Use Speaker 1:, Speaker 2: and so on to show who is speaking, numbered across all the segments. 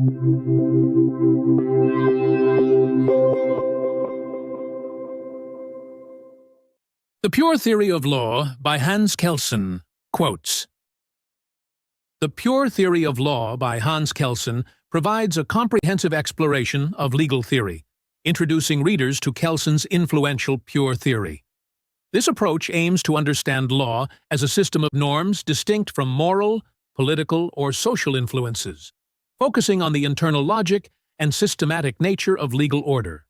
Speaker 1: The Pure Theory of Law by Hans Kelsen quotes, "The Pure Theory of Law by Hans Kelsen provides a comprehensive exploration of legal theory, introducing readers to Kelsen's influential pure theory. This approach aims to understand law as a system of norms distinct from moral, political, or social influences, focusing on the internal logic and systematic nature of legal order.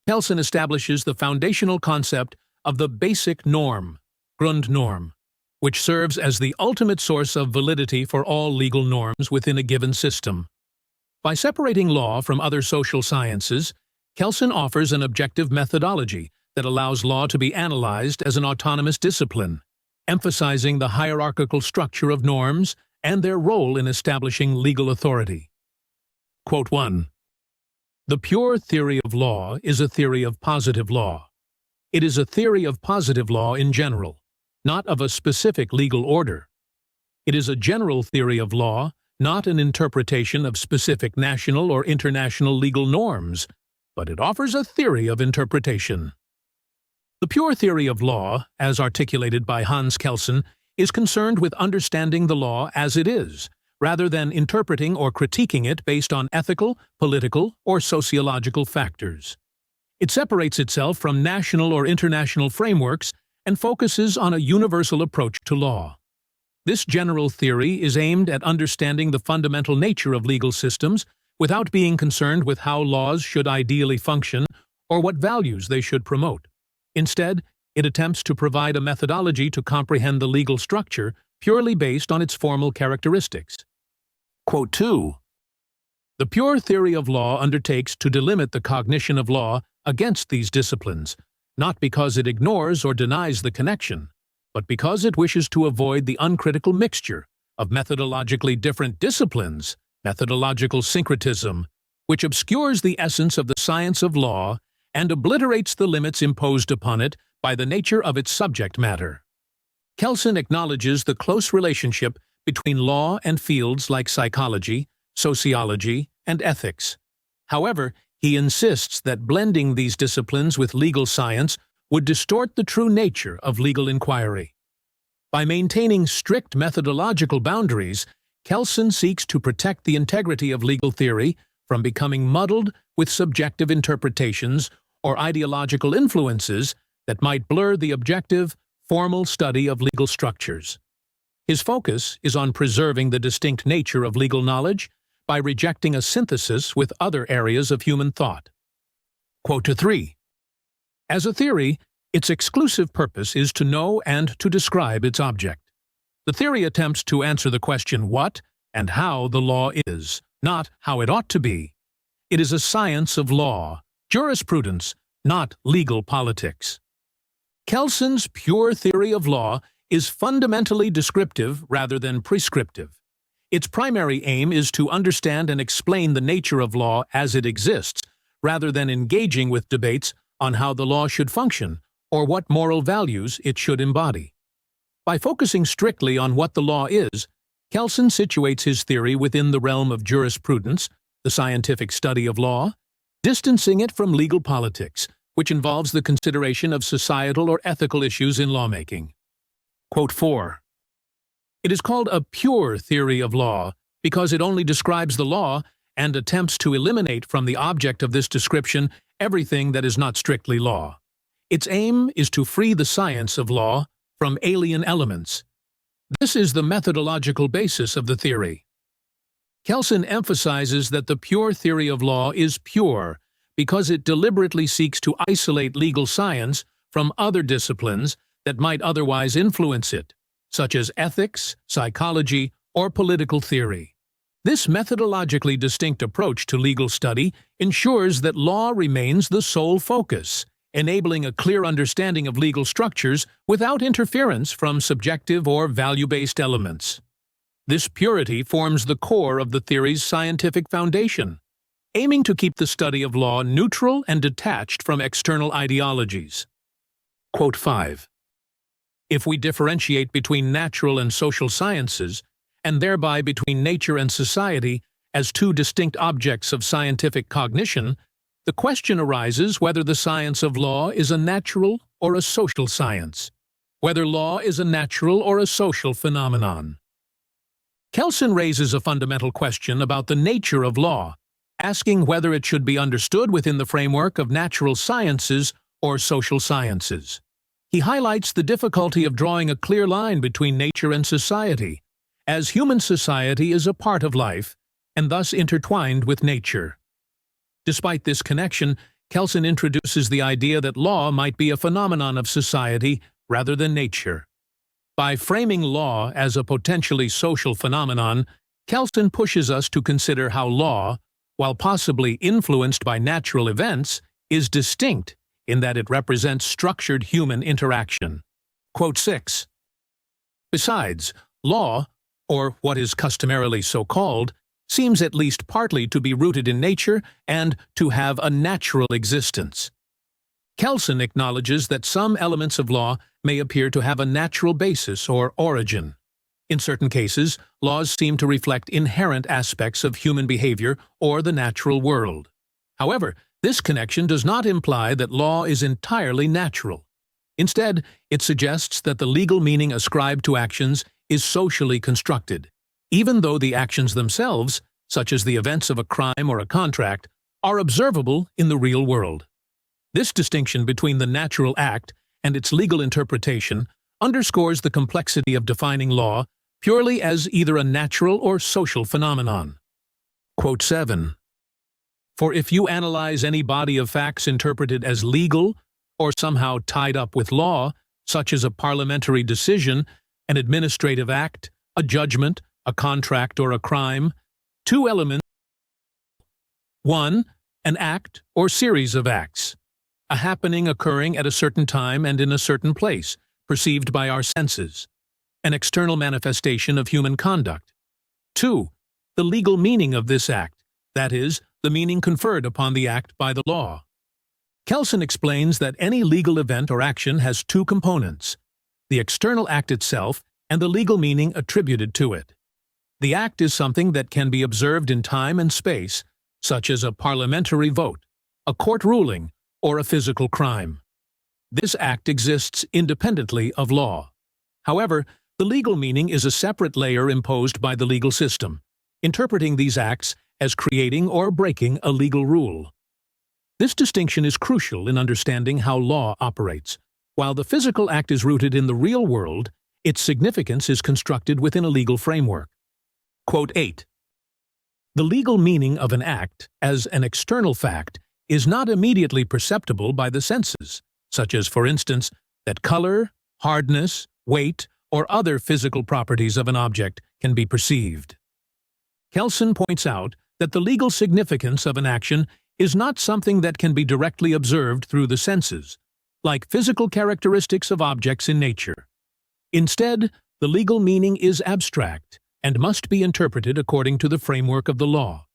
Speaker 1: Kelsen establishes the foundational concept of the basic norm, Grundnorm, which serves as the ultimate source of validity for all legal norms within a given system. By separating law from other social sciences, Kelsen offers an objective methodology that allows law to be analyzed as an autonomous discipline, emphasizing the hierarchical structure of norms and their role in establishing legal authority." Quote 1. The pure theory of law is a theory of positive law. It is a theory of positive law in general, not of a specific legal order. It is a general theory of law, not an interpretation of specific national or international legal norms, but it offers a theory of interpretation. The pure theory of law, as articulated by Hans Kelsen, is concerned with understanding the law as it is, rather than interpreting or critiquing it based on ethical, political, or sociological factors. It separates itself from national or international frameworks and focuses on a universal approach to law. This general theory is aimed at understanding the fundamental nature of legal systems without being concerned with how laws should ideally function or what values they should promote. Instead, it attempts to provide a methodology to comprehend the legal structure purely based on its formal characteristics. Quote 2. The pure theory of law undertakes to delimit the cognition of law against these disciplines, not because it ignores or denies the connection, but because it wishes to avoid the uncritical mixture of methodologically different disciplines, methodological syncretism, which obscures the essence of the science of law and obliterates the limits imposed upon it by the nature of its subject matter. Kelsen acknowledges the close relationship between law and fields like psychology, sociology, and ethics. However, he insists that blending these disciplines with legal science would distort the true nature of legal inquiry. By maintaining strict methodological boundaries, Kelsen seeks to protect the integrity of legal theory from becoming muddled with subjective interpretations or ideological influences that might blur the objective, formal study of legal structures. His focus is on preserving the distinct nature of legal knowledge by rejecting a synthesis with other areas of human thought. Quote 3. As a theory, its exclusive purpose is to know and to describe its object. The theory attempts to answer the question what and how the law is, not how it ought to be. It is a science of law, jurisprudence, not legal politics. Kelsen's pure theory of law is fundamentally descriptive rather than prescriptive. Its primary aim is to understand and explain the nature of law as it exists, rather than engaging with debates on how the law should function or what moral values it should embody. By focusing strictly on what the law is, Kelsen situates his theory within the realm of jurisprudence, the scientific study of law, distancing it from legal politics, which involves the consideration of societal or ethical issues in lawmaking. Quote 4. It is called a pure theory of law because it only describes the law and attempts to eliminate from the object of this description everything that is not strictly law. Its aim is to free the science of law from alien elements. This is the methodological basis of the theory. Kelsen emphasizes that the pure theory of law is pure because it deliberately seeks to isolate legal science from other disciplines that might otherwise influence it, such as ethics, psychology, or political theory. This methodologically distinct approach to legal study ensures that law remains the sole focus, enabling a clear understanding of legal structures without interference from subjective or value-based elements. This purity forms the core of the theory's scientific foundation, aiming to keep the study of law neutral and detached from external ideologies. Quote 5. If we differentiate between natural and social sciences, and thereby between nature and society, as two distinct objects of scientific cognition, the question arises whether the science of law is a natural or a social science, whether law is a natural or a social phenomenon. Kelsen raises a fundamental question about the nature of law, asking whether it should be understood within the framework of natural sciences or social sciences. He highlights the difficulty of drawing a clear line between nature and society, as human society is a part of life and thus intertwined with nature. Despite this connection, Kelsen introduces the idea that law might be a phenomenon of society rather than nature. By framing law as a potentially social phenomenon, Kelsen pushes us to consider how law, while possibly influenced by natural events, is distinct in that it represents structured human interaction. Quote 6. Besides, law, or what is customarily so called, seems at least partly to be rooted in nature and to have a natural existence. Kelsen acknowledges that some elements of law may appear to have a natural basis or origin. In certain cases, laws seem to reflect inherent aspects of human behavior or the natural world. However, this connection does not imply that law is entirely natural. Instead, it suggests that the legal meaning ascribed to actions is socially constructed, even though the actions themselves, such as the events of a crime or a contract, are observable in the real world. This distinction between the natural act and its legal interpretation underscores the complexity of defining law purely as either a natural or social phenomenon. Quote 7. For if you analyze any body of facts interpreted as legal or somehow tied up with law, such as a parliamentary decision, an administrative act, a judgment, a contract, or a crime, two elements: 1. An act or series of acts, a happening occurring at a certain time and in a certain place, perceived by our senses, an external manifestation of human conduct. 2. The legal meaning of this act, that is, the meaning conferred upon the act by the law. Kelsen explains that any legal event or action has two components: the external act itself and the legal meaning attributed to it. The act is something that can be observed in time and space, such as a parliamentary vote, a court ruling, or a physical crime. This act exists independently of law. However, the legal meaning is a separate layer imposed by the legal system, interpreting these acts as creating or breaking a legal rule. This distinction is crucial in understanding how law operates. While the physical act is rooted in the real world, its significance is constructed within a legal framework. Quote 8. The legal meaning of an act, as an external fact, is not immediately perceptible by the senses, such as, for instance, that color, hardness, weight, or other physical properties of an object can be perceived. Kelsen points out that the legal significance of an action is not something that can be directly observed through the senses, like physical characteristics of objects in nature. Instead, the legal meaning is abstract and must be interpreted according to the framework of the law.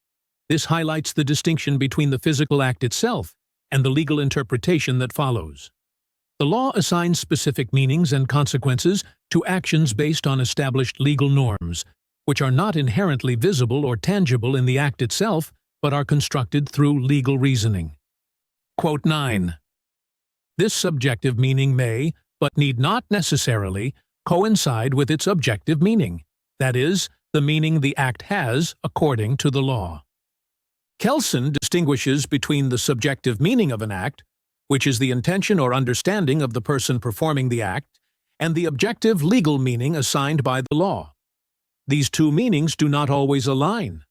Speaker 1: This highlights the distinction between the physical act itself and the legal interpretation that follows. The law assigns specific meanings and consequences to actions based on established legal norms, which are not inherently visible or tangible in the act itself, but are constructed through legal reasoning. Quote 9. This subjective meaning may, but need not necessarily, coincide with its objective meaning, that is, the meaning the act has according to the law. Kelsen distinguishes between the subjective meaning of an act, which is the intention or understanding of the person performing the act, and the objective legal meaning assigned by the law. These two meanings do not always align.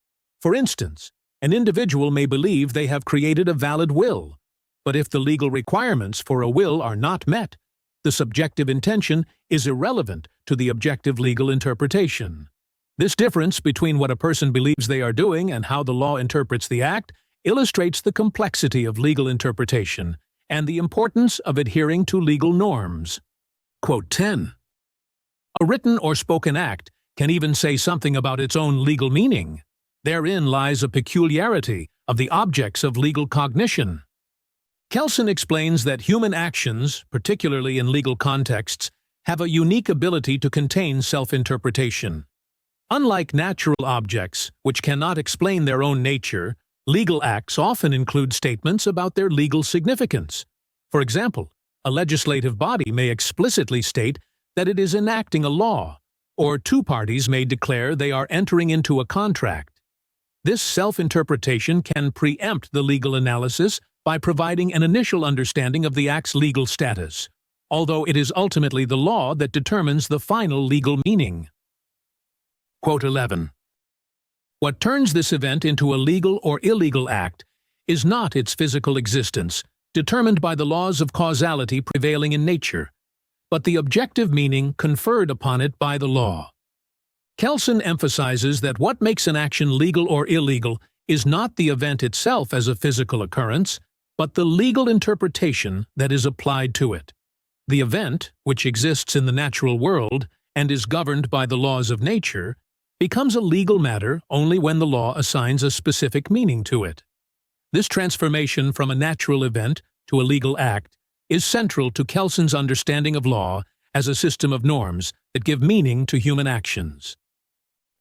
Speaker 1: For instance, an individual may believe they have created a valid will, but if the legal requirements for a will are not met, the subjective intention is irrelevant to the objective legal interpretation. This difference between what a person believes they are doing and how the law interprets the act illustrates the complexity of legal interpretation and the importance of adhering to legal norms. Quote 10. A written or spoken act can even say something about its own legal meaning. Therein lies a peculiarity of the objects of legal cognition. Kelsen explains that human actions, particularly in legal contexts, have a unique ability to contain self-interpretation. Unlike natural objects, which cannot explain their own nature, legal acts often include statements about their legal significance. For example, a legislative body may explicitly state that it is enacting a law, or two parties may declare they are entering into a contract. This self-interpretation can preempt the legal analysis by providing an initial understanding of the act's legal status, although it is ultimately the law that determines the final legal meaning. Quote 11. What turns this event into a legal or illegal act is not its physical existence, determined by the laws of causality prevailing in nature, but the objective meaning conferred upon it by the law. Kelsen emphasizes that what makes an action legal or illegal is not the event itself as a physical occurrence, but the legal interpretation that is applied to it. The event, which exists in the natural world and is governed by the laws of nature, becomes a legal matter only when the law assigns a specific meaning to it. This transformation from a natural event to a legal act is central to Kelsen's understanding of law as a system of norms that give meaning to human actions.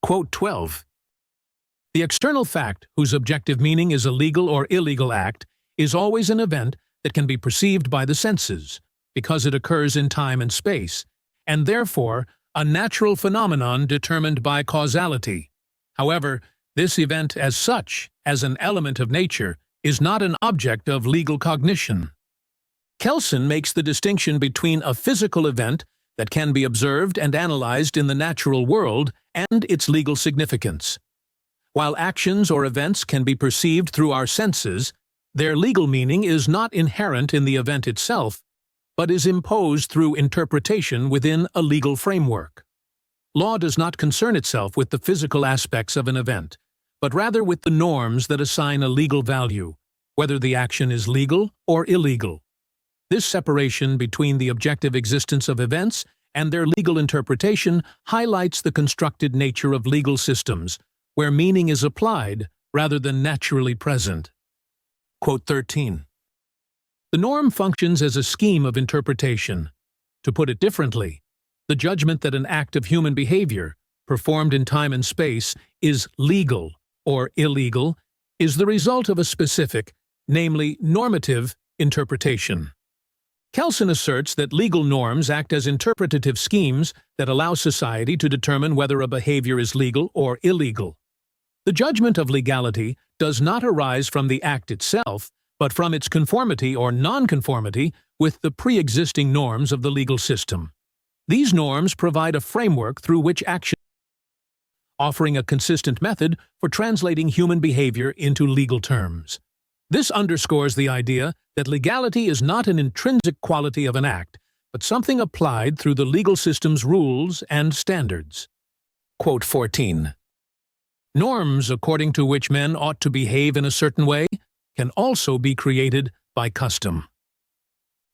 Speaker 1: Quote 12. The external fact whose objective meaning is a legal or illegal act is always an event that can be perceived by the senses, because it occurs in time and space, and therefore a natural phenomenon determined by causality. However, this event as such, as an element of nature, is not an object of legal cognition. Kelsen makes the distinction between a physical event that can be observed and analyzed in the natural world and its legal significance. While actions or events can be perceived through our senses, their legal meaning is not inherent in the event itself, but is imposed through interpretation within a legal framework. Law does not concern itself with the physical aspects of an event, but rather with the norms that assign a legal value, whether the action is legal or illegal. This separation between the objective existence of events and their legal interpretation highlights the constructed nature of legal systems, where meaning is applied rather than naturally present. Quote 13. The norm functions as a scheme of interpretation. To put it differently, the judgment that an act of human behavior, performed in time and space, is legal or illegal is the result of a specific, namely normative, interpretation. Kelsen asserts that legal norms act as interpretative schemes that allow society to determine whether a behavior is legal or illegal. The judgment of legality does not arise from the act itself, but from its conformity or nonconformity with the pre-existing norms of the legal system. These norms provide a framework through which action, offering a consistent method for translating human behavior into legal terms. This underscores the idea that legality is not an intrinsic quality of an act, but something applied through the legal system's rules and standards. Quote 14. Norms according to which men ought to behave in a certain way can also be created by custom.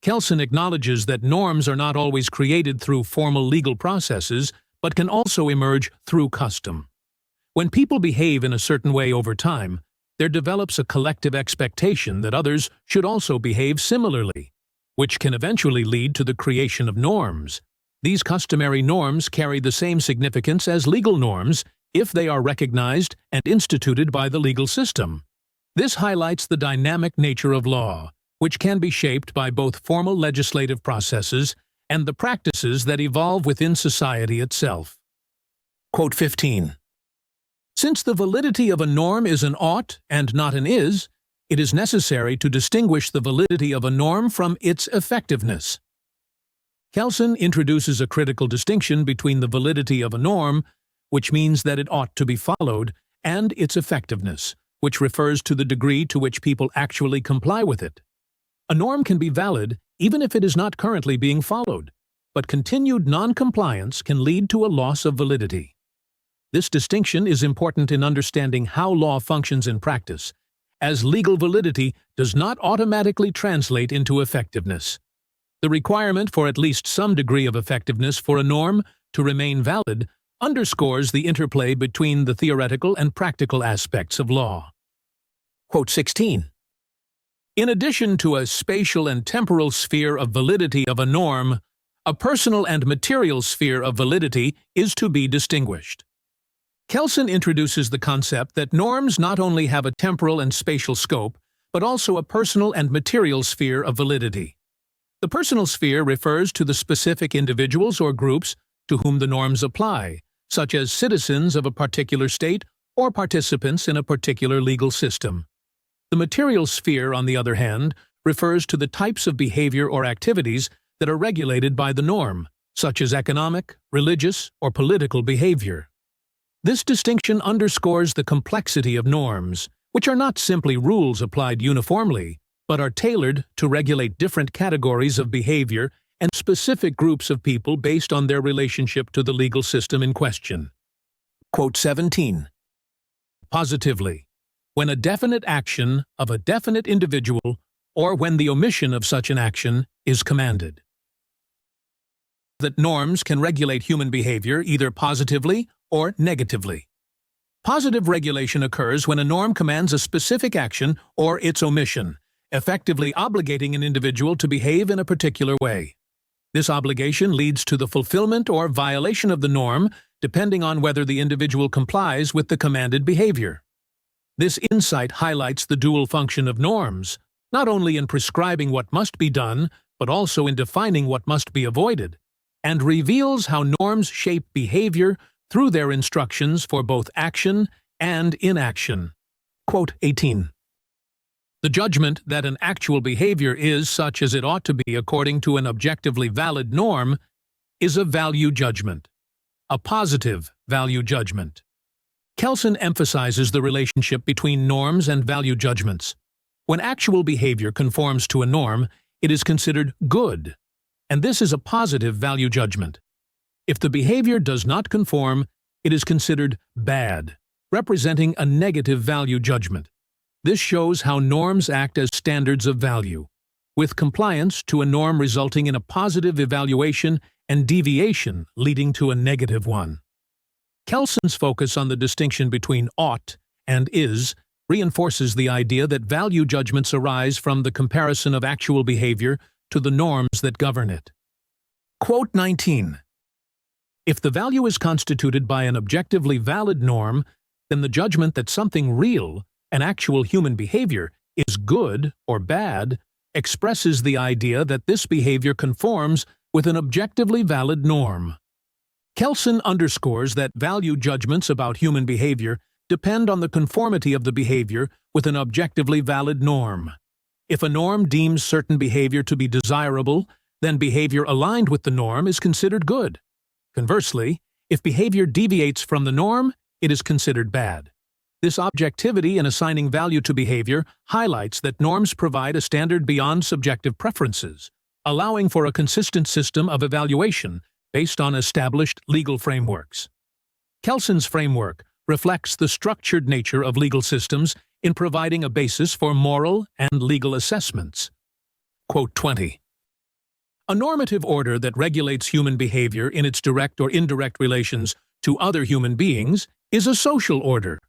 Speaker 1: Kelsen acknowledges that norms are not always created through formal legal processes, but can also emerge through custom. When people behave in a certain way over time, there develops a collective expectation that others should also behave similarly, which can eventually lead to the creation of norms. These customary norms carry the same significance as legal norms if they are recognized and instituted by the legal system. This highlights the dynamic nature of law, which can be shaped by both formal legislative processes and the practices that evolve within society itself. Quote 15. Since the validity of a norm is an ought and not an is, it is necessary to distinguish the validity of a norm from its effectiveness. Kelsen introduces a critical distinction between the validity of a norm, which means that it ought to be followed, and its effectiveness, which refers to the degree to which people actually comply with it. A norm can be valid even if it is not currently being followed, but continued non-compliance can lead to a loss of validity. This distinction is important in understanding how law functions in practice, as legal validity does not automatically translate into effectiveness. The requirement for at least some degree of effectiveness for a norm to remain valid underscores the interplay between the theoretical and practical aspects of law. Quote 16. In addition to a spatial and temporal sphere of validity of a norm, a personal and material sphere of validity is to be distinguished. Kelsen introduces the concept that norms not only have a temporal and spatial scope, but also a personal and material sphere of validity. The personal sphere refers to the specific individuals or groups to whom the norms apply, such as citizens of a particular state or participants in a particular legal system. The material sphere, on the other hand, refers to the types of behavior or activities that are regulated by the norm, such as economic, religious, or political behavior. This distinction underscores the complexity of norms, which are not simply rules applied uniformly, but are tailored to regulate different categories of behavior and specific groups of people based on their relationship to the legal system in question. Quote 17. Positively, when a definite action of a definite individual or when the omission of such an action is commanded. That norms can regulate human behavior either positively or negatively. Positive regulation occurs when a norm commands a specific action or its omission, effectively obligating an individual to behave in a particular way. This obligation leads to the fulfillment or violation of the norm, depending on whether the individual complies with the commanded behavior. This insight highlights the dual function of norms, not only in prescribing what must be done, but also in defining what must be avoided, and reveals how norms shape behavior through their instructions for both action and inaction. Quote 18. The judgment that an actual behavior is such as it ought to be according to an objectively valid norm is a value judgment, a positive value judgment. Kelsen emphasizes the relationship between norms and value judgments. When actual behavior conforms to a norm, it is considered good, and this is a positive value judgment. If the behavior does not conform, it is considered bad, representing a negative value judgment. This shows how norms act as standards of value, with compliance to a norm resulting in a positive evaluation and deviation leading to a negative one. Kelsen's focus on the distinction between ought and is reinforces the idea that value judgments arise from the comparison of actual behavior to the norms that govern it. Quote 19. If the value is constituted by an objectively valid norm, then the judgment that something real, an actual human behavior, is good or bad expresses the idea that this behavior conforms with an objectively valid norm. Kelsen underscores that value judgments about human behavior depend on the conformity of the behavior with an objectively valid norm. If a norm deems certain behavior to be desirable, then behavior aligned with the norm is considered good. Conversely, if behavior deviates from the norm, it is considered bad. This objectivity in assigning value to behavior highlights that norms provide a standard beyond subjective preferences, allowing for a consistent system of evaluation based on established legal frameworks. Kelsen's framework reflects the structured nature of legal systems in providing a basis for moral and legal assessments. Quote 20. A normative order that regulates human behavior in its direct or indirect relations to other human beings is a social order.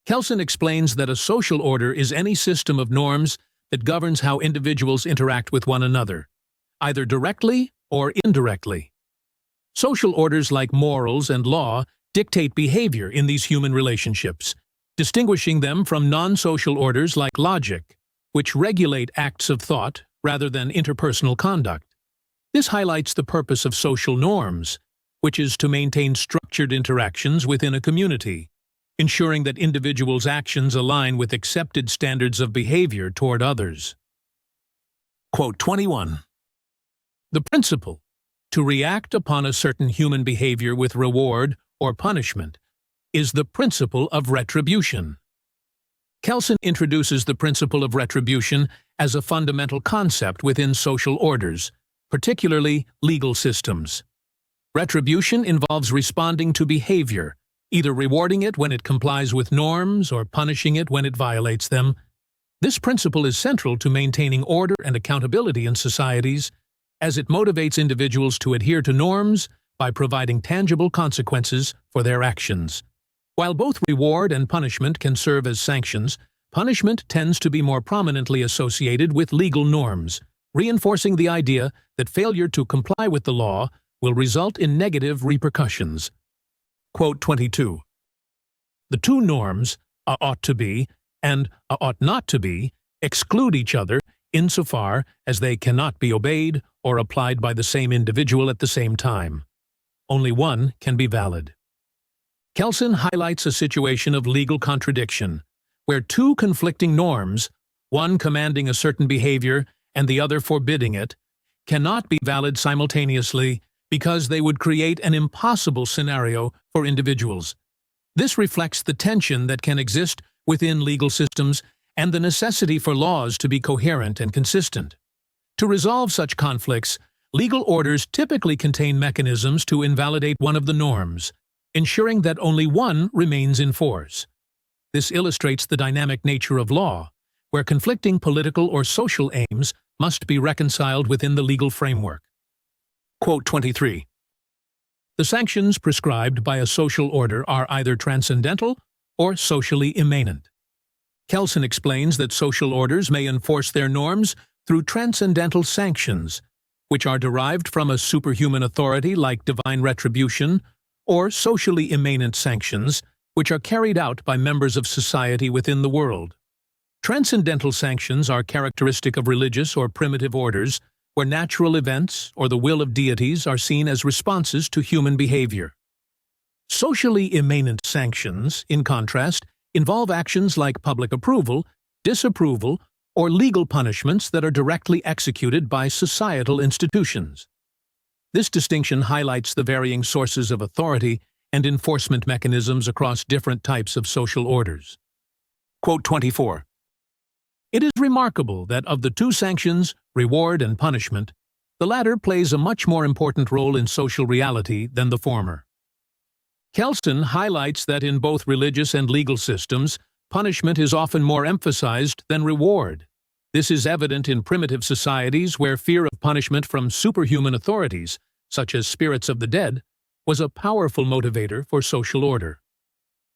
Speaker 1: Kelsen explains that a social order is any system of norms that governs how individuals interact with one another, either directly or indirectly. Social orders like morals and law dictate behavior in these human relationships, distinguishing them from non-social orders like logic, which regulate acts of thought rather than interpersonal conduct. This highlights the purpose of social norms, which is to maintain structured interactions within a community, ensuring that individuals' actions align with accepted standards of behavior toward others. Quote 21. The principle to react upon a certain human behavior with reward or punishment is the principle of retribution. Kelsen introduces the principle of retribution as a fundamental concept within social orders, particularly legal systems. Retribution involves responding to behavior, either rewarding it when it complies with norms or punishing it when it violates them. This principle is central to maintaining order and accountability in societies, as it motivates individuals to adhere to norms by providing tangible consequences for their actions. While both reward and punishment can serve as sanctions, punishment tends to be more prominently associated with legal norms, reinforcing the idea that failure to comply with the law will result in negative repercussions. Quote 22. The two norms, a ought to be and a ought not to be, exclude each other insofar as they cannot be obeyed or applied by the same individual at the same time. Only one can be valid. Kelsen highlights a situation of legal contradiction, where two conflicting norms, one commanding a certain behavior and the other forbidding it, cannot be valid simultaneously because they would create an impossible scenario for individuals. This reflects the tension that can exist within legal systems and the necessity for laws to be coherent and consistent. To resolve such conflicts, legal orders typically contain mechanisms to invalidate one of the norms, ensuring that only one remains in force. This illustrates the dynamic nature of law, where conflicting political or social aims must be reconciled within the legal framework. Quote 23. The sanctions prescribed by a social order are either transcendental or socially immanent. Kelsen explains that social orders may enforce their norms through transcendental sanctions, which are derived from a superhuman authority like divine retribution, or socially immanent sanctions, which are carried out by members of society within the world. Transcendental sanctions are characteristic of religious or primitive orders, where natural events or the will of deities are seen as responses to human behavior. Socially immanent sanctions, in contrast, involve actions like public approval, disapproval, or legal punishments that are directly executed by societal institutions. This distinction highlights the varying sources of authority and enforcement mechanisms across different types of social orders. Quote 24. It is remarkable that of the two sanctions, reward and punishment, the latter plays a much more important role in social reality than the former. Kelsen highlights that in both religious and legal systems, punishment is often more emphasized than reward. This is evident in primitive societies where fear of punishment from superhuman authorities, such as spirits of the dead, was a powerful motivator for social order.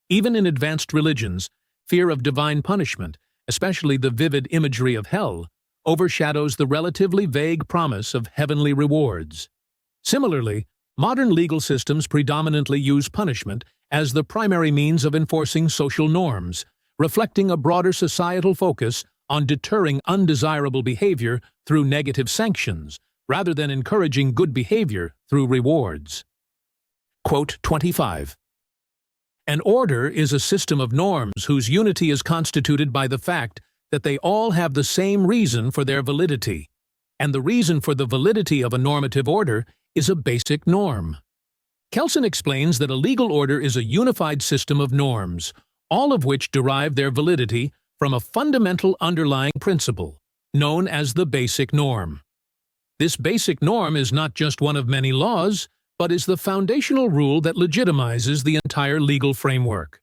Speaker 1: Even in advanced religions, fear of divine punishment, especially the vivid imagery of hell, overshadows the relatively vague promise of heavenly rewards. Similarly, modern legal systems predominantly use punishment as the primary means of enforcing social norms, reflecting a broader societal focus on deterring undesirable behavior through negative sanctions, rather than encouraging good behavior through rewards. Quote 25. An order is a system of norms whose unity is constituted by the fact that they all have the same reason for their validity, and the reason for the validity of a normative order is a basic norm. Kelsen explains that a legal order is a unified system of norms, all of which derive their validity from a fundamental underlying principle, known as the basic norm. This basic norm is not just one of many laws, but is the foundational rule that legitimizes the entire legal framework.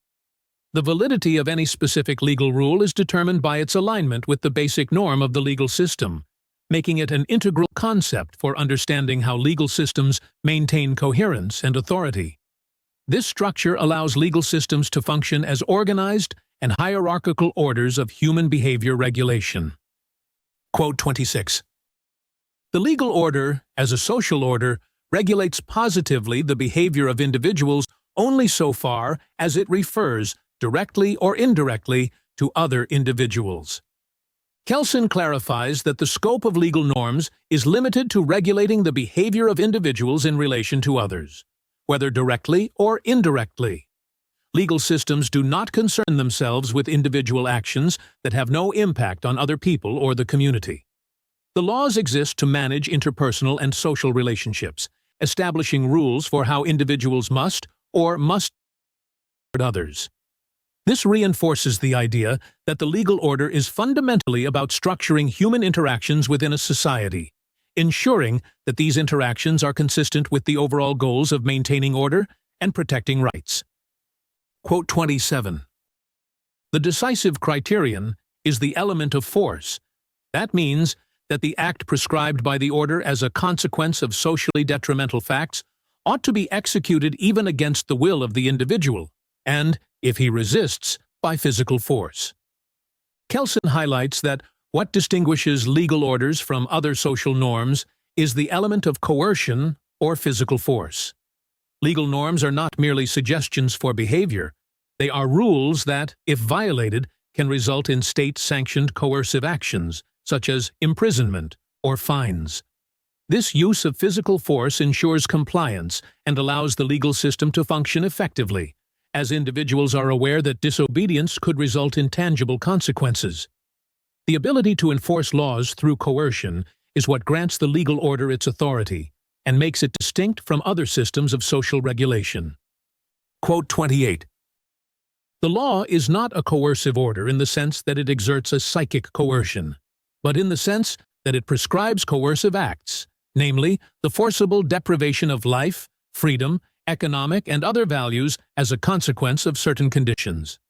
Speaker 1: The validity of any specific legal rule is determined by its alignment with the basic norm of the legal system, making it an integral concept for understanding how legal systems maintain coherence and authority. This structure allows legal systems to function as organized and hierarchical orders of human behavior regulation. Quote 26. The legal order, as a social order, regulates positively the behavior of individuals only so far as it refers, directly or indirectly, to other individuals. Kelsen clarifies that the scope of legal norms is limited to regulating the behavior of individuals in relation to others, whether directly or indirectly. Legal systems do not concern themselves with individual actions that have no impact on other people or the community. The laws exist to manage interpersonal and social relationships, establishing rules for how individuals must or must treat others. This reinforces the idea that the legal order is fundamentally about structuring human interactions within a society, ensuring that these interactions are consistent with the overall goals of maintaining order and protecting rights. Quote 27. The decisive criterion is the element of force. That means that the act prescribed by the order as a consequence of socially detrimental facts ought to be executed even against the will of the individual, and, if he resists, by physical force. Kelsen highlights that what distinguishes legal orders from other social norms is the element of coercion or physical force. Legal norms are not merely suggestions for behavior, They are rules that, if violated, can result in state-sanctioned coercive actions, such as imprisonment or fines. This use of physical force ensures compliance and allows the legal system to function effectively, as individuals are aware that disobedience could result in tangible consequences. The ability to enforce laws through coercion is what grants the legal order its authority and makes it distinct from other systems of social regulation. Quote 28. The law is not a coercive order in the sense that it exerts a psychic coercion, but in the sense that it prescribes coercive acts, namely, the forcible deprivation of life, freedom, economic, and other values as a consequence of certain conditions.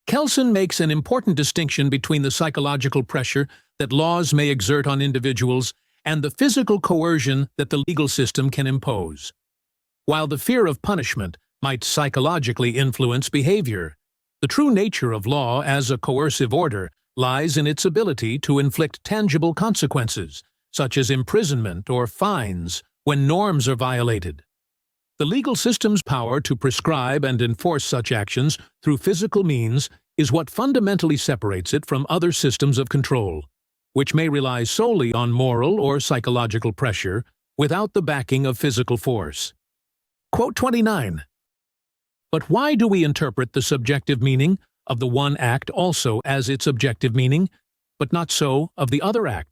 Speaker 1: Kelsen makes an important distinction between the psychological pressure that laws may exert on individuals and the physical coercion that the legal system can impose. While the fear of punishment might psychologically influence behavior, the true nature of law as a coercive order lies in its ability to inflict tangible consequences, such as imprisonment or fines, when norms are violated. The legal system's power to prescribe and enforce such actions through physical means is what fundamentally separates it from other systems of control, which may rely solely on moral or psychological pressure without the backing of physical force. Quote 29. But why do we interpret the subjective meaning of the one act also as its objective meaning, but not so of the other act?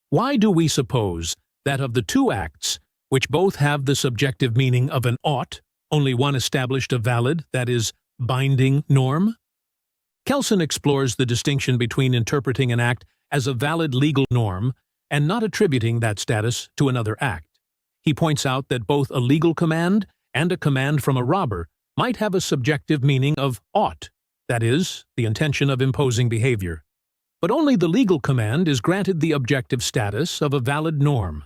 Speaker 1: Why do we suppose that of the two acts, which both have the subjective meaning of an ought, only one established a valid, that is, binding norm? Kelsen explores the distinction between interpreting an act as a valid legal norm and not attributing that status to another act. He points out that both a legal command and a command from a robber might have a subjective meaning of ought, that is, the intention of imposing behavior. But only the legal command is granted the objective status of a valid norm.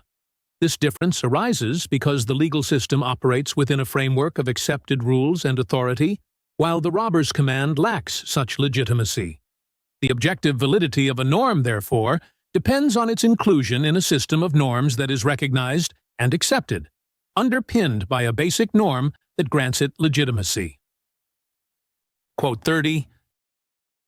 Speaker 1: This difference arises because the legal system operates within a framework of accepted rules and authority, while the robber's command lacks such legitimacy. The objective validity of a norm, therefore, depends on its inclusion in a system of norms that is recognized and accepted, underpinned by a basic norm that grants it legitimacy. Quote 30.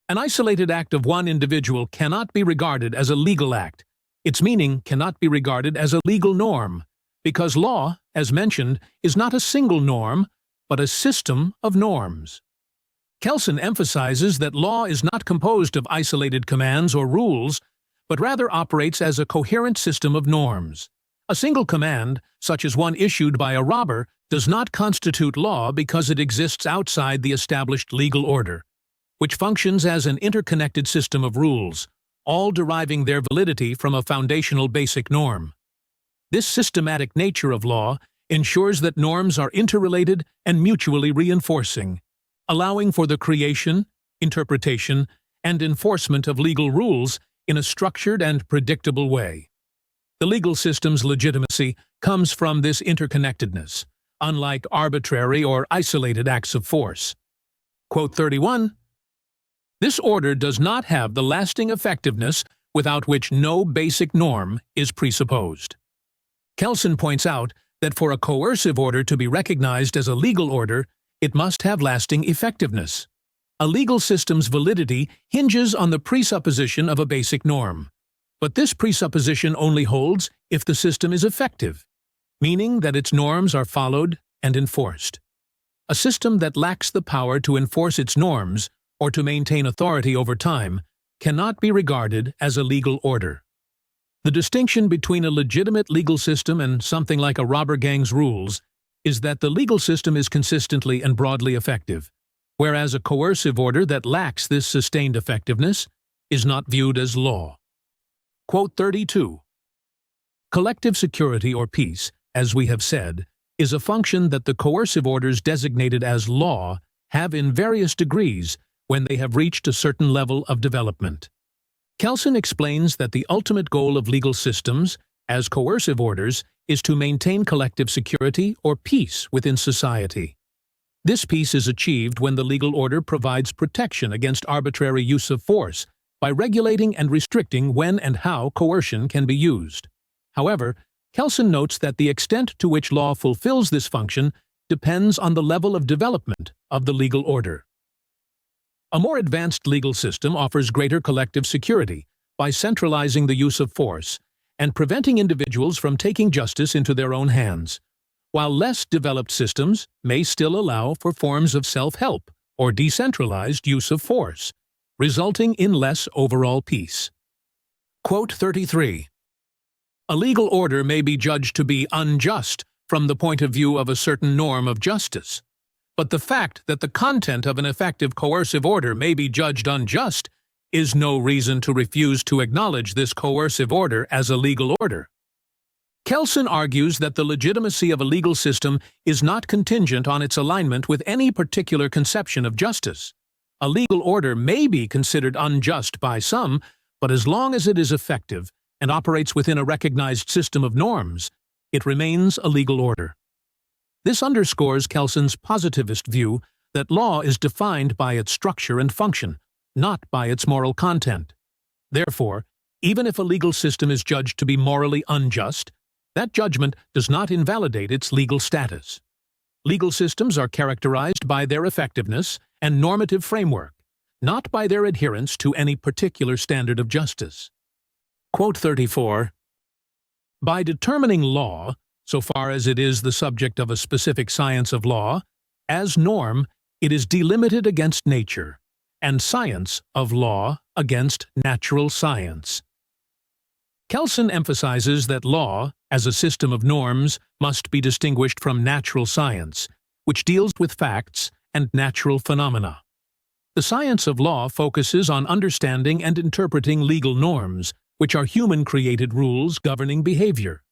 Speaker 1: An isolated act of one individual cannot be regarded as a legal act. Its meaning cannot be regarded as a legal norm, because law, as mentioned, is not a single norm, but a system of norms. Kelsen emphasizes that law is not composed of isolated commands or rules, but rather operates as a coherent system of norms. A single command, such as one issued by a robber, does not constitute law because it exists outside the established legal order, which functions as an interconnected system of rules, all deriving their validity from a foundational basic norm. This systematic nature of law ensures that norms are interrelated and mutually reinforcing, allowing for the creation, interpretation, and enforcement of legal rules in a structured and predictable way. The legal system's legitimacy comes from this interconnectedness, unlike arbitrary or isolated acts of force. Quote 31. This order does not have the lasting effectiveness without which no basic norm is presupposed. Kelsen points out that for a coercive order to be recognized as a legal order, it must have lasting effectiveness. A legal system's validity hinges on the presupposition of a basic norm, but this presupposition only holds if the system is effective, meaning that its norms are followed and enforced. A system that lacks the power to enforce its norms or to maintain authority over time cannot be regarded as a legal order. The distinction between a legitimate legal system and something like a robber gang's rules is that the legal system is consistently and broadly effective, whereas a coercive order that lacks this sustained effectiveness is not viewed as law. Quote 32. Collective security or peace, as we have said, is a function that the coercive orders designated as law have in various degrees when they have reached a certain level of development. Kelsen explains that the ultimate goal of legal systems, as coercive orders, is to maintain collective security or peace within society. This peace is achieved when the legal order provides protection against arbitrary use of force by regulating and restricting when and how coercion can be used. However, Kelsen notes that the extent to which law fulfills this function depends on the level of development of the legal order. A more advanced legal system offers greater collective security by centralizing the use of force and preventing individuals from taking justice into their own hands, while less developed systems may still allow for forms of self-help or decentralized use of force, resulting in less overall peace. Quote 33. A legal order may be judged to be unjust from the point of view of a certain norm of justice, but the fact that the content of an effective coercive order may be judged unjust is no reason to refuse to acknowledge this coercive order as a legal order. Kelsen argues that the legitimacy of a legal system is not contingent on its alignment with any particular conception of justice. A legal order may be considered unjust by some, but as long as it is effective and operates within a recognized system of norms, it remains a legal order. This underscores Kelsen's positivist view that law is defined by its structure and function, not by its moral content. Therefore, even if a legal system is judged to be morally unjust, that judgment does not invalidate its legal status. Legal systems are characterized by their effectiveness and normative framework, not by their adherence to any particular standard of justice. Quote 34. By determining law, so far as it is the subject of a specific science of law, as norm, it is delimited against nature, and science of law against natural science. Kelsen emphasizes that law, as a system of norms, must be distinguished from natural science, which deals with facts and natural phenomena. The science of law focuses on understanding and interpreting legal norms, which are human-created rules governing behavior.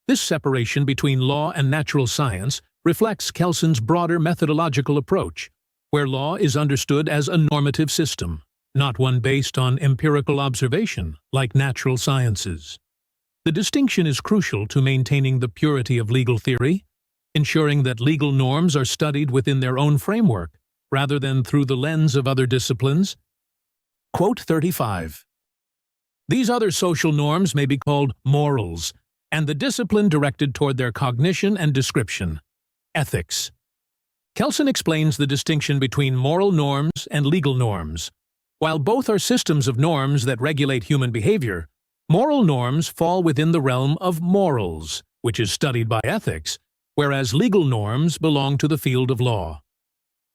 Speaker 1: This separation between law and natural science reflects Kelsen's broader methodological approach, where law is understood as a normative system, not one based on empirical observation like natural sciences. The distinction is crucial to maintaining the purity of legal theory, ensuring that legal norms are studied within their own framework rather than through the lens of other disciplines. Quote 35. These other social norms may be called morals, and the discipline directed toward their cognition and description, ethics. Kelsen explains the distinction between moral norms and legal norms. While both are systems of norms that regulate human behavior, moral norms fall within the realm of morals, which is studied by ethics, whereas legal norms belong to the field of law.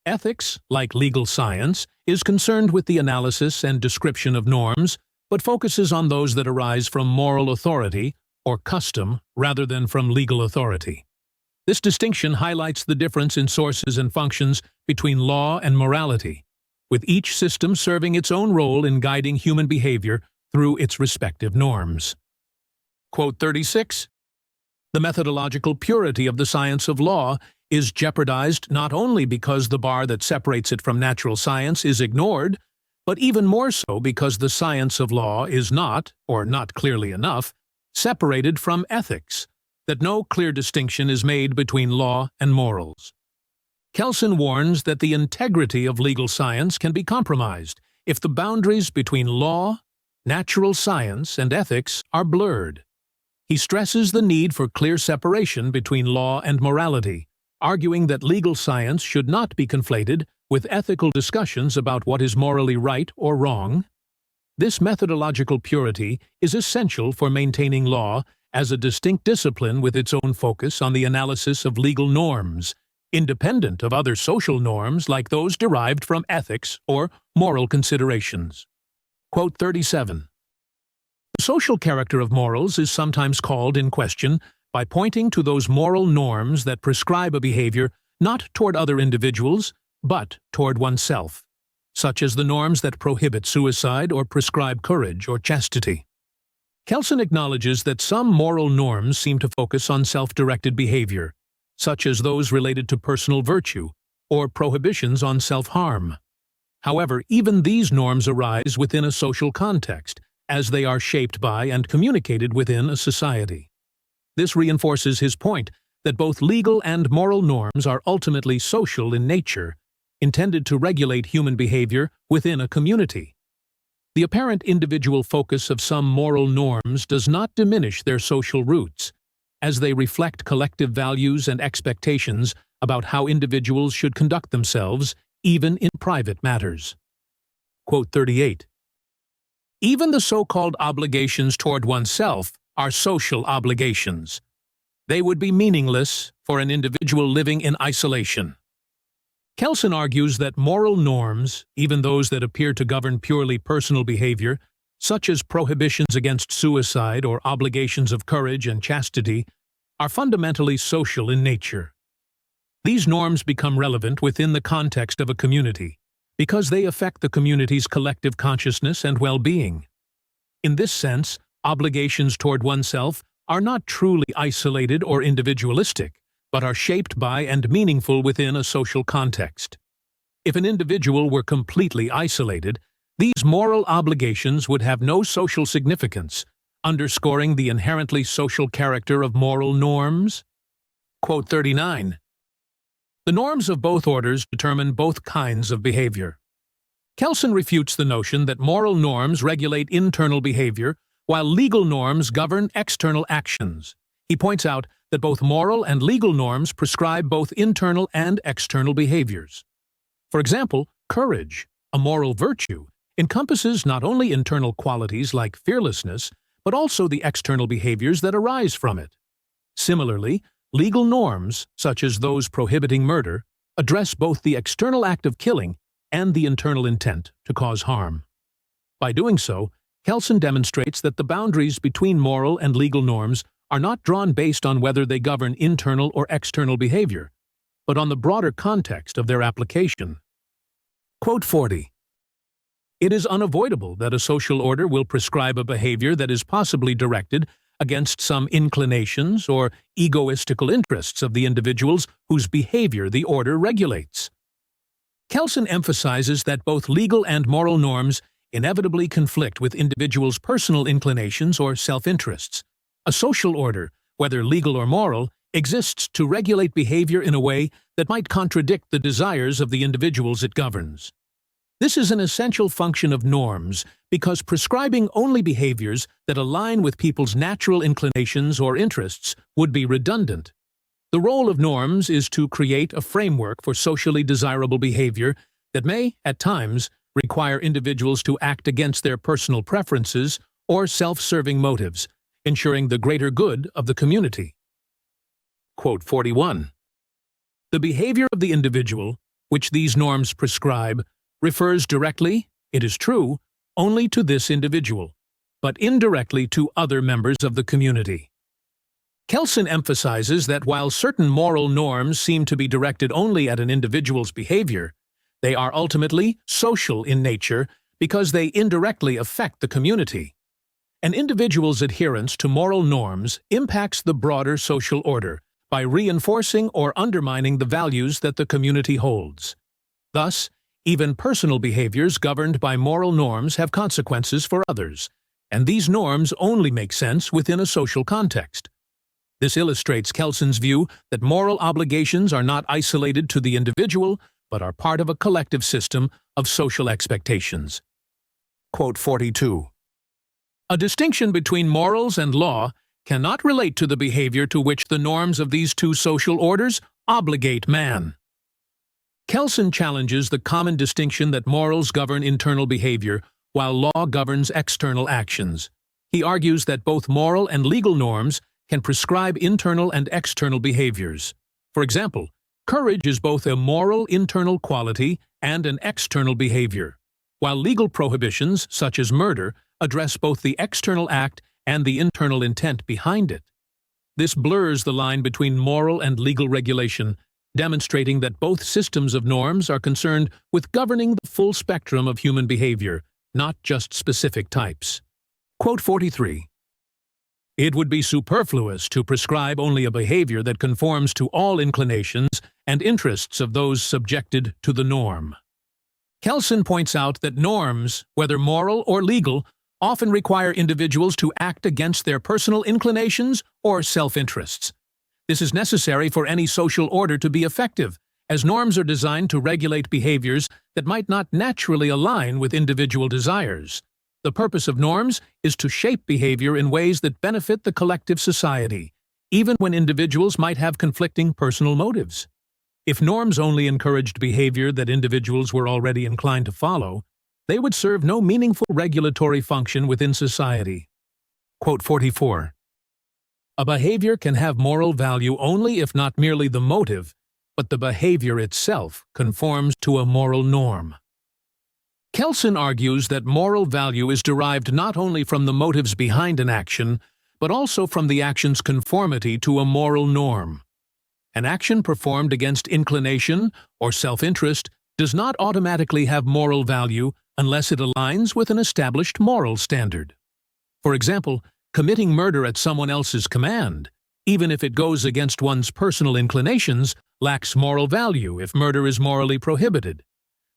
Speaker 1: Ethics, like legal science, is concerned with the analysis and description of norms, but focuses on those that arise from moral authority or custom rather than from legal authority. This distinction highlights the difference in sources and functions between law and morality, with each system serving its own role in guiding human behavior through its respective norms. Quote 36. The methodological purity of the science of law is jeopardized not only because the bar that separates it from natural science is ignored, but even more so because the science of law is not, or not clearly enough, separated from ethics, that no clear distinction is made between law and morals. Kelsen warns that the integrity of legal science can be compromised if the boundaries between law, natural science, and ethics are blurred. He stresses the need for clear separation between law and morality, arguing that legal science should not be conflated with ethical discussions about what is morally right or wrong. This methodological purity is essential for maintaining law as a distinct discipline with its own focus on the analysis of legal norms, independent of other social norms like those derived from ethics or moral considerations. Quote 37. The social character of morals is sometimes called in question by pointing to those moral norms that prescribe a behavior not toward other individuals, but toward oneself, such as the norms that prohibit suicide or prescribe courage or chastity. Kelsen acknowledges that some moral norms seem to focus on self-directed behavior, such as those related to personal virtue or prohibitions on self-harm. However, even these norms arise within a social context, as they are shaped by and communicated within a society. This reinforces his point that both legal and moral norms are ultimately social in nature, intended to regulate human behavior within a community. The apparent individual focus of some moral norms does not diminish their social roots, as they reflect collective values and expectations about how individuals should conduct themselves, even in private matters. Quote 38. Even the so-called obligations toward oneself are social obligations. They would be meaningless for an individual living in isolation. Kelsen argues that moral norms, even those that appear to govern purely personal behavior, such as prohibitions against suicide or obligations of courage and chastity, are fundamentally social in nature. These norms become relevant within the context of a community because they affect the community's collective consciousness and well-being. In this sense, obligations toward oneself are not truly isolated or individualistic, but are shaped by and meaningful within a social context. If an individual were completely isolated, these moral obligations would have no social significance, underscoring the inherently social character of moral norms. Quote 39. The norms of both orders determine both kinds of behavior. Kelsen refutes the notion that moral norms regulate internal behavior, while legal norms govern external actions. He points out that both moral and legal norms prescribe both internal and external behaviors. For example, courage, a moral virtue, encompasses not only internal qualities like fearlessness, but also the external behaviors that arise from it. Similarly, legal norms, such as those prohibiting murder, address both the external act of killing and the internal intent to cause harm. By doing so, Kelsen demonstrates that the boundaries between moral and legal norms are not drawn based on whether they govern internal or external behavior, but on the broader context of their application. Quote 40. It is unavoidable that a social order will prescribe a behavior that is possibly directed against some inclinations or egoistical interests of the individuals whose behavior the order regulates. Kelsen emphasizes that both legal and moral norms inevitably conflict with individuals' personal inclinations or self-interests. A social order, whether legal or moral, exists to regulate behavior in a way that might contradict the desires of the individuals it governs. This is an essential function of norms because prescribing only behaviors that align with people's natural inclinations or interests would be redundant. The role of norms is to create a framework for socially desirable behavior that may, at times, require individuals to act against their personal preferences or self-serving motives, ensuring the greater good of the community. Quote 41. The behavior of the individual, which these norms prescribe, refers directly, it is true, only to this individual, but indirectly to other members of the community. Kelsen emphasizes that while certain moral norms seem to be directed only at an individual's behavior, they are ultimately social in nature because they indirectly affect the community. An individual's adherence to moral norms impacts the broader social order by reinforcing or undermining the values that the community holds. Thus, even personal behaviors governed by moral norms have consequences for others, and these norms only make sense within a social context. This illustrates Kelsen's view that moral obligations are not isolated to the individual, but are part of a collective system of social expectations. Quote 42. A distinction between morals and law cannot relate to the behavior to which the norms of these two social orders obligate man. Kelsen challenges the common distinction that morals govern internal behavior, while law governs external actions. He argues that both moral and legal norms can prescribe internal and external behaviors. For example, courage is both a moral internal quality and an external behavior, while legal prohibitions, such as murder, address both the external act and the internal intent behind it. This blurs the line between moral and legal regulation, demonstrating that both systems of norms are concerned with governing the full spectrum of human behavior, not just specific types. Quote 43. It would be superfluous to prescribe only a behavior that conforms to all inclinations and interests of those subjected to the norm. Kelsen points out that norms, whether moral or legal, often require individuals to act against their personal inclinations or self-interests. This is necessary for any social order to be effective, as norms are designed to regulate behaviors that might not naturally align with individual desires. The purpose of norms is to shape behavior in ways that benefit the collective society, even when individuals might have conflicting personal motives. If norms only encouraged behavior that individuals were already inclined to follow, they would serve no meaningful regulatory function within society. Quote 44. A behavior can have moral value only if not merely the motive, but the behavior itself conforms to a moral norm. Kelsen argues that moral value is derived not only from the motives behind an action, but also from the action's conformity to a moral norm. An action performed against inclination or self-interest does not automatically have moral value unless it aligns with an established moral standard. For example, committing murder at someone else's command, even if it goes against one's personal inclinations, lacks moral value if murder is morally prohibited.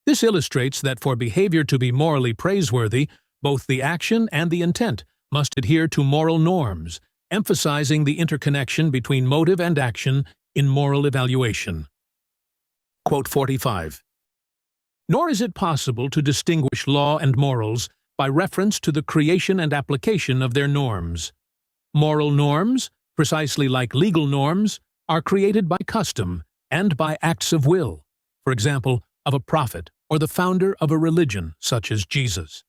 Speaker 1: This illustrates that for behavior to be morally praiseworthy, both the action and the intent must adhere to moral norms, emphasizing the interconnection between motive and action in moral evaluation. Quote 45. Nor is it possible to distinguish law and morals by reference to the creation and application of their norms. Moral norms, precisely like legal norms, are created by custom and by acts of will, for example, of a prophet or the founder of a religion such as Jesus.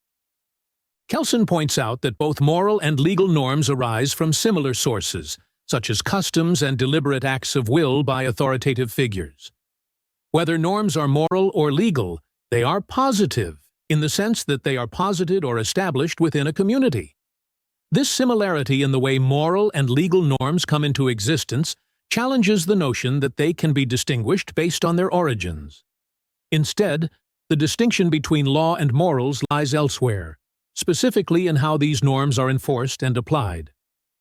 Speaker 1: Kelsen points out that both moral and legal norms arise from similar sources, such as customs and deliberate acts of will by authoritative figures. Whether norms are moral or legal, they are positive, in the sense that they are posited or established within a community. This similarity in the way moral and legal norms come into existence challenges the notion that they can be distinguished based on their origins. Instead, the distinction between law and morals lies elsewhere, specifically in how these norms are enforced and applied.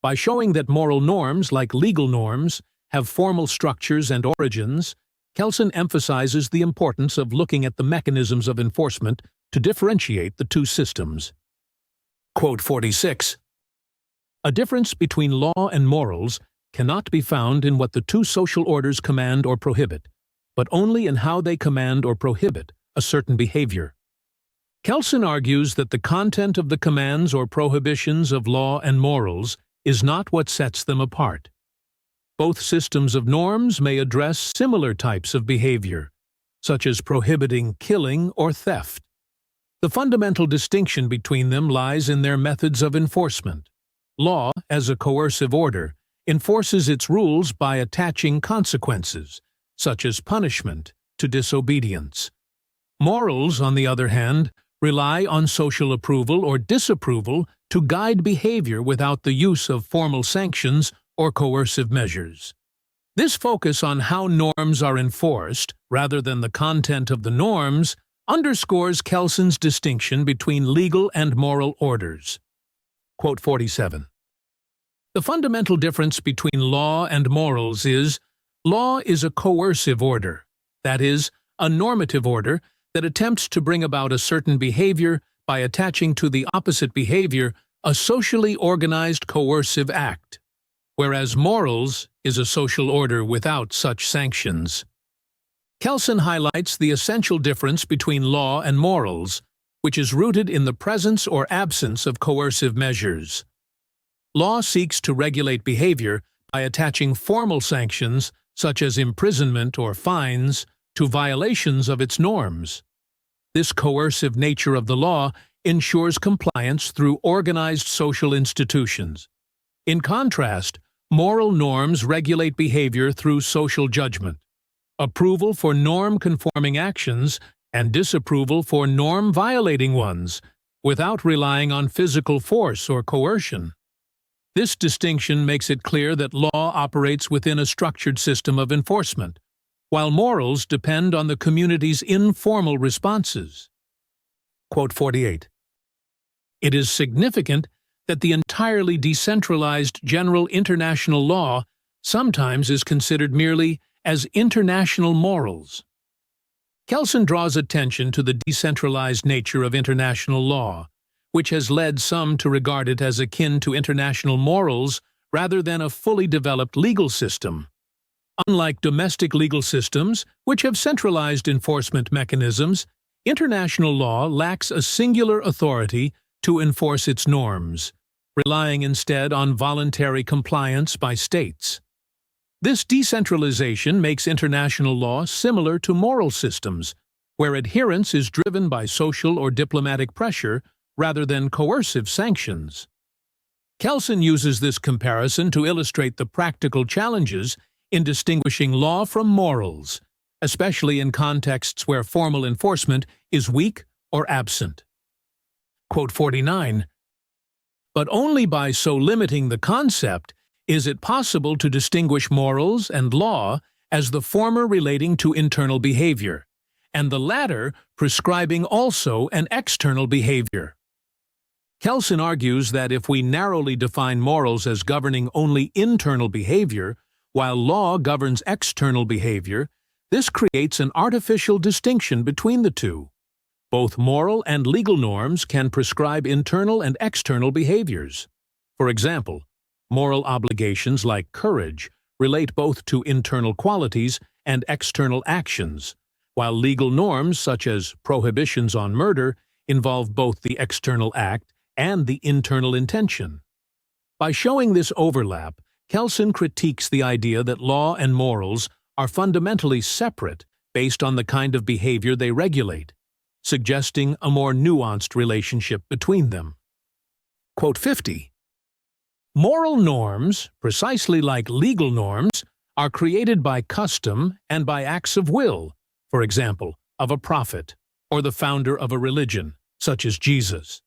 Speaker 1: By showing that moral norms, like legal norms, have formal structures and origins, Kelsen emphasizes the importance of looking at the mechanisms of enforcement to differentiate the two systems. Quote 46. A difference between law and morals cannot be found in what the two social orders command or prohibit, but only in how they command or prohibit a certain behavior. Kelsen argues that the content of the commands or prohibitions of law and morals is not what sets them apart. Both systems of norms may address similar types of behavior, such as prohibiting killing or theft. The fundamental distinction between them lies in their methods of enforcement. Law, as a coercive order, enforces its rules by attaching consequences, such as punishment, to disobedience. Morals, on the other hand, rely on social approval or disapproval to guide behavior without the use of formal sanctions or coercive measures. This focus on how norms are enforced, rather than the content of the norms, underscores Kelsen's distinction between legal and moral orders. Quote 47. The fundamental difference between law and morals is, law is a coercive order, that is, a normative order that attempts to bring about a certain behavior by attaching to the opposite behavior a socially organized coercive act, whereas morals is a social order without such sanctions. Kelsen highlights the essential difference between law and morals, which is rooted in the presence or absence of coercive measures. Law seeks to regulate behavior by attaching formal sanctions, such as imprisonment or fines, to violations of its norms. This coercive nature of the law ensures compliance through organized social institutions. In contrast, moral norms regulate behavior through social judgment, approval for norm-conforming actions, and disapproval for norm-violating ones, without relying on physical force or coercion. This distinction makes it clear that law operates within a structured system of enforcement, while morals depend on the community's informal responses. Quote 48. It is significant that the entirely decentralized general international law sometimes is considered merely as international morals. Kelsen draws attention to the decentralized nature of international law, which has led some to regard it as akin to international morals rather than a fully developed legal system. Unlike domestic legal systems, which have centralized enforcement mechanisms, international law lacks a singular authority to enforce its norms, relying instead on voluntary compliance by states. This decentralization makes international law similar to moral systems, where adherence is driven by social or diplomatic pressure rather than coercive sanctions. Kelsen uses this comparison to illustrate the practical challenges in distinguishing law from morals, especially in contexts where formal enforcement is weak or absent. Quote 49. But only by so limiting the concept is it possible to distinguish morals and law as the former relating to internal behavior, and the latter prescribing also an external behavior. Kelsen argues that if we narrowly define morals as governing only internal behavior, while law governs external behavior, this creates an artificial distinction between the two. Both moral and legal norms can prescribe internal and external behaviors. For example, moral obligations like courage relate both to internal qualities and external actions, while legal norms such as prohibitions on murder involve both the external act and the internal intention. By showing this overlap, Kelsen critiques the idea that law and morals are fundamentally separate based on the kind of behavior they regulate, suggesting a more nuanced relationship between them. Quote 50. Moral norms, precisely like legal norms, are created by custom and by acts of will, for example, of a prophet or the founder of a religion, such as Jesus.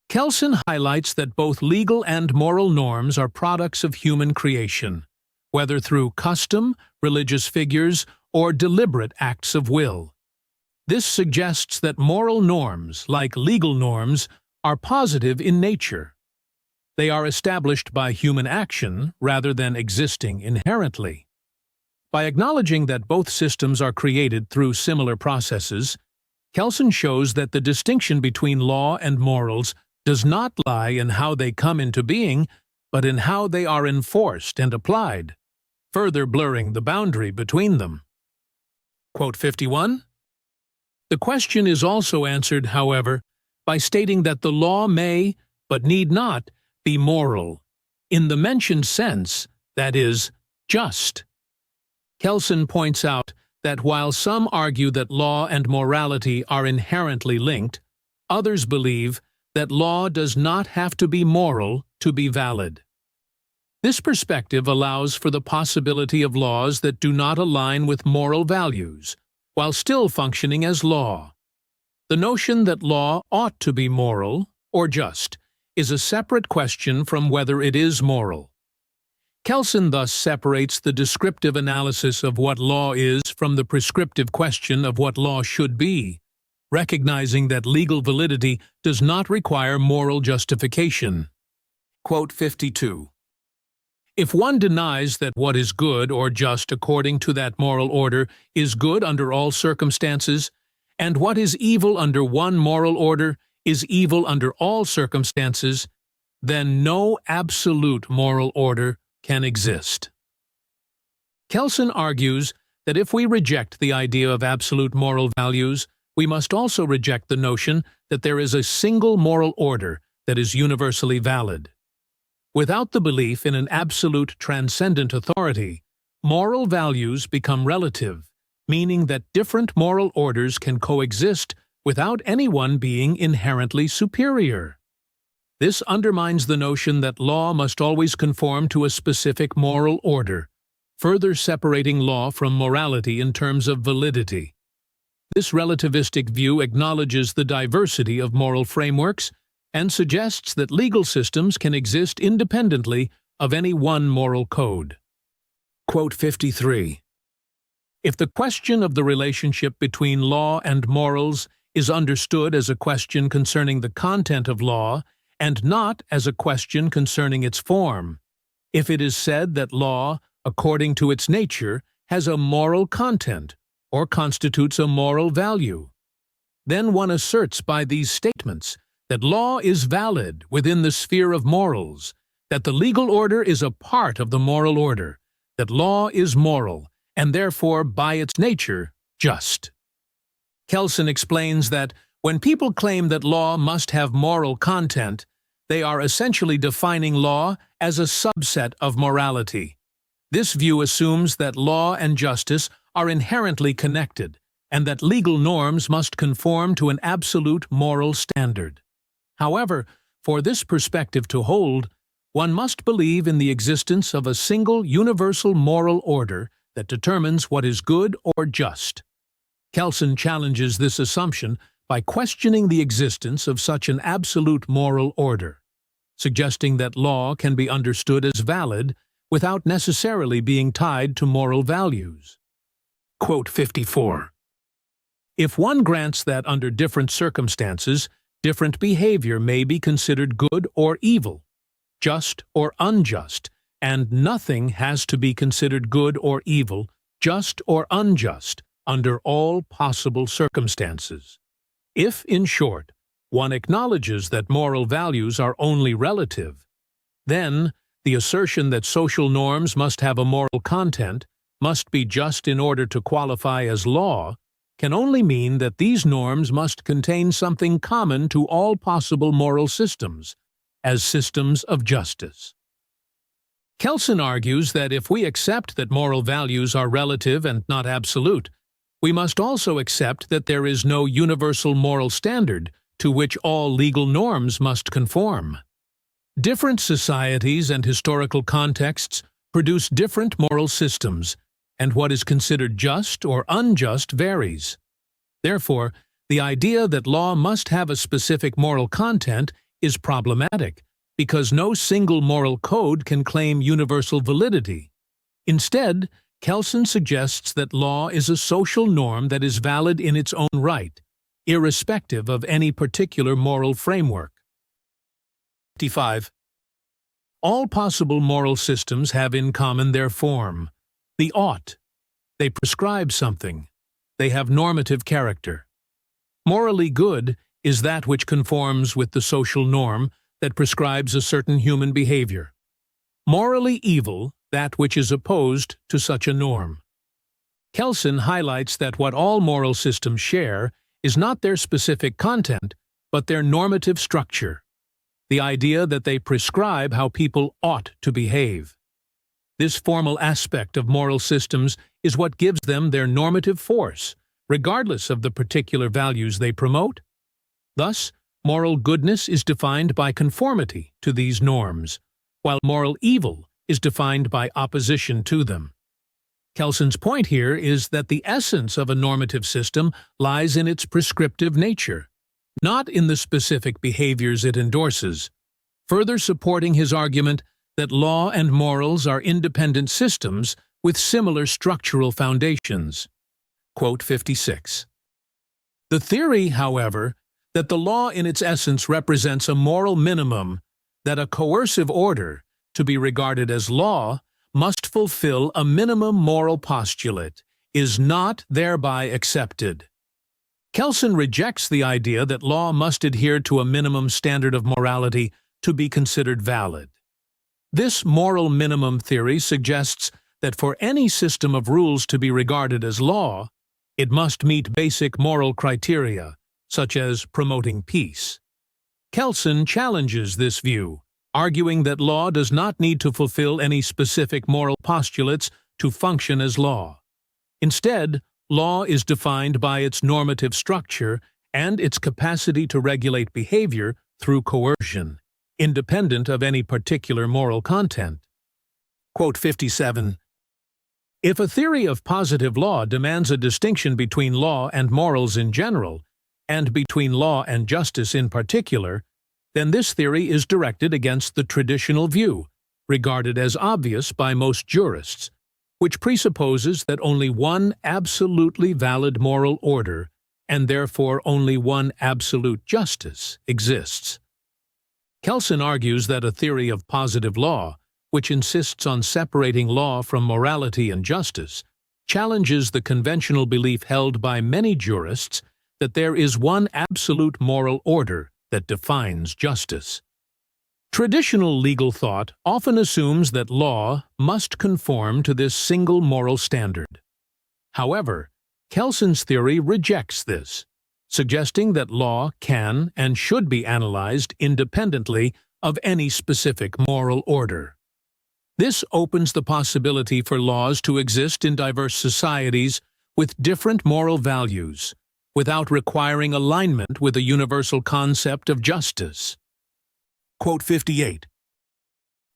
Speaker 1: Kelsen highlights that both legal and moral norms are products of human creation, whether through custom, religious figures, or deliberate acts of will. This suggests that moral norms, like legal norms, are positive in nature. They are established by human action rather than existing inherently. By acknowledging that both systems are created through similar processes, Kelsen shows that the distinction between law and morals does not lie in how they come into being, but in how they are enforced and applied, further blurring the boundary between them. Quote 51. The question is also answered, however, by stating that the law may, but need not, be moral, in the mentioned sense, that is, just. Kelsen points out that while some argue that law and morality are inherently linked, others believe that law does not have to be moral to be valid. This perspective allows for the possibility of laws that do not align with moral values, while still functioning as law. The notion that law ought to be moral, or just, is a separate question from whether it is moral. Kelsen thus separates the descriptive analysis of what law is from the prescriptive question of what law should be, recognizing that legal validity does not require moral justification. Quote 52. If one denies that what is good or just according to that moral order is good under all circumstances, and what is evil under one moral order is evil under all circumstances, then no absolute moral order can exist. Kelsen argues that if we reject the idea of absolute moral values, we must also reject the notion that there is a single moral order that is universally valid. Without the belief in an absolute transcendent authority, moral values become relative, meaning that different moral orders can coexist without anyone being inherently superior. This undermines the notion that law must always conform to a specific moral order, further separating law from morality in terms of validity. This relativistic view acknowledges the diversity of moral frameworks and suggests that legal systems can exist independently of any one moral code. Quote 53. If the question of the relationship between law and morals is understood as a question concerning the content of law and not as a question concerning its form, if it is said that law, according to its nature, has a moral content or constitutes a moral value, then one asserts by these statements that law is valid within the sphere of morals, that the legal order is a part of the moral order, that law is moral, and therefore, by its nature, just. Kelsen explains that when people claim that law must have moral content, they are essentially defining law as a subset of morality. This view assumes that law and justice are inherently connected, and that legal norms must conform to an absolute moral standard. However, for this perspective to hold, one must believe in the existence of a single universal moral order that determines what is good or just. Kelsen challenges this assumption by questioning the existence of such an absolute moral order, suggesting that law can be understood as valid without necessarily being tied to moral values. Quote 54. If one grants that under different circumstances, different behavior may be considered good or evil, just or unjust, and nothing has to be considered good or evil, just or unjust, under all possible circumstances. If, in short, one acknowledges that moral values are only relative, then the assertion that social norms must have a moral content, must be just in order to qualify as law, can only mean that these norms must contain something common to all possible moral systems, as systems of justice. Kelsen argues that if we accept that moral values are relative and not absolute, we must also accept that there is no universal moral standard to which all legal norms must conform. Different societies and historical contexts produce different moral systems, and what is considered just or unjust varies. Therefore, the idea that law must have a specific moral content is problematic, because no single moral code can claim universal validity. Instead, Kelsen suggests that law is a social norm that is valid in its own right, irrespective of any particular moral framework. 55. All possible moral systems have in common their form, the ought. They prescribe something. They have normative character. Morally good is that which conforms with the social norm that prescribes a certain human behavior. Morally evil, that which is opposed to such a norm. Kelsen highlights that what all moral systems share is not their specific content, but their normative structure, the idea that they prescribe how people ought to behave. This formal aspect of moral systems is what gives them their normative force, regardless of the particular values they promote. Thus, moral goodness is defined by conformity to these norms, while moral evil is defined by opposition to them. Kelsen's point here is that the essence of a normative system lies in its prescriptive nature, not in the specific behaviors it endorses, further supporting his argument that law and morals are independent systems with similar structural foundations. Quote 56. The theory, however, that the law in its essence represents a moral minimum, that a coercive order, to be regarded as law, must fulfill a minimum moral postulate, is not thereby accepted. Kelsen rejects the idea that law must adhere to a minimum standard of morality to be considered valid. This moral minimum theory suggests that for any system of rules to be regarded as law, it must meet basic moral criteria, such as promoting peace. Kelsen challenges this view, arguing that law does not need to fulfill any specific moral postulates to function as law. Instead, law is defined by its normative structure and its capacity to regulate behavior through coercion, independent of any particular moral content. Quote 57. If a theory of positive law demands a distinction between law and morals in general, and between law and justice in particular, then this theory is directed against the traditional view, regarded as obvious by most jurists, which presupposes that only one absolutely valid moral order, and therefore only one absolute justice, exists. Kelsen argues that a theory of positive law, which insists on separating law from morality and justice, challenges the conventional belief held by many jurists that there is one absolute moral order that defines justice. Traditional legal thought often assumes that law must conform to this single moral standard. However, Kelsen's theory rejects this, suggesting that law can and should be analyzed independently of any specific moral order. This opens the possibility for laws to exist in diverse societies with different moral values, without requiring alignment with a universal concept of justice. Quote 58.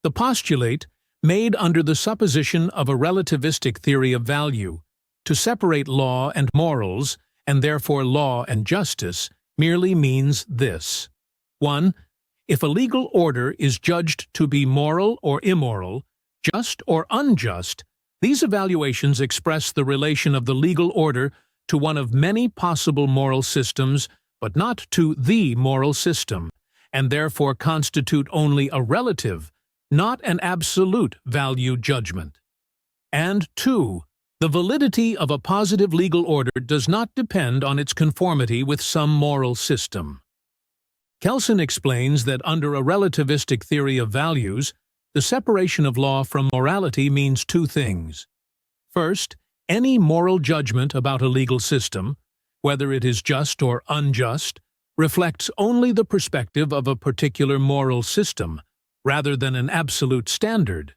Speaker 1: The postulate, made under the supposition of a relativistic theory of value, to separate law and morals, and therefore law and justice, merely means this. 1. If a legal order is judged to be moral or immoral, just or unjust, these evaluations express the relation of the legal order to one of many possible moral systems, but not to the moral system, and therefore constitute only a relative, not an absolute value judgment. And 2. The validity of a positive legal order does not depend on its conformity with some moral system. Kelsen explains that under a relativistic theory of values, the separation of law from morality means two things. First, any moral judgment about a legal system, whether it is just or unjust, reflects only the perspective of a particular moral system, rather than an absolute standard.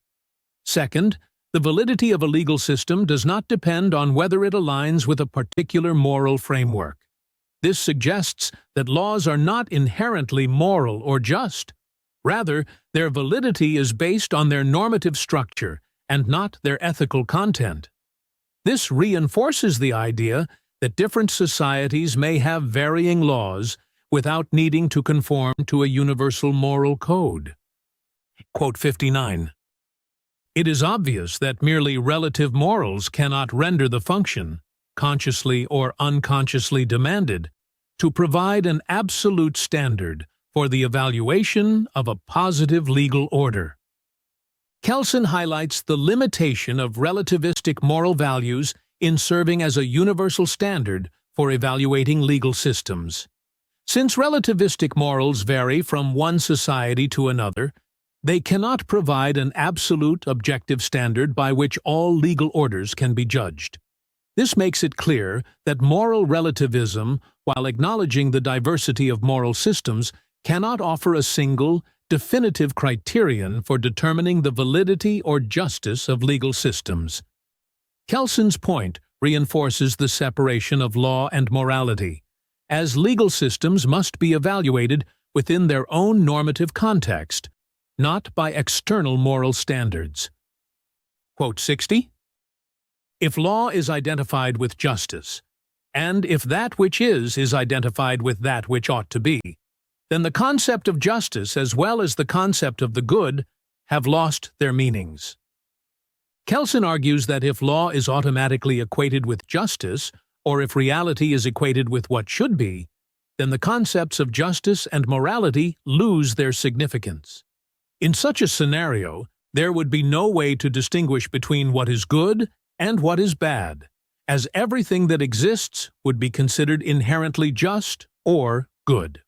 Speaker 1: Second, the validity of a legal system does not depend on whether it aligns with a particular moral framework. This suggests that laws are not inherently moral or just. Rather, their validity is based on their normative structure and not their ethical content. This reinforces the idea that different societies may have varying laws without needing to conform to a universal moral code. Quote 59. It is obvious that merely relative morals cannot render the function, consciously or unconsciously demanded, to provide an absolute standard for the evaluation of a positive legal order. Kelsen highlights the limitation of relativistic moral values in serving as a universal standard for evaluating legal systems. Since relativistic morals vary from one society to another, they cannot provide an absolute objective standard by which all legal orders can be judged. This makes it clear that moral relativism, while acknowledging the diversity of moral systems, cannot offer a single, definitive criterion for determining the validity or justice of legal systems. Kelsen's point reinforces the separation of law and morality, as legal systems must be evaluated within their own normative context, not by external moral standards. Quote 60. If law is identified with justice, and if that which is identified with that which ought to be, then the concept of justice as well as the concept of the good have lost their meanings. Kelsen argues that if law is automatically equated with justice, or if reality is equated with what should be, then the concepts of justice and morality lose their significance. In such a scenario, there would be no way to distinguish between what is good and what is bad, as everything that exists would be considered inherently just or good.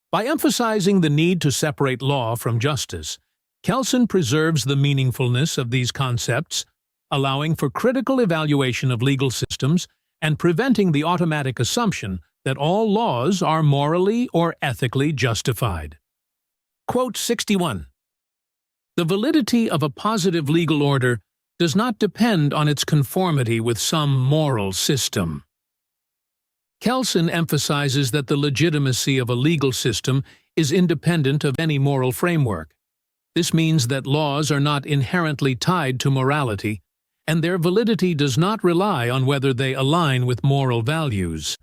Speaker 1: By emphasizing the need to separate law from justice, Kelsen preserves the meaningfulness of these concepts, allowing for critical evaluation of legal systems and preventing the automatic assumption that all laws are morally or ethically justified. Quote 61. The validity of a positive legal order does not depend on its conformity with some moral system. Kelsen emphasizes that the legitimacy of a legal system is independent of any moral framework. This means that laws are not inherently tied to morality, and their validity does not rely on whether they align with moral values.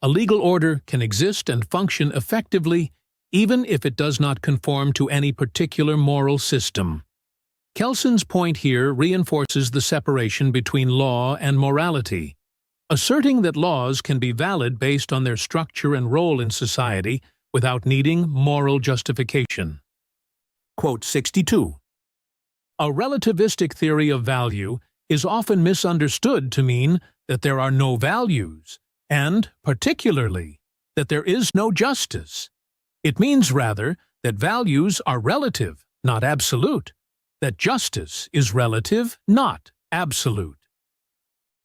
Speaker 1: A legal order can exist and function effectively even if it does not conform to any particular moral system. Kelsen's point here reinforces the separation between law and morality, asserting that laws can be valid based on their structure and role in society without needing moral justification. Quote 62. A relativistic theory of value is often misunderstood to mean that there are no values, and, particularly, that there is no justice. It means rather that values are relative, not absolute, that justice is relative, not absolute.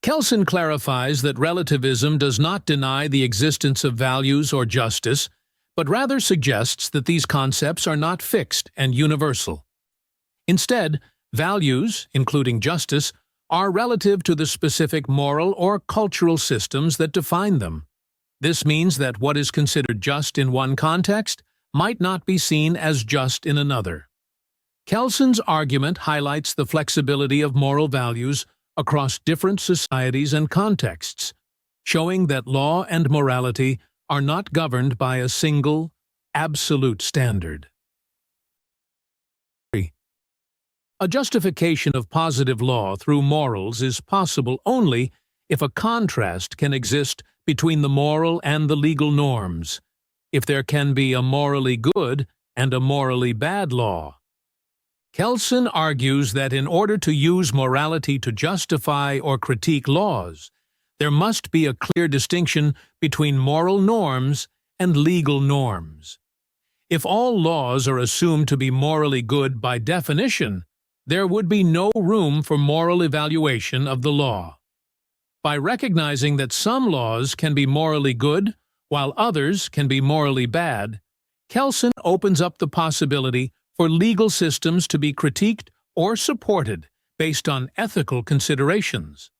Speaker 1: Kelsen clarifies that relativism does not deny the existence of values or justice, but rather suggests that these concepts are not fixed and universal. Instead, values, including justice, are relative to the specific moral or cultural systems that define them. This means that what is considered just in one context might not be seen as just in another. Kelsen's argument highlights the flexibility of moral values across different societies and contexts, showing that law and morality are not governed by a single, absolute standard. A justification of positive law through morals is possible only if a contrast can exist between the moral and the legal norms, if there can be a morally good and a morally bad law. Kelsen argues that in order to use morality to justify or critique laws, there must be a clear distinction between moral norms and legal norms. If all laws are assumed to be morally good by definition, there would be no room for moral evaluation of the law. By recognizing that some laws can be morally good while others can be morally bad, Kelsen opens up the possibility for legal systems to be critiqued or supported based on ethical considerations.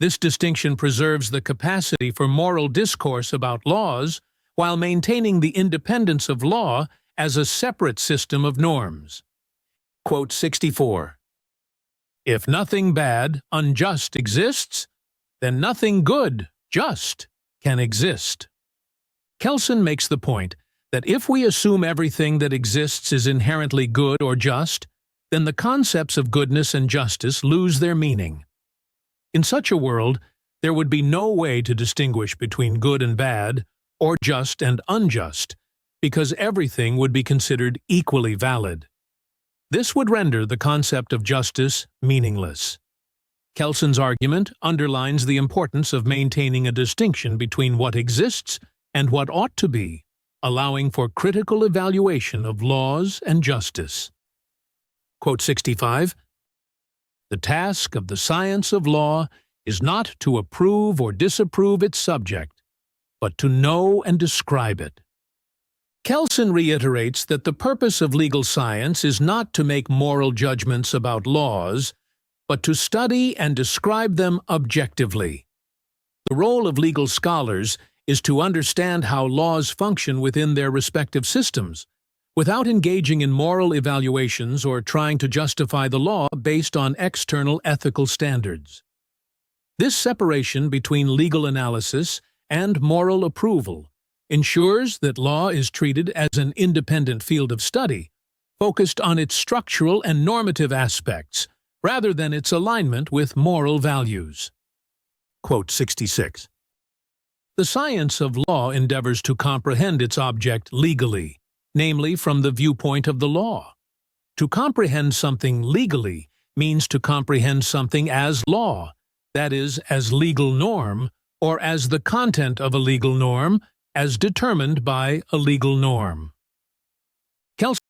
Speaker 1: This distinction preserves the capacity for moral discourse about laws while maintaining the independence of law as a separate system of norms. Quote 64. If nothing bad, unjust exists, then nothing good, just, can exist. Kelsen makes the point that if we assume everything that exists is inherently good or just, then the concepts of goodness and justice lose their meaning. In such a world, there would be no way to distinguish between good and bad, or just and unjust, because everything would be considered equally valid. This would render the concept of justice meaningless. Kelsen's argument underlines the importance of maintaining a distinction between what exists and what ought to be, allowing for critical evaluation of laws and justice. Quote 65. The task of the science of law is not to approve or disapprove its subject, but to know and describe it. Kelsen reiterates that the purpose of legal science is not to make moral judgments about laws, but to study and describe them objectively. The role of legal scholars is to understand how laws function within their respective systems, without engaging in moral evaluations or trying to justify the law based on external ethical standards. This separation between legal analysis and moral approval ensures that law is treated as an independent field of study, focused on its structural and normative aspects, rather than its alignment with moral values. Quote 66. The science of law endeavors to comprehend its object legally, namely from the viewpoint of the law. To comprehend something legally means to comprehend something as law, that is, as legal norm, or as the content of a legal norm, as determined by a legal norm. Kelsen's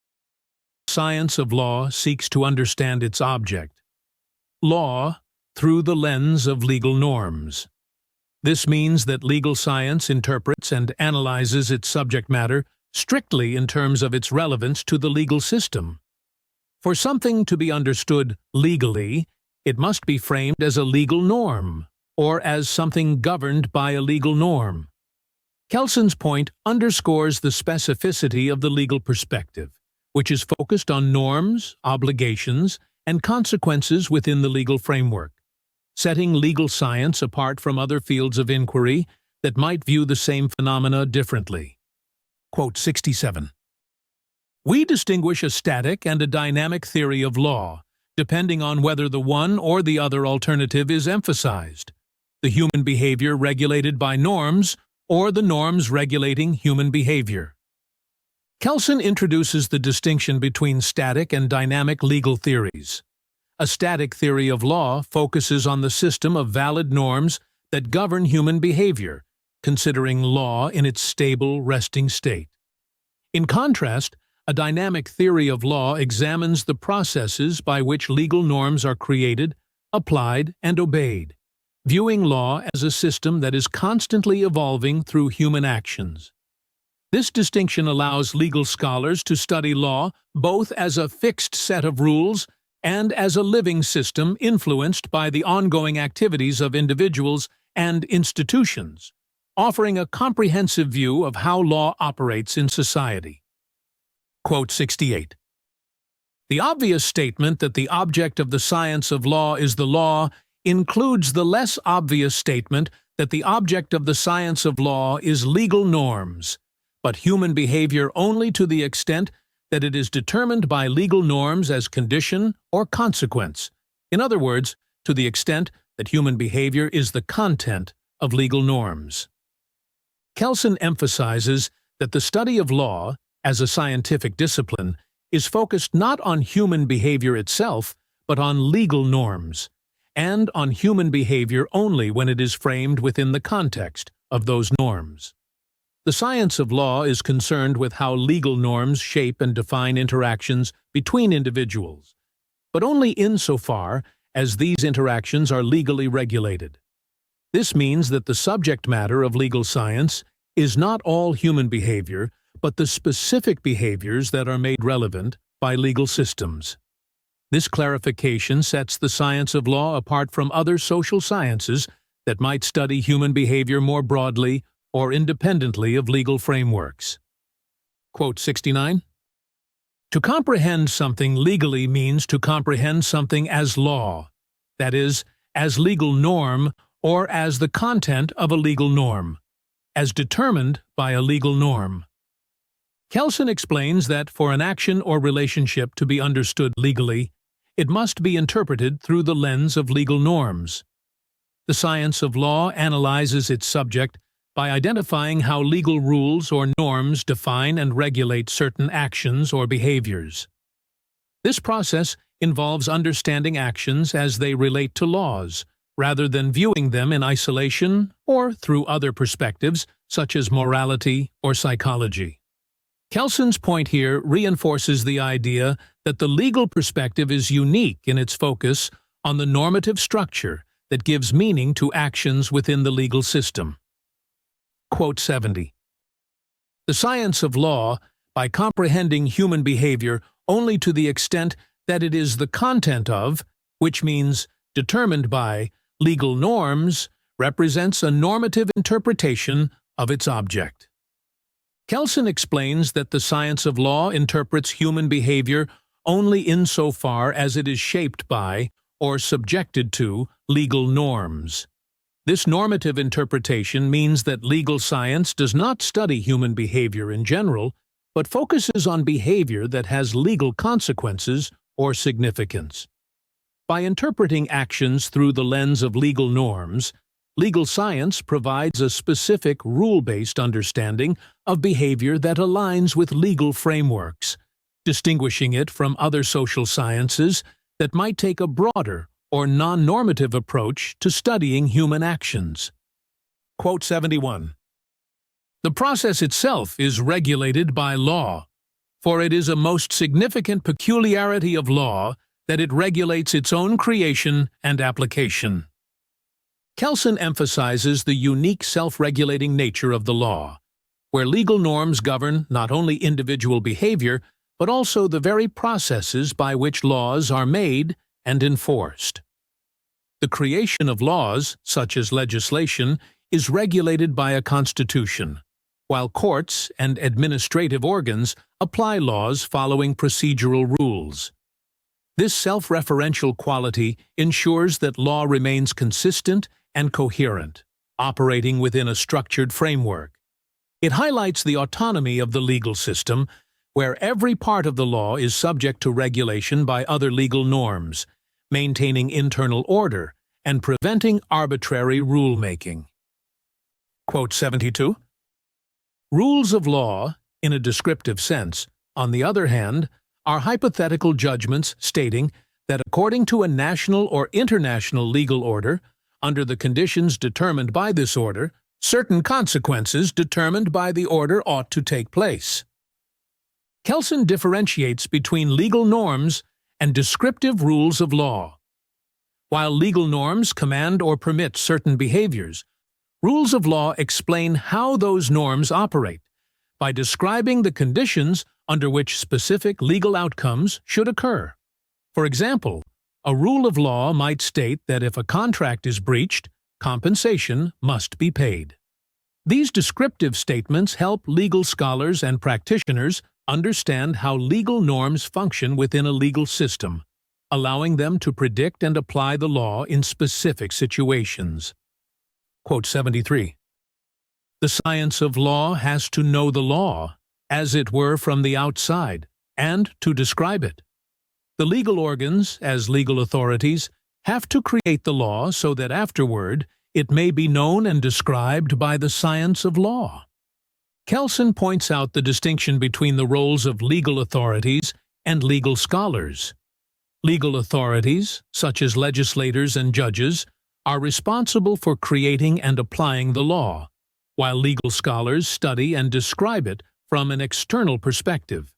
Speaker 1: science of law seeks to understand its object, law, through the lens of legal norms. This means that legal science interprets and analyzes its subject matter strictly in terms of its relevance to the legal system. For something to be understood legally, it must be framed as a legal norm, or as something governed by a legal norm. Kelsen's point underscores the specificity of the legal perspective, which is focused on norms, obligations, and consequences within the legal framework, setting legal science apart from other fields of inquiry that might view the same phenomena differently. Quote 67. We distinguish a static and a dynamic theory of law, depending on whether the one or the other alternative is emphasized, the human behavior regulated by norms or the norms regulating human behavior. Kelsen introduces the distinction between static and dynamic legal theories. A static theory of law focuses on the system of valid norms that govern human behavior, considering law in its stable, resting state. In contrast, a dynamic theory of law examines the processes by which legal norms are created, applied, and obeyed, viewing law as a system that is constantly evolving through human actions. This distinction allows legal scholars to study law both as a fixed set of rules and as a living system influenced by the ongoing activities of individuals and institutions, offering a comprehensive view of how law operates in society. Quote 68. The obvious statement that the object of the science of law is the law includes the less obvious statement that the object of the science of law is legal norms, but human behavior only to the extent that it is determined by legal norms as condition or consequence. In other words, to the extent that human behavior is the content of legal norms. Kelsen emphasizes that the study of law, as a scientific discipline, is focused not on human behavior itself, but on legal norms, and on human behavior only when it is framed within the context of those norms. The science of law is concerned with how legal norms shape and define interactions between individuals, but only insofar as these interactions are legally regulated. This means that the subject matter of legal science is not all human behavior, but the specific behaviors that are made relevant by legal systems. This clarification sets the science of law apart from other social sciences that might study human behavior more broadly or independently of legal frameworks. Quote 69. To comprehend something legally means to comprehend something as law, that is, as legal norm or as the content of a legal norm, as determined by a legal norm. Kelsen explains that for an action or relationship to be understood legally, it must be interpreted through the lens of legal norms. The science of law analyzes its subject by identifying how legal rules or norms define and regulate certain actions or behaviors. This process involves understanding actions as they relate to laws, rather than viewing them in isolation or through other perspectives, such as morality or psychology. Kelsen's point here reinforces the idea that the legal perspective is unique in its focus on the normative structure that gives meaning to actions within the legal system. Quote 70. The science of law, by comprehending human behavior only to the extent that it is the content of, which means determined by, legal norms, represents a normative interpretation of its object. Kelsen explains that the science of law interprets human behavior only insofar as it is shaped by or subjected to legal norms. This normative interpretation means that legal science does not study human behavior in general, but focuses on behavior that has legal consequences or significance. By interpreting actions through the lens of legal norms, legal science provides a specific rule-based understanding of behavior that aligns with legal frameworks, distinguishing it from other social sciences that might take a broader or non-normative approach to studying human actions. Quote 71. The process itself is regulated by law, for it is a most significant peculiarity of law that it regulates its own creation and application. Kelsen emphasizes the unique self-regulating nature of the law, where legal norms govern not only individual behavior, but also the very processes by which laws are made and enforced. The creation of laws, such as legislation, is regulated by a constitution, while courts and administrative organs apply laws following procedural rules. This self-referential quality ensures that law remains consistent and coherent, operating within a structured framework. It highlights the autonomy of the legal system, where every part of the law is subject to regulation by other legal norms, maintaining internal order and preventing arbitrary rule-making. Quote 72. Rules of law, in a descriptive sense, on the other hand, are hypothetical judgments stating that according to a national or international legal order, under the conditions determined by this order, certain consequences determined by the order ought to take place. Kelsen differentiates between legal norms and descriptive rules of law. While legal norms command or permit certain behaviors, rules of law explain how those norms operate by describing the conditions under which specific legal outcomes should occur. For example, a rule of law might state that if a contract is breached, compensation must be paid. These descriptive statements help legal scholars and practitioners understand how legal norms function within a legal system, allowing them to predict and apply the law in specific situations. Quote 73. The science of law has to know the law, as it were from the outside, and to describe it. The legal organs, as legal authorities, have to create the law so that afterward it may be known and described by the science of law. Kelsen points out the distinction between the roles of legal authorities and legal scholars. Legal authorities, such as legislators and judges, are responsible for creating and applying the law, while legal scholars study and describe it from an external perspective.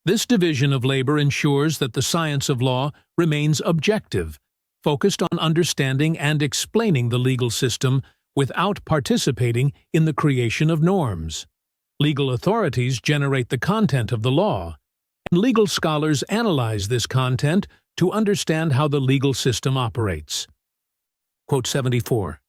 Speaker 1: This division of labor ensures that the science of law remains objective, focused on understanding and explaining the legal system without participating in the creation of norms. Legal authorities generate the content of the law, and legal scholars analyze this content to understand how the legal system operates. Quote 74.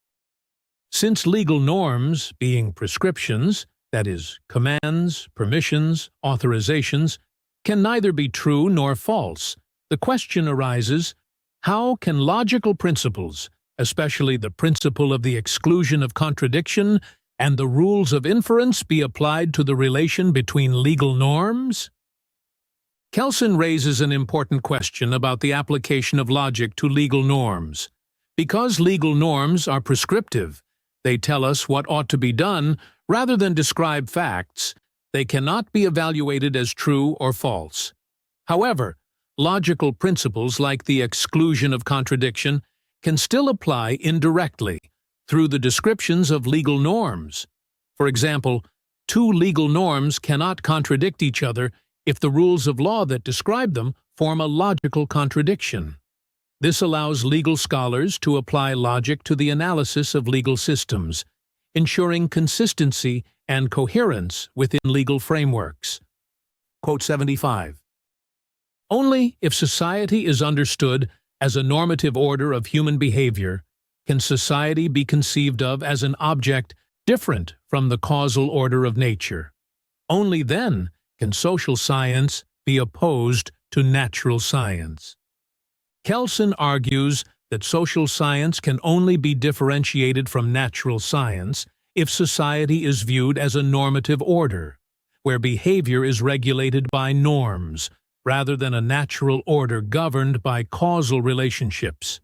Speaker 1: Since legal norms, being prescriptions, that is, commands, permissions, authorizations, can neither be true nor false, the question arises, how can logical principles, especially the principle of the exclusion of contradiction and the rules of inference, be applied to the relation between legal norms? Kelsen raises an important question about the application of logic to legal norms. Because legal norms are prescriptive, they tell us what ought to be done rather than describe facts. They cannot be evaluated as true or false. However, logical principles like the exclusion of contradiction can still apply indirectly through the descriptions of legal norms. For example, two legal norms cannot contradict each other if the rules of law that describe them form a logical contradiction. This allows legal scholars to apply logic to the analysis of legal systems, ensuring consistency and coherence within legal frameworks. Quote 75. Only if society is understood as a normative order of human behavior can society be conceived of as an object different from the causal order of nature. Only then can social science be opposed to natural science. Kelsen argues that social science can only be differentiated from natural science if society is viewed as a normative order, where behavior is regulated by norms, rather than a natural order governed by causal relationships.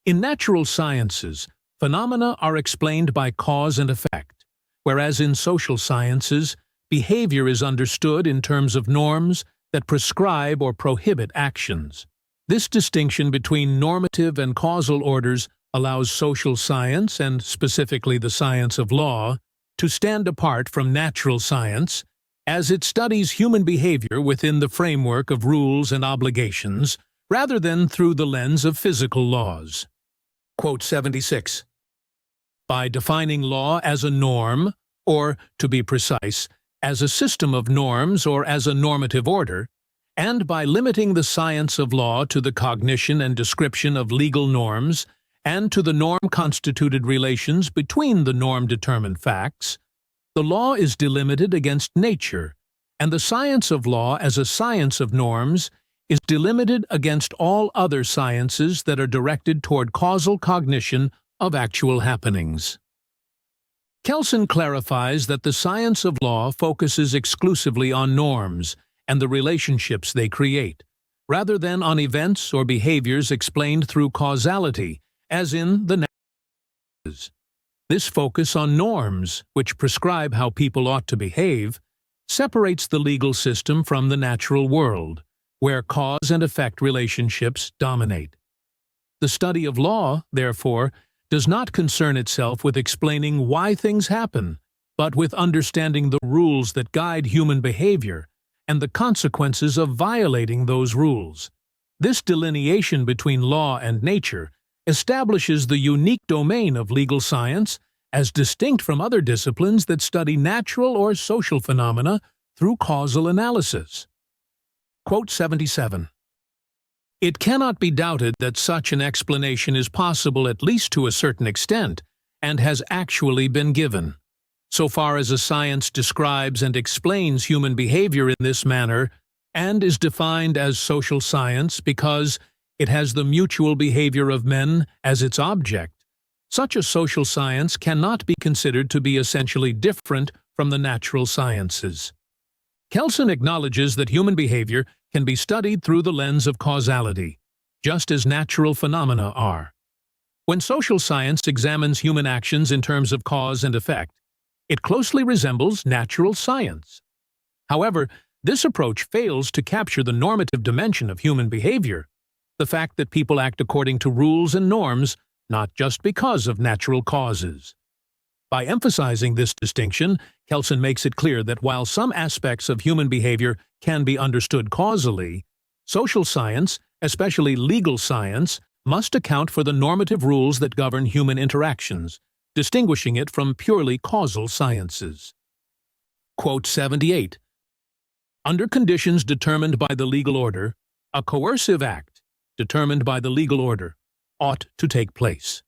Speaker 1: In natural sciences, phenomena are explained by cause and effect, whereas in social sciences, behavior is understood in terms of norms that prescribe or prohibit actions. This distinction between normative and causal orders allows social science, and specifically the science of law, to stand apart from natural science, as it studies human behavior within the framework of rules and obligations, rather than through the lens of physical laws. Quote 76. By defining law as a norm, or, to be precise, as a system of norms or as a normative order, and by limiting the science of law to the cognition and description of legal norms and to the norm-constituted relations between the norm-determined facts, the law is delimited against nature, and the science of law as a science of norms is delimited against all other sciences that are directed toward causal cognition of actual happenings. Kelsen clarifies that the science of law focuses exclusively on norms and the relationships they create, rather than on events or behaviors explained through causality, as in the natural. This focus on norms, which prescribe how people ought to behave, separates the legal system from the natural world, where cause and effect relationships dominate. The study of law, therefore, does not concern itself with explaining why things happen, but with understanding the rules that guide human behavior and the consequences of violating those rules. This delineation between law and nature establishes the unique domain of legal science as distinct from other disciplines that study natural or social phenomena through causal analysis. Quote 77. It cannot be doubted that such an explanation is possible at least to a certain extent, and has actually been given. So far as a science describes and explains human behavior in this manner, and is defined as social science because it has the mutual behavior of men as its object, such a social science cannot be considered to be essentially different from the natural sciences. Kelsen acknowledges that human behavior can be studied through the lens of causality, just as natural phenomena are. When social science examines human actions in terms of cause and effect, it closely resembles natural science. However, this approach fails to capture the normative dimension of human behavior, the fact that people act according to rules and norms, not just because of natural causes. By emphasizing this distinction, Kelsen makes it clear that while some aspects of human behavior can be understood causally, social science, especially legal science, must account for the normative rules that govern human interactions, distinguishing it from purely causal sciences. Quote 78. Under conditions determined by the legal order, a coercive act, determined by the legal order, ought to take place.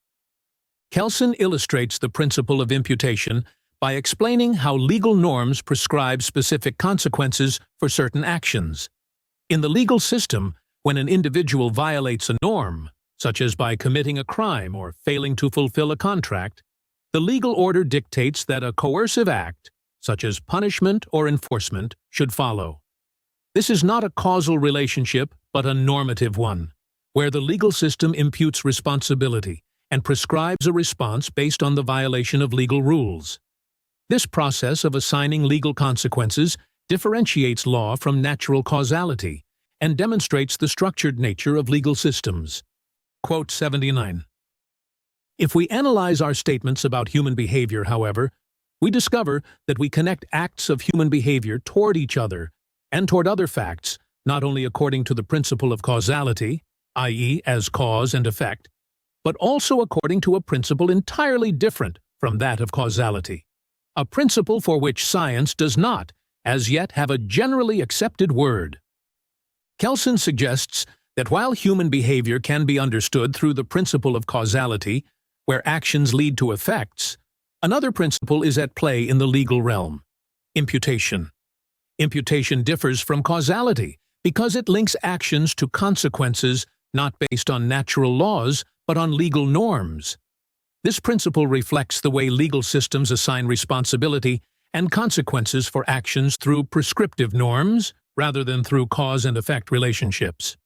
Speaker 1: Kelsen illustrates the principle of imputation by explaining how legal norms prescribe specific consequences for certain actions. In the legal system, when an individual violates a norm, such as by committing a crime or failing to fulfill a contract, the legal order dictates that a coercive act, such as punishment or enforcement, should follow. This is not a causal relationship, but a normative one, where the legal system imputes responsibility and prescribes a response based on the violation of legal rules. This process of assigning legal consequences differentiates law from natural causality and demonstrates the structured nature of legal systems. Quote 79. If we analyze our statements about human behavior, however, we discover that we connect acts of human behavior toward each other and toward other facts, not only according to the principle of causality, i.e., as cause and effect, but also according to a principle entirely different from that of causality, a principle for which science does not, as yet, have a generally accepted word. Kelsen suggests that while human behavior can be understood through the principle of causality, where actions lead to effects, another principle is at play in the legal realm: imputation. Imputation differs from causality because it links actions to consequences not based on natural laws, but on legal norms. This principle reflects the way legal systems assign responsibility and consequences for actions through prescriptive norms rather than through cause and effect relationships.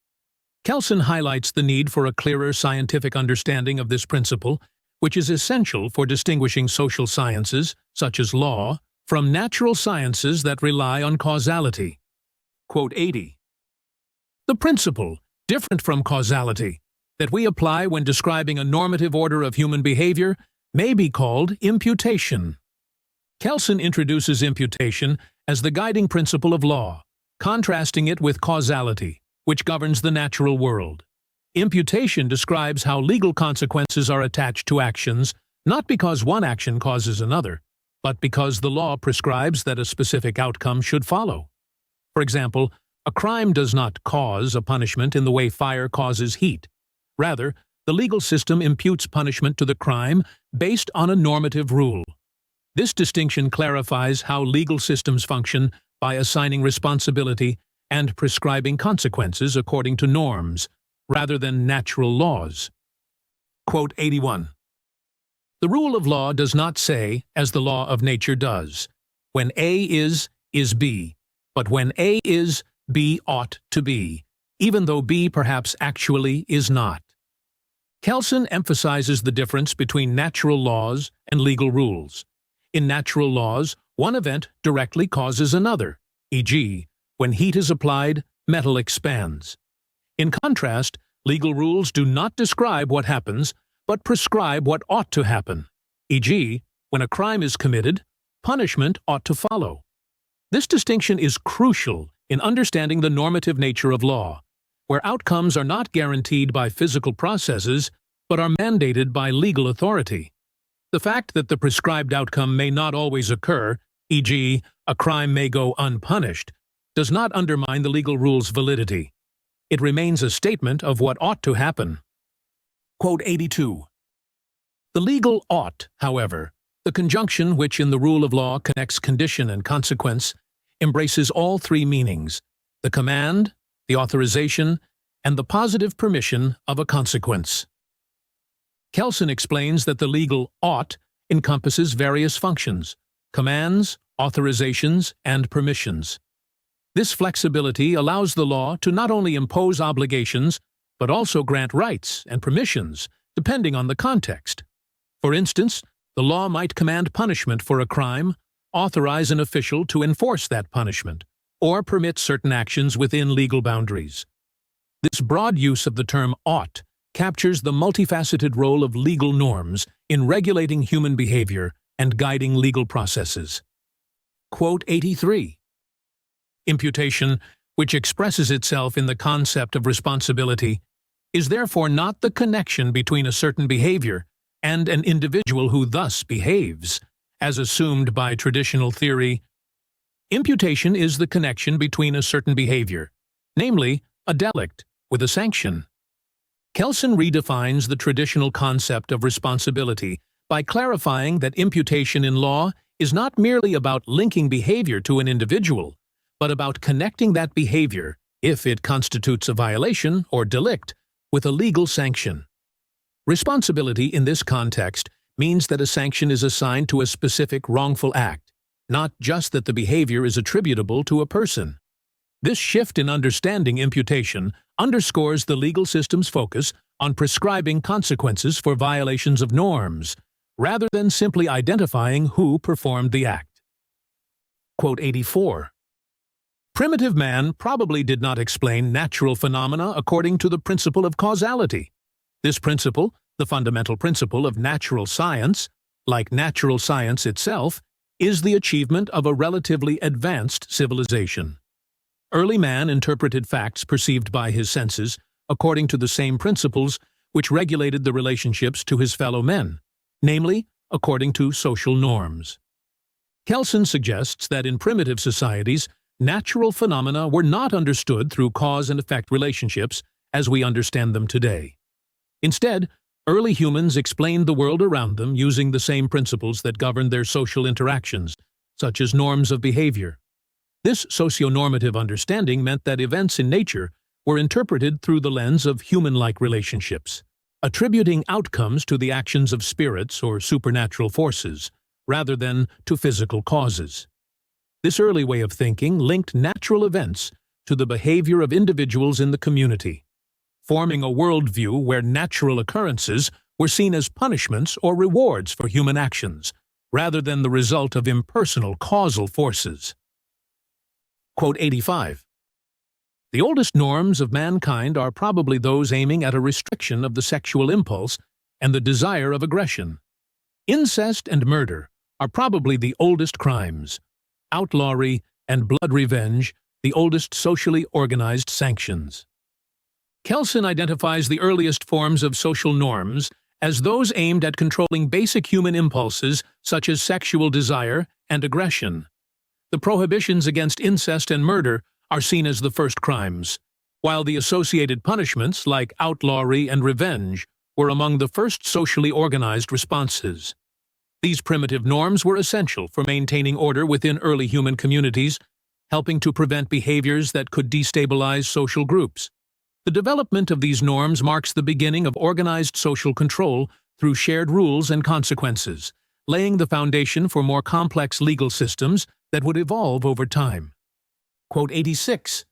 Speaker 1: Kelsen highlights the need for a clearer scientific understanding of this principle, which is essential for distinguishing social sciences, such as law, from natural sciences that rely on causality. Quote 80. The principle, different from causality, that we apply when describing a normative order of human behavior may be called imputation. Kelsen introduces imputation as the guiding principle of law, contrasting it with causality, which governs the natural world. Imputation describes how legal consequences are attached to actions, not because one action causes another, but because the law prescribes that a specific outcome should follow. For example, a crime does not cause a punishment in the way fire causes heat. Rather, the legal system imputes punishment to the crime based on a normative rule. This distinction clarifies how legal systems function by assigning responsibility and prescribing consequences according to norms, rather than natural laws. Quote 81. The rule of law does not say, as the law of nature does, when A is B, but when A is, B ought to be, even though B perhaps actually is not. Kelsen emphasizes the difference between natural laws and legal rules. In natural laws, one event directly causes another, e.g., when heat is applied, metal expands. In contrast, legal rules do not describe what happens, but prescribe what ought to happen, e.g., when a crime is committed, punishment ought to follow. This distinction is crucial in understanding the normative nature of law, where outcomes are not guaranteed by physical processes, but are mandated by legal authority. The fact that the prescribed outcome may not always occur, e.g., a crime may go unpunished, does not undermine the legal rule's validity. It remains a statement of what ought to happen. Quote 82. The legal ought, however, the conjunction which in the rule of law connects condition and consequence, embraces all three meanings: the command, the authorization, and the positive permission of a consequence. Kelsen explains that the legal ought encompasses various functions: commands, authorizations, and permissions. This flexibility allows the law to not only impose obligations, but also grant rights and permissions, depending on the context. For instance, the law might command punishment for a crime, authorize an official to enforce that punishment, or permit certain actions within legal boundaries. This broad use of the term ought captures the multifaceted role of legal norms in regulating human behavior and guiding legal processes. Quote 83. Imputation, which expresses itself in the concept of responsibility, is therefore not the connection between a certain behavior and an individual who thus behaves, as assumed by traditional theory. Imputation is the connection between a certain behavior, namely a delict, with a sanction. Kelsen redefines the traditional concept of responsibility by clarifying that imputation in law is not merely about linking behavior to an individual, but about connecting that behavior, if it constitutes a violation or delict, with a legal sanction. Responsibility in this context means that a sanction is assigned to a specific wrongful act, not just that the behavior is attributable to a person. This shift in understanding imputation underscores the legal system's focus on prescribing consequences for violations of norms, rather than simply identifying who performed the act. Quote 84. Primitive man probably did not explain natural phenomena according to the principle of causality. This principle, the fundamental principle of natural science, like natural science itself, is the achievement of a relatively advanced civilization. Early man interpreted facts perceived by his senses according to the same principles which regulated the relationships to his fellow men, namely, according to social norms. Kelsen suggests that in primitive societies, natural phenomena were not understood through cause and effect relationships as we understand them today. Instead, early humans explained the world around them using the same principles that governed their social interactions, such as norms of behavior. This socio-normative understanding meant that events in nature were interpreted through the lens of human-like relationships, attributing outcomes to the actions of spirits or supernatural forces, rather than to physical causes. This early way of thinking linked natural events to the behavior of individuals in the community, forming a worldview where natural occurrences were seen as punishments or rewards for human actions, rather than the result of impersonal causal forces. Quote 85. The oldest norms of mankind are probably those aiming at a restriction of the sexual impulse and the desire of aggression. Incest and murder are probably the oldest crimes. Outlawry and blood revenge, the oldest socially organized sanctions. Kelsen identifies the earliest forms of social norms as those aimed at controlling basic human impulses such as sexual desire and aggression. The prohibitions against incest and murder are seen as the first crimes, while the associated punishments like outlawry and revenge were among the first socially organized responses. These primitive norms were essential for maintaining order within early human communities, helping to prevent behaviors that could destabilize social groups. The development of these norms marks the beginning of organized social control through shared rules and consequences, laying the foundation for more complex legal systems that would evolve over time. Quote 86.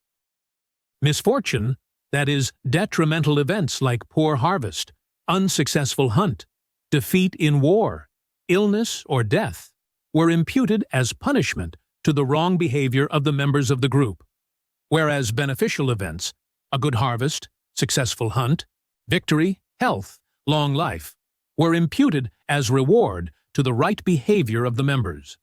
Speaker 1: Misfortune, that is, detrimental events like poor harvest, unsuccessful hunt, defeat in war, illness or death, were imputed as punishment to the wrong behavior of the members of the group, whereas beneficial events, a good harvest, successful hunt, victory, health, long life, were imputed as reward to the right behavior of the members.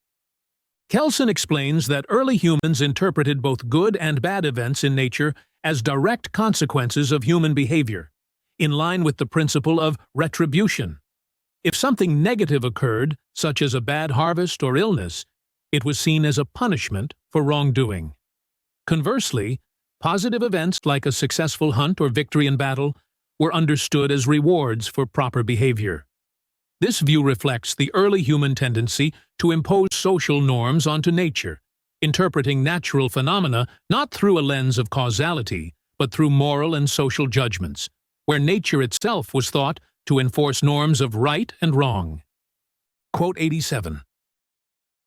Speaker 1: Kelsen explains that early humans interpreted both good and bad events in nature as direct consequences of human behavior, in line with the principle of retribution. If something negative occurred, such as a bad harvest or illness, it was seen as a punishment for wrongdoing. Conversely, Positive events like a successful hunt or victory in battle were understood as rewards for proper behavior. This view reflects the early human tendency to impose social norms onto nature, interpreting natural phenomena not through a lens of causality, but through moral and social judgments, where nature itself was thought to enforce norms of right and wrong. Quote 87.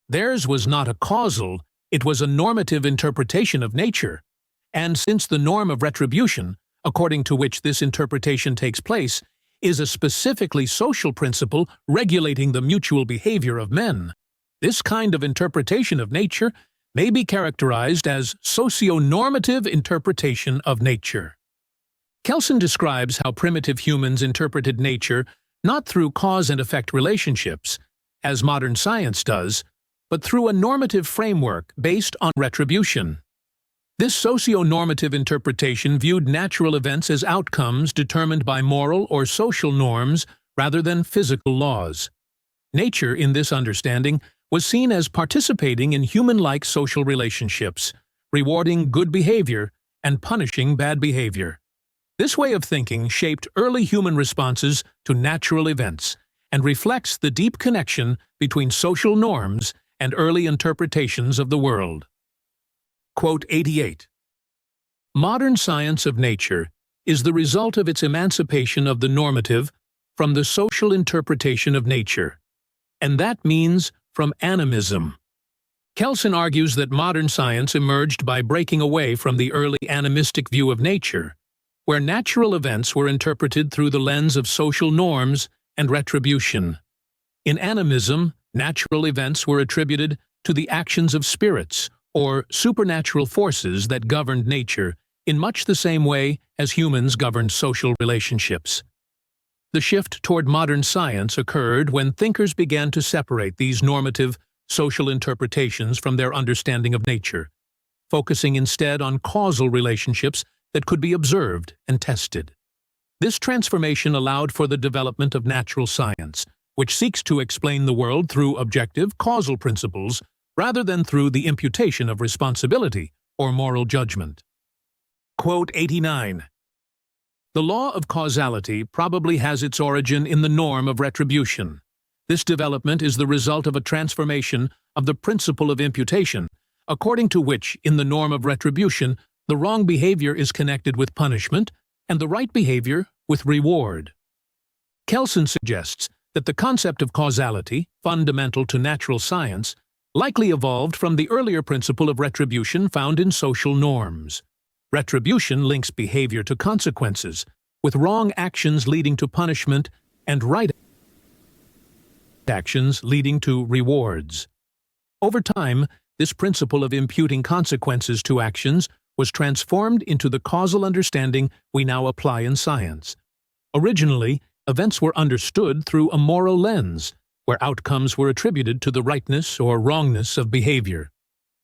Speaker 1: Theirs was not a causal, it was a normative interpretation of nature, and since the norm of retribution, according to which this interpretation takes place, is a specifically social principle regulating the mutual behavior of men, this kind of interpretation of nature may be characterized as socio-normative interpretation of nature. Kelsen describes how primitive humans interpreted nature not through cause and effect relationships, as modern science does, but through a normative framework based on retribution. This socio-normative interpretation viewed natural events as outcomes determined by moral or social norms rather than physical laws. Nature, in this understanding, was seen as participating in human-like social relationships, rewarding good behavior and punishing bad behavior. This way of thinking shaped early human responses to natural events and reflects the deep connection between social norms and early interpretations of the world. Quote 88. Modern science of nature is the result of its emancipation of the normative from the social interpretation of nature, and that means from animism. Kelsen argues that modern science emerged by breaking away from the early animistic view of nature, where natural events were interpreted through the lens of social norms and retribution. In animism, natural events were attributed to the actions of spirits or supernatural forces that governed nature in much the same way as humans governed social relationships. The shift toward modern science occurred when thinkers began to separate these normative social interpretations from their understanding of nature, focusing instead on causal relationships that could be observed and tested. This transformation allowed for the development of natural science, which seeks to explain the world through objective, causal principles rather than through the imputation of responsibility or moral judgment. Quote 89. The law of causality probably has its origin in the norm of retribution. This development is the result of a transformation of the principle of imputation, according to which, in the norm of retribution, the wrong behavior is connected with punishment and the right behavior with reward. Kelsen suggests that the concept of causality, fundamental to natural science, likely evolved from the earlier principle of retribution found in social norms. Retribution links behavior to consequences, with wrong actions leading to punishment and right actions leading to rewards. Over time, this principle of imputing consequences to actions was transformed into the causal understanding we now apply in science. Originally, events were understood through a moral lens, where outcomes were attributed to the rightness or wrongness of behavior.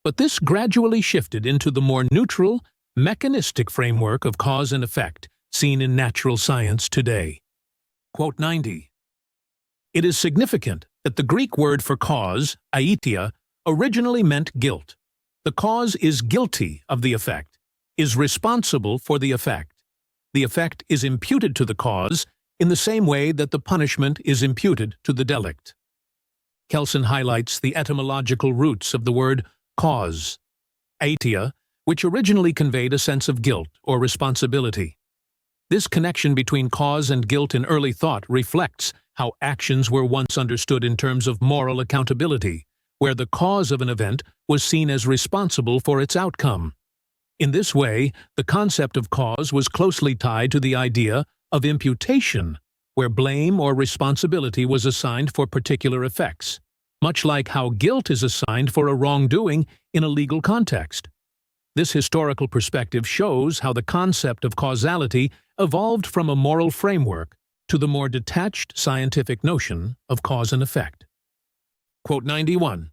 Speaker 1: But this gradually shifted into the more neutral, mechanistic framework of cause and effect seen in natural science today. Quote 90. It is significant that the Greek word for cause, aitia, originally meant guilt. The cause is guilty of the effect, is responsible for the effect. The effect is imputed to the cause in the same way that the punishment is imputed to the delict. Kelsen highlights the etymological roots of the word cause, aitia, which originally conveyed a sense of guilt or responsibility. This connection between cause and guilt in early thought reflects how actions were once understood in terms of moral accountability, where the cause of an event was seen as responsible for its outcome. In this way, the concept of cause was closely tied to the idea of imputation, where blame or responsibility was assigned for particular effects, much like how guilt is assigned for a wrongdoing in a legal context. This historical perspective shows how the concept of causality evolved from a moral framework to the more detached scientific notion of cause and effect. Quote 91.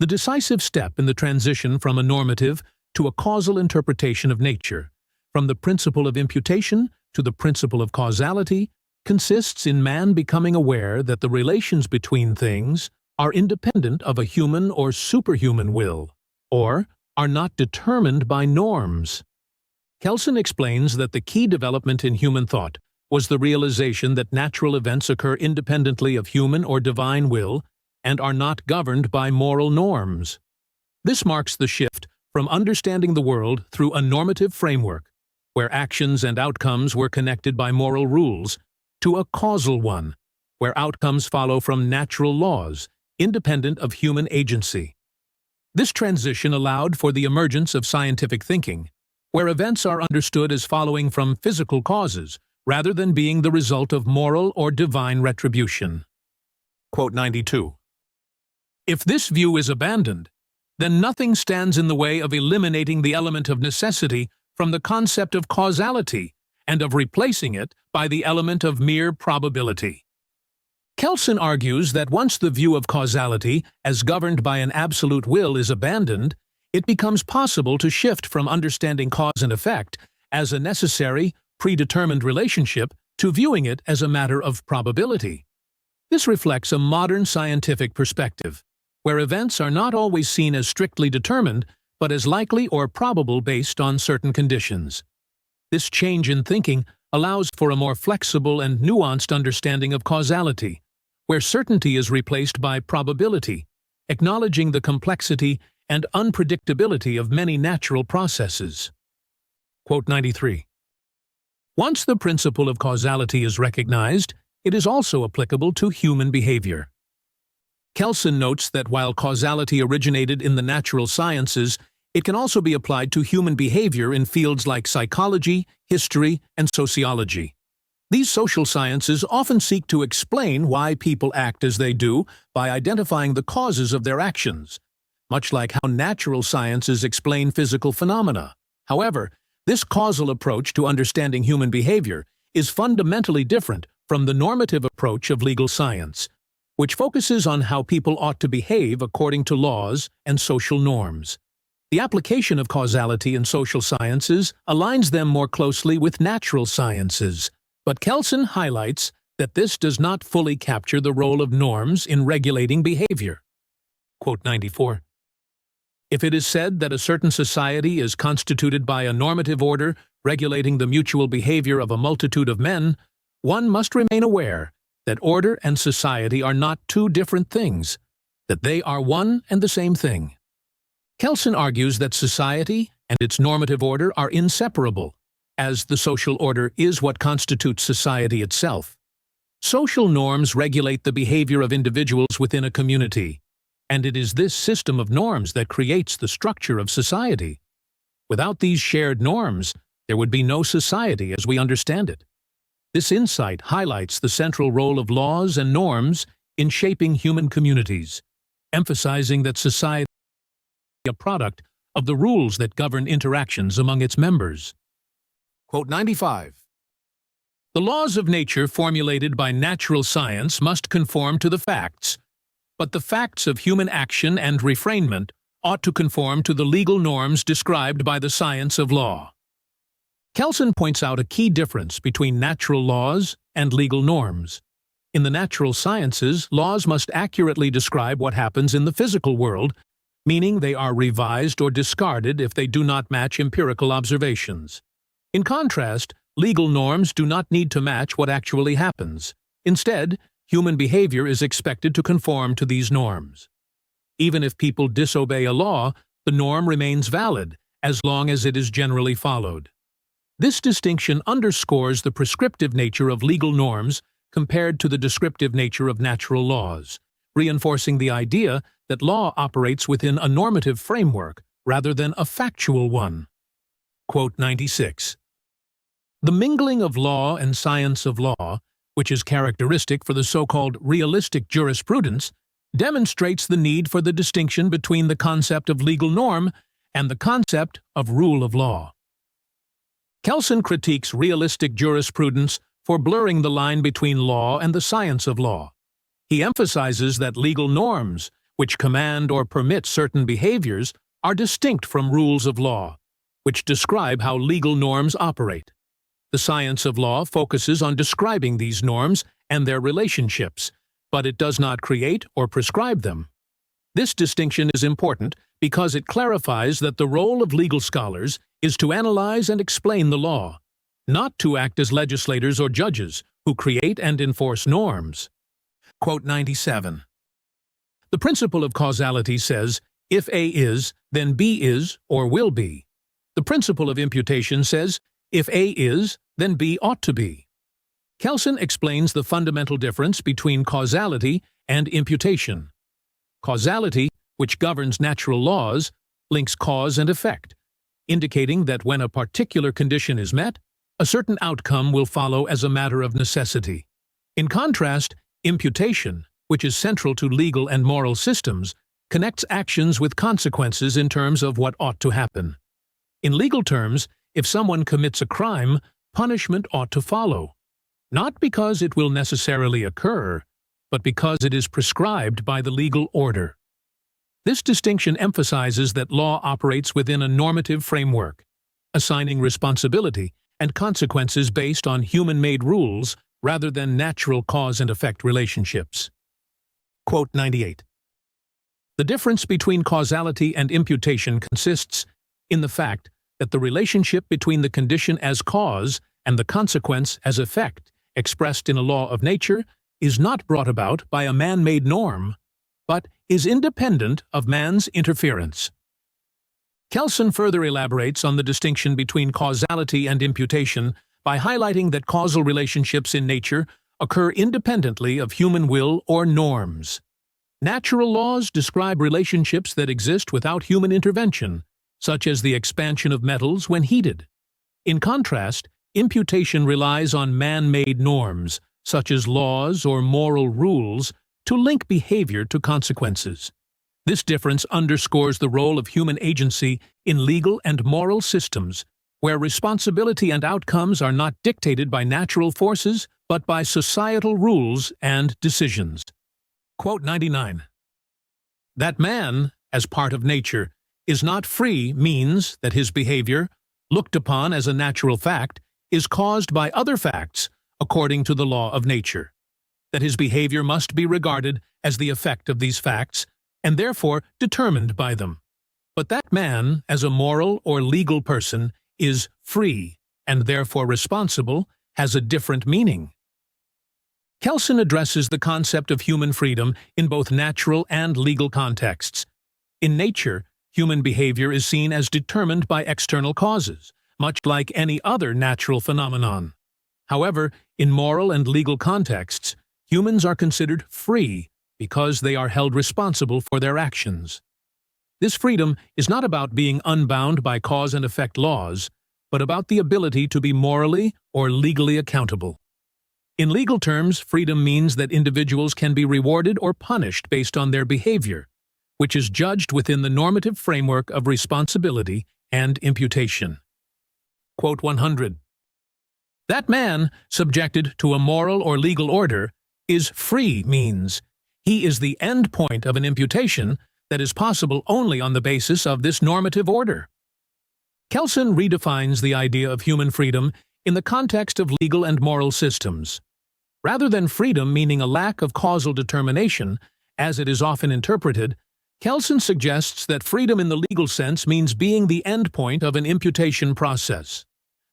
Speaker 1: The decisive step in the transition from a normative to a causal interpretation of nature, from the principle of imputation to the principle of causality, consists in man becoming aware that the relations between things are independent of a human or superhuman will, or are not determined by norms. Kelsen explains that the key development in human thought was the realization that natural events occur independently of human or divine will and are not governed by moral norms. This marks the shift from understanding the world through a normative framework, where actions and outcomes were connected by moral rules, to a causal one, where outcomes follow from natural laws, independent of human agency. This transition allowed for the emergence of scientific thinking, where events are understood as following from physical causes, rather than being the result of moral or divine retribution. Quote 92. If this view is abandoned, then nothing stands in the way of eliminating the element of necessity from the concept of causality and of replacing it by the element of mere probability. Kelsen argues that once the view of causality as governed by an absolute will is abandoned, it becomes possible to shift from understanding cause and effect as a necessary, predetermined relationship to viewing it as a matter of probability. This reflects a modern scientific perspective, where events are not always seen as strictly determined, but as likely or probable based on certain conditions. This change in thinking allows for a more flexible and nuanced understanding of causality, where certainty is replaced by probability, acknowledging the complexity and unpredictability of many natural processes. Quote 93. Once the principle of causality is recognized, it is also applicable to human behavior. Kelsen notes that while causality originated in the natural sciences, it can also be applied to human behavior in fields like psychology, history, and sociology. These social sciences often seek to explain why people act as they do by identifying the causes of their actions, much like how natural sciences explain physical phenomena. However, this causal approach to understanding human behavior is fundamentally different from the normative approach of legal science, which focuses on how people ought to behave according to laws and social norms. The application of causality in social sciences aligns them more closely with natural sciences, but Kelsen highlights that this does not fully capture the role of norms in regulating behavior. Quote 94. If it is said that a certain society is constituted by a normative order regulating the mutual behavior of a multitude of men, one must remain aware that order and society are not two different things, that they are one and the same thing. Kelsen argues that society and its normative order are inseparable, as the social order is what constitutes society itself. Social norms regulate the behavior of individuals within a community, and it is this system of norms that creates the structure of society. Without these shared norms, there would be no society as we understand it. This insight highlights the central role of laws and norms in shaping human communities, emphasizing that society is a product of the rules that govern interactions among its members. Quote 95. The laws of nature formulated by natural science must conform to the facts, but the facts of human action and refrainment ought to conform to the legal norms described by the science of law. Kelsen points out a key difference between natural laws and legal norms. In the natural sciences, laws must accurately describe what happens in the physical world, meaning they are revised or discarded if they do not match empirical observations. In contrast, legal norms do not need to match what actually happens. Instead, human behavior is expected to conform to these norms. Even if people disobey a law, the norm remains valid as long as it is generally followed. This distinction underscores the prescriptive nature of legal norms compared to the descriptive nature of natural laws, reinforcing the idea that law operates within a normative framework rather than a factual one. Quote 96. The mingling of law and science of law, which is characteristic for the so-called realistic jurisprudence, demonstrates the need for the distinction between the concept of legal norm and the concept of rule of law. Kelsen critiques realistic jurisprudence for blurring the line between law and the science of law. He emphasizes that legal norms, which command or permit certain behaviors, are distinct from rules of law, which describe how legal norms operate. The science of law focuses on describing these norms and their relationships, but it does not create or prescribe them. This distinction is important because it clarifies that the role of legal scholars is to analyze and explain the law, not to act as legislators or judges who create and enforce norms. Quote 97. The principle of causality says, if A is, then B is or will be. The principle of imputation says, if A is, then B ought to be. Kelsen explains the fundamental difference between causality and imputation. Causality, which governs natural laws, links cause and effect, indicating that when a particular condition is met, a certain outcome will follow as a matter of necessity. In contrast, imputation, which is central to legal and moral systems, connects actions with consequences in terms of what ought to happen. In legal terms, if someone commits a crime, punishment ought to follow, not because it will necessarily occur, but because it is prescribed by the legal order. This distinction emphasizes that law operates within a normative framework, assigning responsibility and consequences based on human-made rules rather than natural cause and effect relationships. Quote 98. The difference between causality and imputation consists in the fact that the relationship between the condition as cause and the consequence as effect, expressed in a law of nature, is not brought about by a man-made norm, but is independent of man's interference. Kelsen further elaborates on the distinction between causality and imputation by highlighting that causal relationships in nature occur independently of human will or norms. Natural laws describe relationships that exist without human intervention, such as the expansion of metals when heated. In contrast, imputation relies on man-made norms, such as laws or moral rules, to link behavior to consequences. This difference underscores the role of human agency in legal and moral systems, where responsibility and outcomes are not dictated by natural forces, but by societal rules and decisions. Quote 99. That man, as part of nature, is not free means that his behavior, looked upon as a natural fact, is caused by other facts according to the law of nature, that his behavior must be regarded as the effect of these facts, and therefore determined by them. But that man, as a moral or legal person, is free, and therefore responsible, has a different meaning. Kelsen addresses the concept of human freedom in both natural and legal contexts. In nature, human behavior is seen as determined by external causes, much like any other natural phenomenon. However, in moral and legal contexts, humans are considered free because they are held responsible for their actions. This freedom is not about being unbound by cause and effect laws, but about the ability to be morally or legally accountable. In legal terms, freedom means that individuals can be rewarded or punished based on their behavior, which is judged within the normative framework of responsibility and imputation. Quote 100. That man, subjected to a moral or legal order, is free means he is the end point of an imputation that is possible only on the basis of this normative order. Kelsen redefines the idea of human freedom in the context of legal and moral systems. Rather than freedom meaning a lack of causal determination, as it is often interpreted, Kelsen suggests that freedom in the legal sense means being the end point of an imputation process.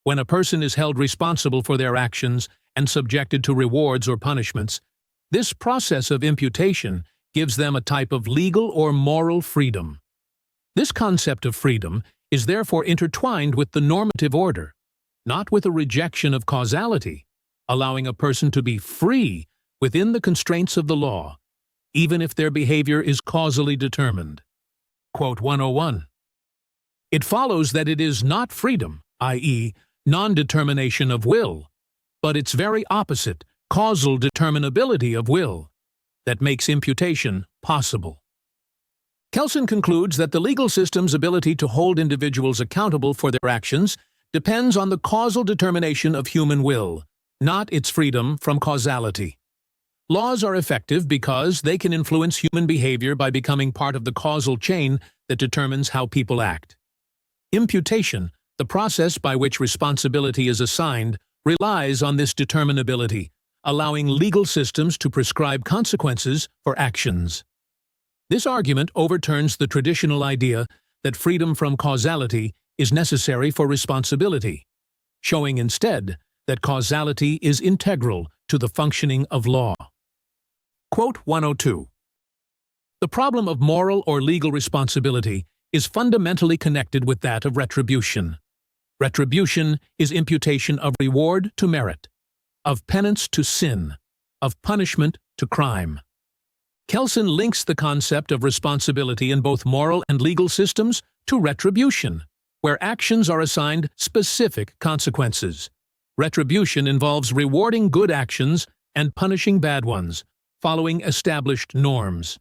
Speaker 1: When a person is held responsible for their actions and subjected to rewards or punishments, this process of imputation gives them a type of legal or moral freedom. This concept of freedom is therefore intertwined with the normative order, not with a rejection of causality, allowing a person to be free within the constraints of the law, even if their behavior is causally determined. Quote 101. It follows that it is not freedom, i.e., non-determination of will, but its very opposite, causal determinability of will, that makes imputation possible. Kelsen concludes that the legal system's ability to hold individuals accountable for their actions depends on the causal determination of human will, not its freedom from causality. Laws are effective because they can influence human behavior by becoming part of the causal chain that determines how people act. Imputation, the process by which responsibility is assigned, relies on this determinability, allowing legal systems to prescribe consequences for actions. This argument overturns the traditional idea that freedom from causality is necessary for responsibility, showing instead that causality is integral to the functioning of law. Quote 102. The problem of moral or legal responsibility is fundamentally connected with that of retribution. Retribution is imputation of reward to merit, of penance to sin, of punishment to crime. Kelsen links the concept of responsibility in both moral and legal systems to retribution, where actions are assigned specific consequences. Retribution involves rewarding good actions and punishing bad ones, following established norms.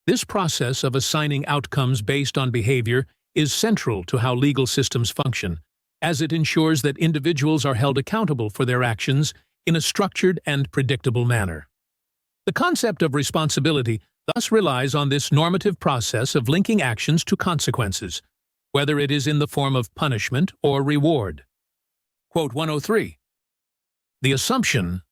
Speaker 1: This process of assigning outcomes based on behavior is central to how legal systems function, as it ensures that individuals are held accountable for their actions in a structured and predictable manner. The concept of responsibility thus relies on this normative process of linking actions to consequences, whether it is in the form of punishment or reward. Quote 103. The assumption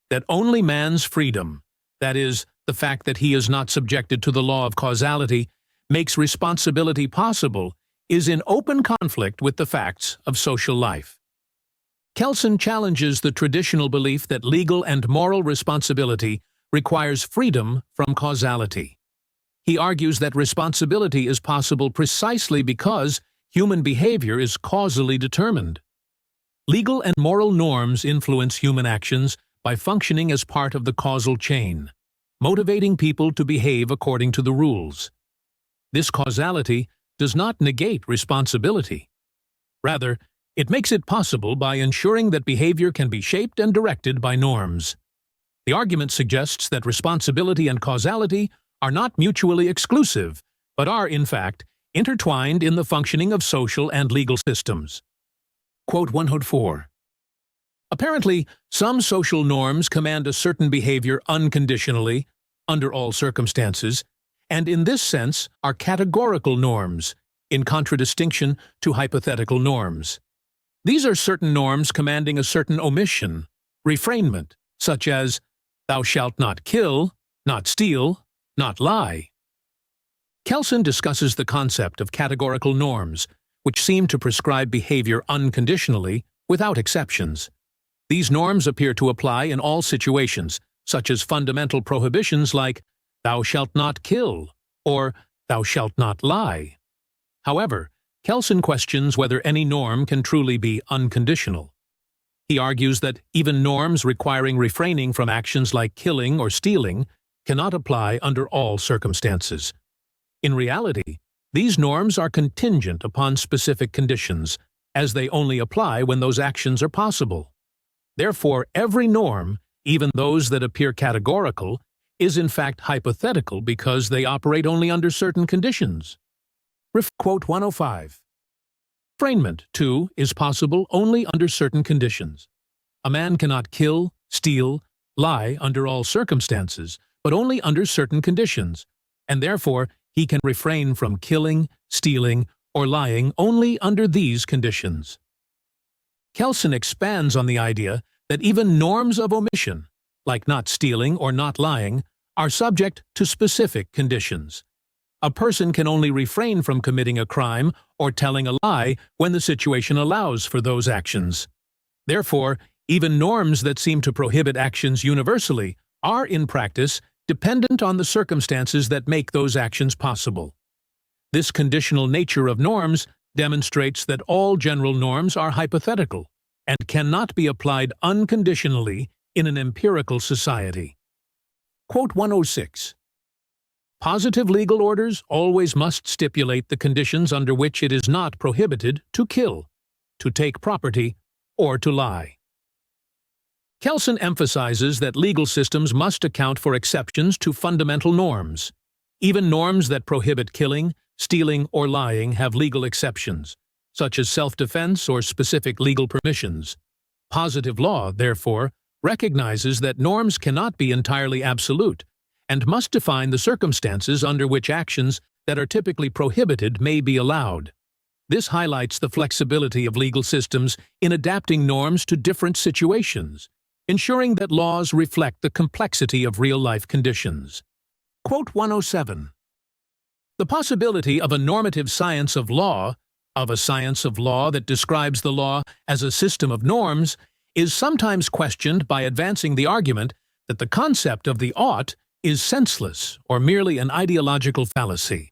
Speaker 1: that only man's freedom, that is, the fact that he is not subjected to the law of causality, makes responsibility possible, is in open conflict with the facts of social life. Kelsen challenges the traditional belief that legal and moral responsibility requires freedom from causality. He argues that responsibility is possible precisely because human behavior is causally determined. Legal and moral norms influence human actions by functioning as part of the causal chain, motivating people to behave according to the rules. This causality does not negate responsibility. Rather, it makes it possible by ensuring that behavior can be shaped and directed by norms. The argument suggests that responsibility and causality are not mutually exclusive, but are, in fact, intertwined in the functioning of social and legal systems. Quote 104. Apparently, some social norms command a certain behavior unconditionally, under all circumstances, and in this sense are categorical norms, in contradistinction to hypothetical norms. These are certain norms commanding a certain omission, refrainment, such as, "Thou shalt not kill, not steal, not lie." Kelsen discusses the concept of categorical norms, which seem to prescribe behavior unconditionally, without exceptions. These norms appear to apply in all situations, such as fundamental prohibitions like, "Thou shalt not kill," or "Thou shalt not lie." However, Kelsen questions whether any norm can truly be unconditional. He argues that even norms requiring refraining from actions like killing or stealing cannot apply under all circumstances. In reality, these norms are contingent upon specific conditions, as they only apply when those actions are possible. Therefore, every norm, even those that appear categorical, is in fact hypothetical because they operate only under certain conditions. Quote 105. Refrainment, too, is possible only under certain conditions. A man cannot kill, steal, lie under all circumstances, but only under certain conditions, and therefore he can refrain from killing, stealing, or lying only under these conditions. Kelsen expands on the idea that even norms of omission, like not stealing or not lying, are subject to specific conditions. A person can only refrain from committing a crime or telling a lie when the situation allows for those actions. Therefore, even norms that seem to prohibit actions universally are, in practice, dependent on the circumstances that make those actions possible. This conditional nature of norms demonstrates that all general norms are hypothetical and cannot be applied unconditionally in an empirical society. Quote 106. Positive legal orders always must stipulate the conditions under which it is not prohibited to kill, to take property, or to lie. Kelsen emphasizes that legal systems must account for exceptions to fundamental norms. Even norms that prohibit killing, stealing, or lying have legal exceptions, such as self-defense or specific legal permissions. Positive law, therefore, recognizes that norms cannot be entirely absolute and must define the circumstances under which actions that are typically prohibited may be allowed. This highlights the flexibility of legal systems in adapting norms to different situations, ensuring that laws reflect the complexity of real-life conditions. Quote 107. The possibility of a normative science of law, of a science of law that describes the law as a system of norms, is sometimes questioned by advancing the argument that the concept of the ought is senseless or merely an ideological fallacy.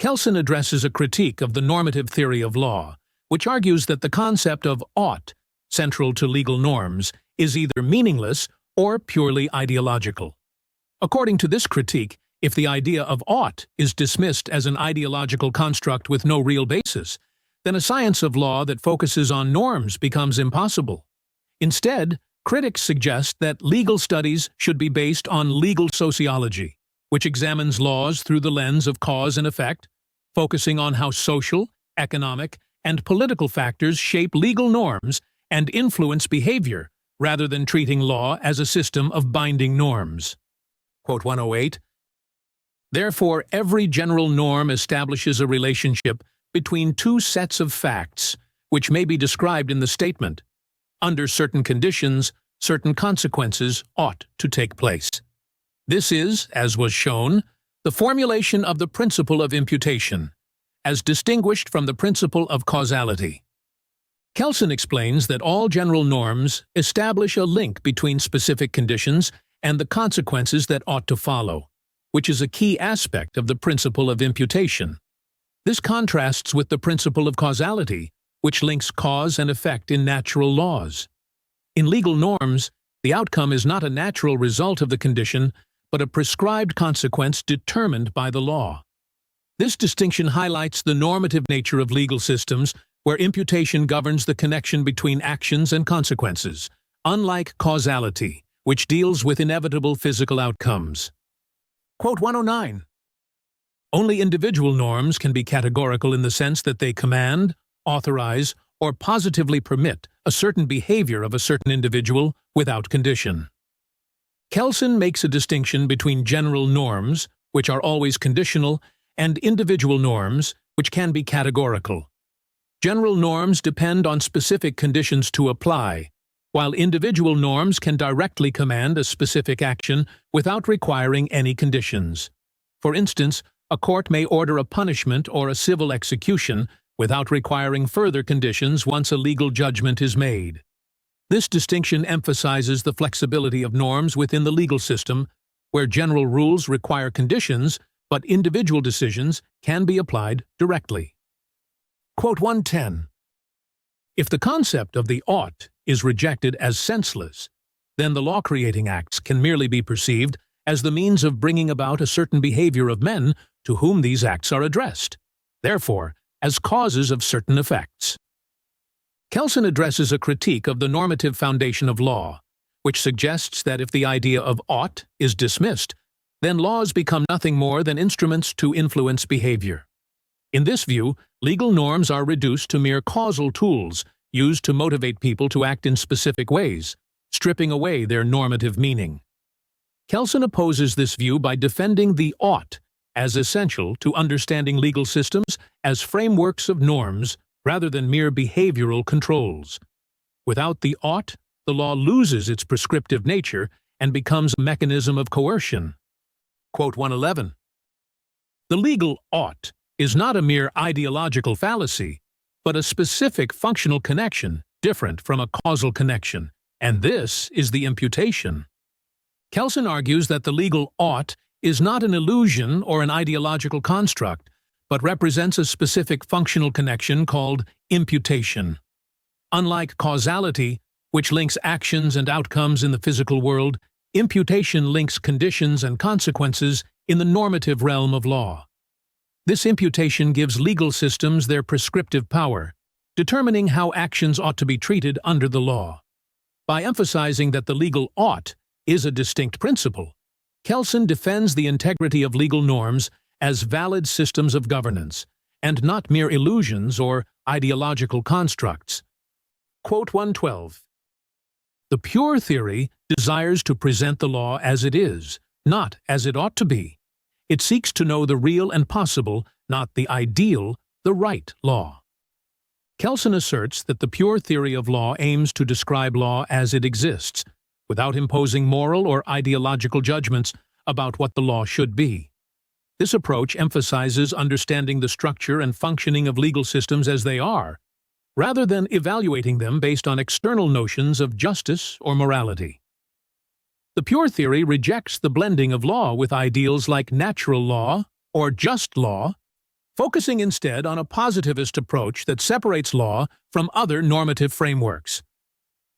Speaker 1: Kelsen addresses a critique of the normative theory of law, which argues that the concept of ought, central to legal norms, is either meaningless or purely ideological. According to this critique, if the idea of ought is dismissed as an ideological construct with no real basis, then a science of law that focuses on norms becomes impossible. Instead, critics suggest that legal studies should be based on legal sociology, which examines laws through the lens of cause and effect, focusing on how social, economic, and political factors shape legal norms and influence behavior, rather than treating law as a system of binding norms. Quote 108, "Therefore, every general norm establishes a relationship between two sets of facts, which may be described in the statement, under certain conditions, certain consequences ought to take place. This is, as was shown, the formulation of the principle of imputation, as distinguished from the principle of causality." Kelsen explains that all general norms establish a link between specific conditions and the consequences that ought to follow, which is a key aspect of the principle of imputation. This contrasts with the principle of causality, which links cause and effect in natural laws. In legal norms, the outcome is not a natural result of the condition, but a prescribed consequence determined by the law. This distinction highlights the normative nature of legal systems, where imputation governs the connection between actions and consequences, unlike causality, which deals with inevitable physical outcomes. Quote 109, "Only individual norms can be categorical in the sense that they command, authorize, or positively permit a certain behavior of a certain individual without condition." Kelsen makes a distinction between general norms, which are always conditional, and individual norms, which can be categorical. General norms depend on specific conditions to apply, while individual norms can directly command a specific action without requiring any conditions. For instance, a court may order a punishment or a civil execution without requiring further conditions once a legal judgment is made. This distinction emphasizes the flexibility of norms within the legal system, where general rules require conditions, but individual decisions can be applied directly. Quote 110, "If the concept of the ought is rejected as senseless, then the law-creating acts can merely be perceived as the means of bringing about a certain behavior of men to whom these acts are addressed, therefore, as causes of certain effects." Kelsen addresses a critique of the normative foundation of law, which suggests that if the idea of ought is dismissed, then laws become nothing more than instruments to influence behavior. In this view, legal norms are reduced to mere causal tools used to motivate people to act in specific ways, stripping away their normative meaning. Kelsen opposes this view by defending the ought as essential to understanding legal systems as frameworks of norms rather than mere behavioral controls. Without the ought, the law loses its prescriptive nature and becomes a mechanism of coercion. Quote 111, "The legal ought is not a mere ideological fallacy, but a specific functional connection different from a causal connection, and this is the imputation." Kelsen argues that the legal ought is not an illusion or an ideological construct, but represents a specific functional connection called imputation. Unlike causality, which links actions and outcomes in the physical world, imputation links conditions and consequences in the normative realm of law. This imputation gives legal systems their prescriptive power, determining how actions ought to be treated under the law. By emphasizing that the legal ought is a distinct principle, Kelsen defends the integrity of legal norms as valid systems of governance, and not mere illusions or ideological constructs. Quote 112, "The pure theory desires to present the law as it is, not as it ought to be. It seeks to know the real and possible, not the ideal, the right law." Kelsen asserts that the pure theory of law aims to describe law as it exists, without imposing moral or ideological judgments about what the law should be. This approach emphasizes understanding the structure and functioning of legal systems as they are, rather than evaluating them based on external notions of justice or morality. The pure theory rejects the blending of law with ideals like natural law or just law, focusing instead on a positivist approach that separates law from other normative frameworks.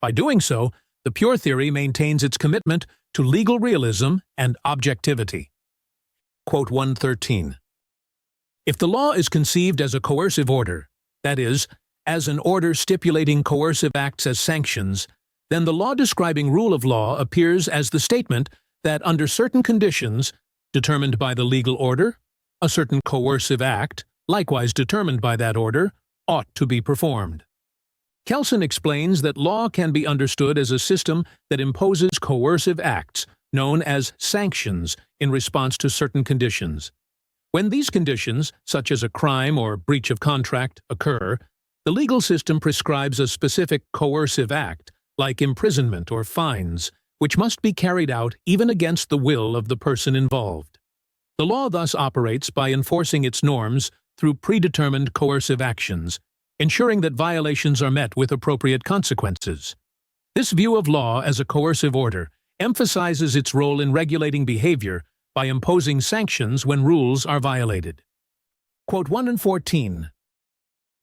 Speaker 1: By doing so, the pure theory maintains its commitment to legal realism and objectivity. Quote 113. If the law is conceived as a coercive order, that is, as an order stipulating coercive acts as sanctions, then the law describing rule of law appears as the statement that under certain conditions, determined by the legal order, a certain coercive act, likewise determined by that order, ought to be performed. Kelsen explains that law can be understood as a system that imposes coercive acts, known as sanctions, in response to certain conditions. When these conditions, such as a crime or breach of contract, occur, the legal system prescribes a specific coercive act, like imprisonment or fines, which must be carried out even against the will of the person involved. The law thus operates by enforcing its norms through predetermined coercive actions, ensuring that violations are met with appropriate consequences. This view of law as a coercive order emphasizes its role in regulating behavior by imposing sanctions when rules are violated. Quote 114.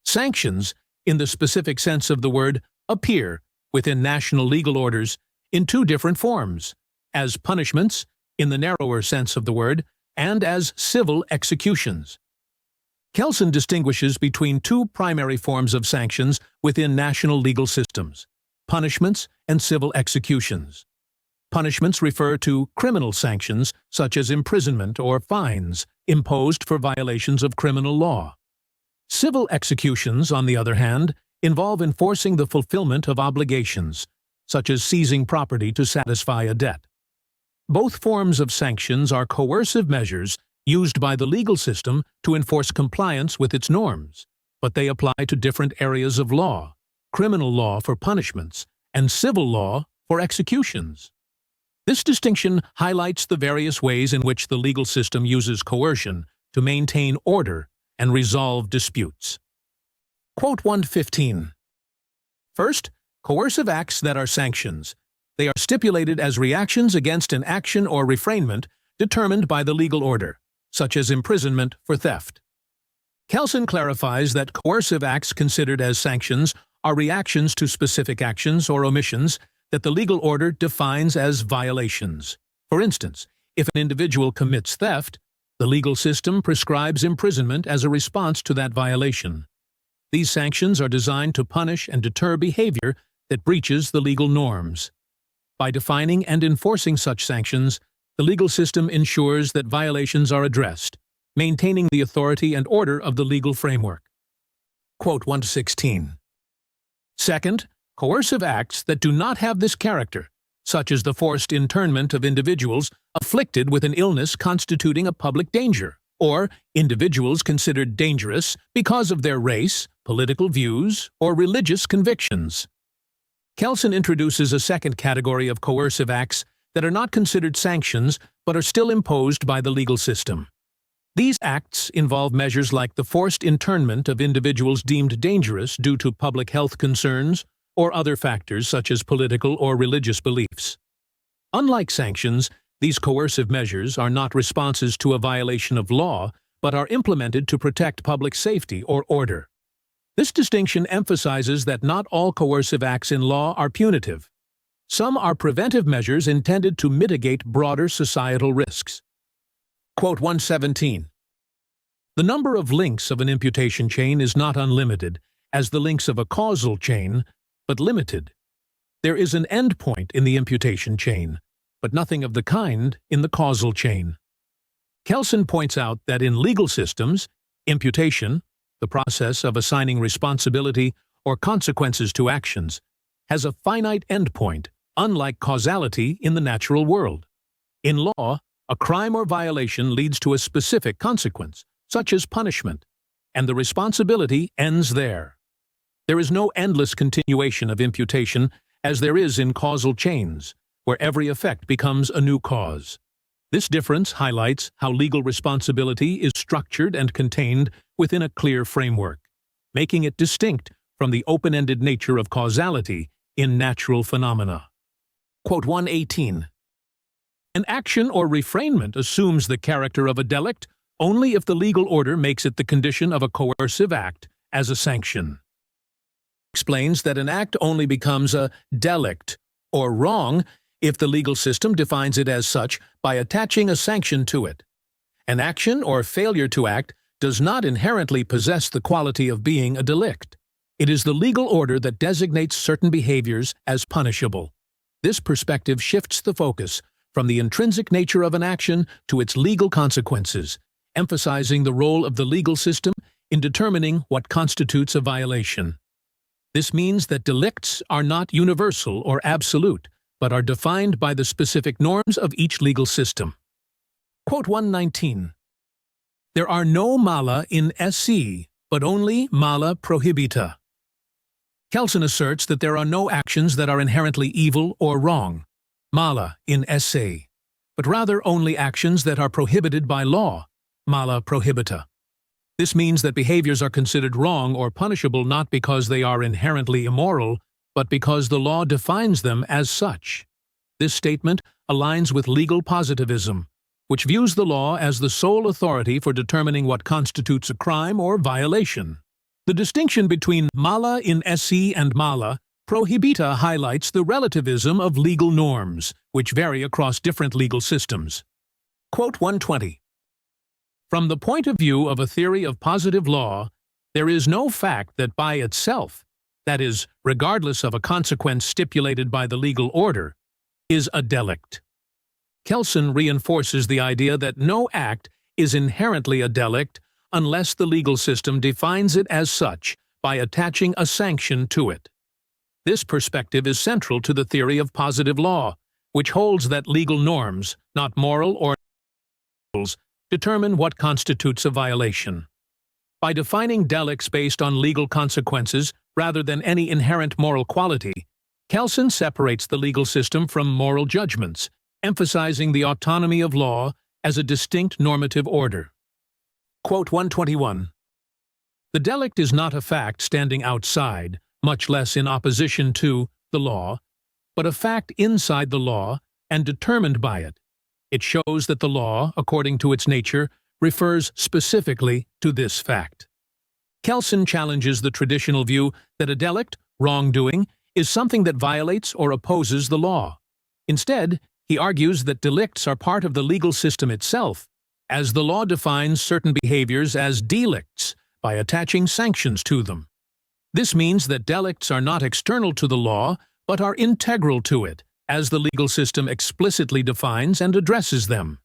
Speaker 1: Sanctions, in the specific sense of the word, appear within national legal orders in two different forms, as punishments, in the narrower sense of the word, and as civil executions. Kelsen distinguishes between two primary forms of sanctions within national legal systems: punishments and civil executions. Punishments refer to criminal sanctions such as imprisonment or fines imposed for violations of criminal law. Civil executions, on the other hand, involve enforcing the fulfillment of obligations, such as seizing property to satisfy a debt. Both forms of sanctions are coercive measures used by the legal system to enforce compliance with its norms, but they apply to different areas of law: criminal law for punishments and civil law for executions. This distinction highlights the various ways in which the legal system uses coercion to maintain order and resolve disputes. Quote 115. First, coercive acts that are sanctions. They are stipulated as reactions against an action or refrainment determined by the legal order, such as imprisonment for theft. Kelsen clarifies that coercive acts considered as sanctions are reactions to specific actions or omissions that the legal order defines as violations. For instance, if an individual commits theft, the legal system prescribes imprisonment as a response to that violation. These sanctions are designed to punish and deter behavior that breaches the legal norms. By defining and enforcing such sanctions, the legal system ensures that violations are addressed, maintaining the authority and order of the legal framework. Quote 116. Second, coercive acts that do not have this character, such as the forced internment of individuals afflicted with an illness constituting a public danger, or individuals considered dangerous because of their race, political views, or religious convictions. Kelsen introduces a second category of coercive acts that are not considered sanctions but are still imposed by the legal system. These acts involve measures like the forced internment of individuals deemed dangerous due to public health concerns or other factors such as political or religious beliefs. Unlike sanctions, these coercive measures are not responses to a violation of law but are implemented to protect public safety or order. This distinction emphasizes that not all coercive acts in law are punitive. Some are preventive measures intended to mitigate broader societal risks. Quote 117. The number of links of an imputation chain is not unlimited, as the links of a causal chain, but limited. There is an end point in the imputation chain, but nothing of the kind in the causal chain. Kelsen points out that in legal systems, imputation, the process of assigning responsibility or consequences to actions, has a finite endpoint, unlike causality in the natural world. In law, a crime or violation leads to a specific consequence, such as punishment, and the responsibility ends there. There is no endless continuation of imputation as there is in causal chains, where every effect becomes a new cause. This difference highlights how legal responsibility is structured and contained within a clear framework, making it distinct from the open-ended nature of causality in natural phenomena. Quote 118. An action or refrainment assumes the character of a delict only if the legal order makes it the condition of a coercive act as a sanction. Explains that an act only becomes a delict or wrong if the legal system defines it as such by attaching a sanction to it. An action or failure to act does not inherently possess the quality of being a delict. It is the legal order that designates certain behaviors as punishable. This perspective shifts the focus from the intrinsic nature of an action to its legal consequences, emphasizing the role of the legal system in determining what constitutes a violation. This means that delicts are not universal or absolute, but are defined by the specific norms of each legal system. Quote 119. There are no mala in SC, but only mala prohibita. Kelsen asserts that there are no actions that are inherently evil or wrong, mala in SC, but rather only actions that are prohibited by law, mala prohibita. This means that behaviors are considered wrong or punishable not because they are inherently immoral, but because the law defines them as such. This statement aligns with legal positivism, which views the law as the sole authority for determining what constitutes a crime or violation. The distinction between mala in SC and mala prohibita highlights the relativism of legal norms, which vary across different legal systems. Quote 120. From the point of view of a theory of positive law, there is no fact that by itself, that is, regardless of a consequence stipulated by the legal order, is a delict. Kelsen reinforces the idea that no act is inherently a delict unless the legal system defines it as such by attaching a sanction to it. This perspective is central to the theory of positive law, which holds that legal norms, not moral or rules, determine what constitutes a violation. By defining delicts based on legal consequences rather than any inherent moral quality, Kelsen separates the legal system from moral judgments, emphasizing the autonomy of law as a distinct normative order. Quote 121. The delict is not a fact standing outside, much less in opposition to, the law, but a fact inside the law and determined by it. It shows that the law, according to its nature, refers specifically to this fact. Kelsen challenges the traditional view that a delict, wrongdoing, is something that violates or opposes the law. Instead, he argues that delicts are part of the legal system itself, as the law defines certain behaviors as delicts by attaching sanctions to them. This means that delicts are not external to the law, but are integral to it, as the legal system explicitly defines and addresses them.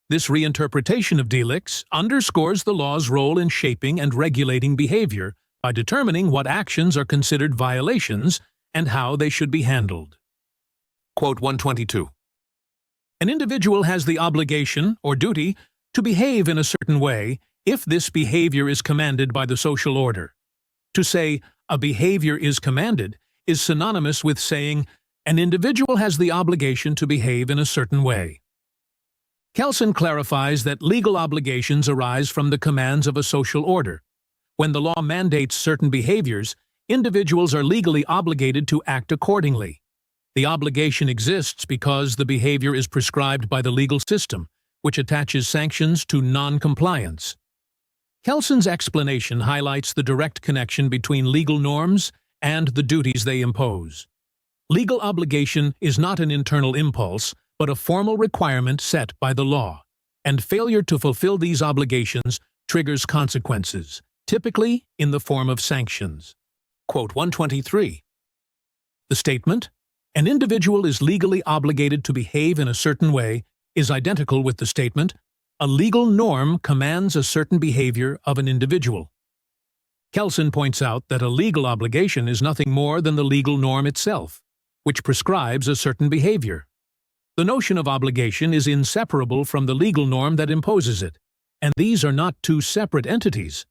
Speaker 1: This reinterpretation of delicts underscores the law's role in shaping and regulating behavior by determining what actions are considered violations and how they should be handled. Quote 122. An individual has the obligation or duty to behave in a certain way if this behavior is commanded by the social order. To say a behavior is commanded is synonymous with saying an individual has the obligation to behave in a certain way. Kelsen clarifies that legal obligations arise from the commands of a social order. When the law mandates certain behaviors, individuals are legally obligated to act accordingly. The obligation exists because the behavior is prescribed by the legal system, which attaches sanctions to non-compliance. Kelsen's explanation highlights the direct connection between legal norms and the duties they impose. Legal obligation is not an internal impulse, but a formal requirement set by the law, and failure to fulfill these obligations triggers consequences, typically in the form of sanctions. Quote 123. The statement, "An individual is legally obligated to behave in a certain way," is identical with the statement, "A legal norm commands a certain behavior of an individual." Kelsen points out that a legal obligation is nothing more than the legal norm itself, which prescribes a certain behavior. The notion of obligation is inseparable from the legal norm that imposes it, and these are not two separate entities.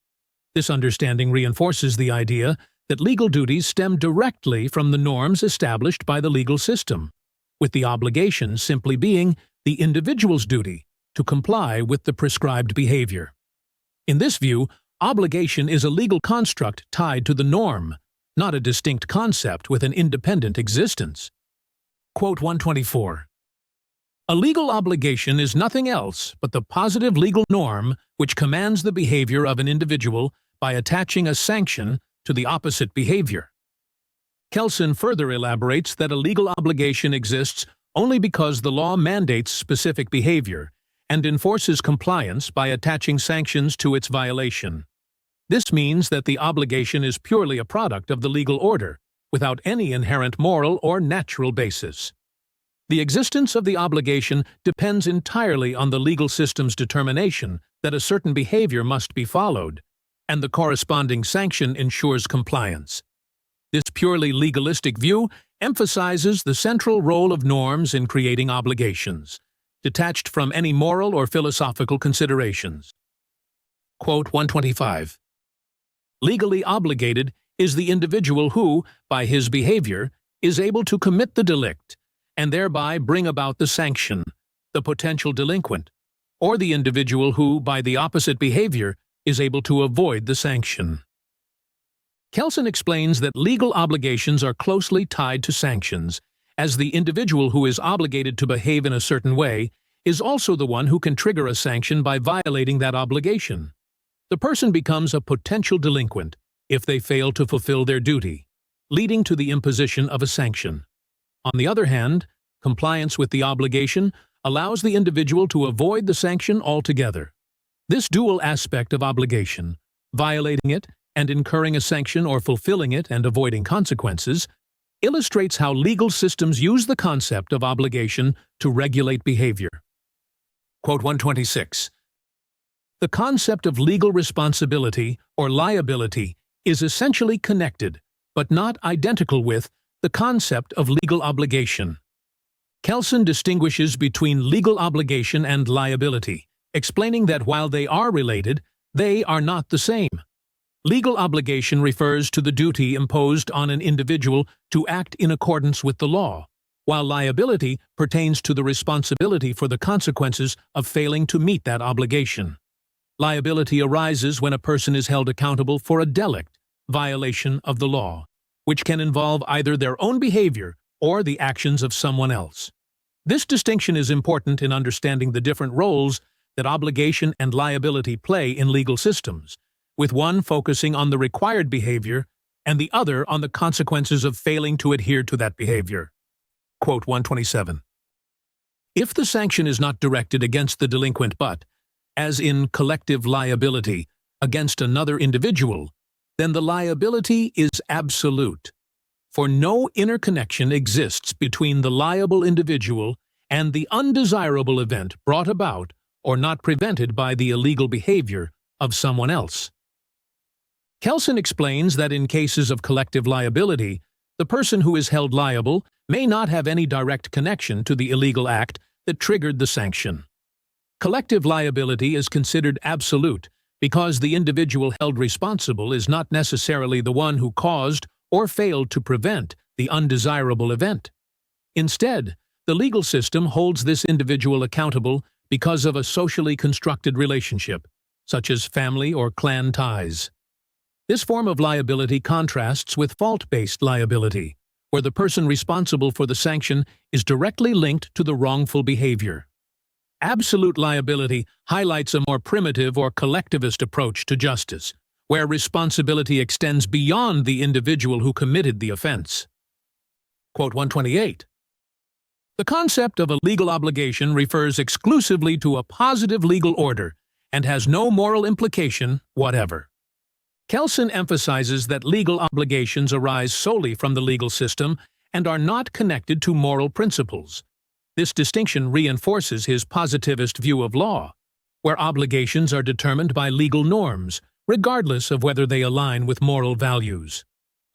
Speaker 1: This understanding reinforces the idea that legal duties stem directly from the norms established by the legal system, with the obligation simply being the individual's duty to comply with the prescribed behavior. In this view, obligation is a legal construct tied to the norm, not a distinct concept with an independent existence. Quote 124. A legal obligation is nothing else but the positive legal norm which commands the behavior of an individual by attaching a sanction to the opposite behavior. Kelsen further elaborates that a legal obligation exists only because the law mandates specific behavior and enforces compliance by attaching sanctions to its violation. This means that the obligation is purely a product of the legal order, without any inherent moral or natural basis. The existence of the obligation depends entirely on the legal system's determination that a certain behavior must be followed, and the corresponding sanction ensures compliance. This purely legalistic view emphasizes the central role of norms in creating obligations, detached from any moral or philosophical considerations. Quote 125. Legally obligated is the individual who, by his behavior, is able to commit the delict, and thereby bring about the sanction, the potential delinquent, or the individual who, by the opposite behavior, is able to avoid the sanction. Kelsen explains that legal obligations are closely tied to sanctions, as the individual who is obligated to behave in a certain way is also the one who can trigger a sanction by violating that obligation. The person becomes a potential delinquent if they fail to fulfill their duty, leading to the imposition of a sanction. On the other hand, compliance with the obligation allows the individual to avoid the sanction altogether. This dual aspect of obligation, violating it and incurring a sanction or fulfilling it and avoiding consequences, illustrates how legal systems use the concept of obligation to regulate behavior. Quote 126. The concept of legal responsibility or liability is essentially connected, but not identical with, the concept of legal obligation. Kelsen distinguishes between legal obligation and liability, explaining that while they are related, they are not the same. Legal obligation refers to the duty imposed on an individual to act in accordance with the law, while liability pertains to the responsibility for the consequences of failing to meet that obligation. Liability arises when a person is held accountable for a delict, violation of the law, which can involve either their own behavior or the actions of someone else. This distinction is important in understanding the different roles that obligation and liability play in legal systems, with one focusing on the required behavior and the other on the consequences of failing to adhere to that behavior. Quote 127. If the sanction is not directed against the delinquent but, as in collective liability, against another individual, then the liability is absolute. For no interconnection exists between the liable individual and the undesirable event brought about or not prevented by the illegal behavior of someone else. Kelsen explains that in cases of collective liability, the person who is held liable may not have any direct connection to the illegal act that triggered the sanction. Collective liability is considered absolute because the individual held responsible is not necessarily the one who caused or failed to prevent the undesirable event. Instead, the legal system holds this individual accountable because of a socially constructed relationship, such as family or clan ties. This form of liability contrasts with fault-based liability, where the person responsible for the sanction is directly linked to the wrongful behavior. Absolute liability highlights a more primitive or collectivist approach to justice, where responsibility extends beyond the individual who committed the offense. Quote 128. The concept of a legal obligation refers exclusively to a positive legal order and has no moral implication whatever. Kelsen emphasizes that legal obligations arise solely from the legal system and are not connected to moral principles. This distinction reinforces his positivist view of law, where obligations are determined by legal norms, regardless of whether they align with moral values.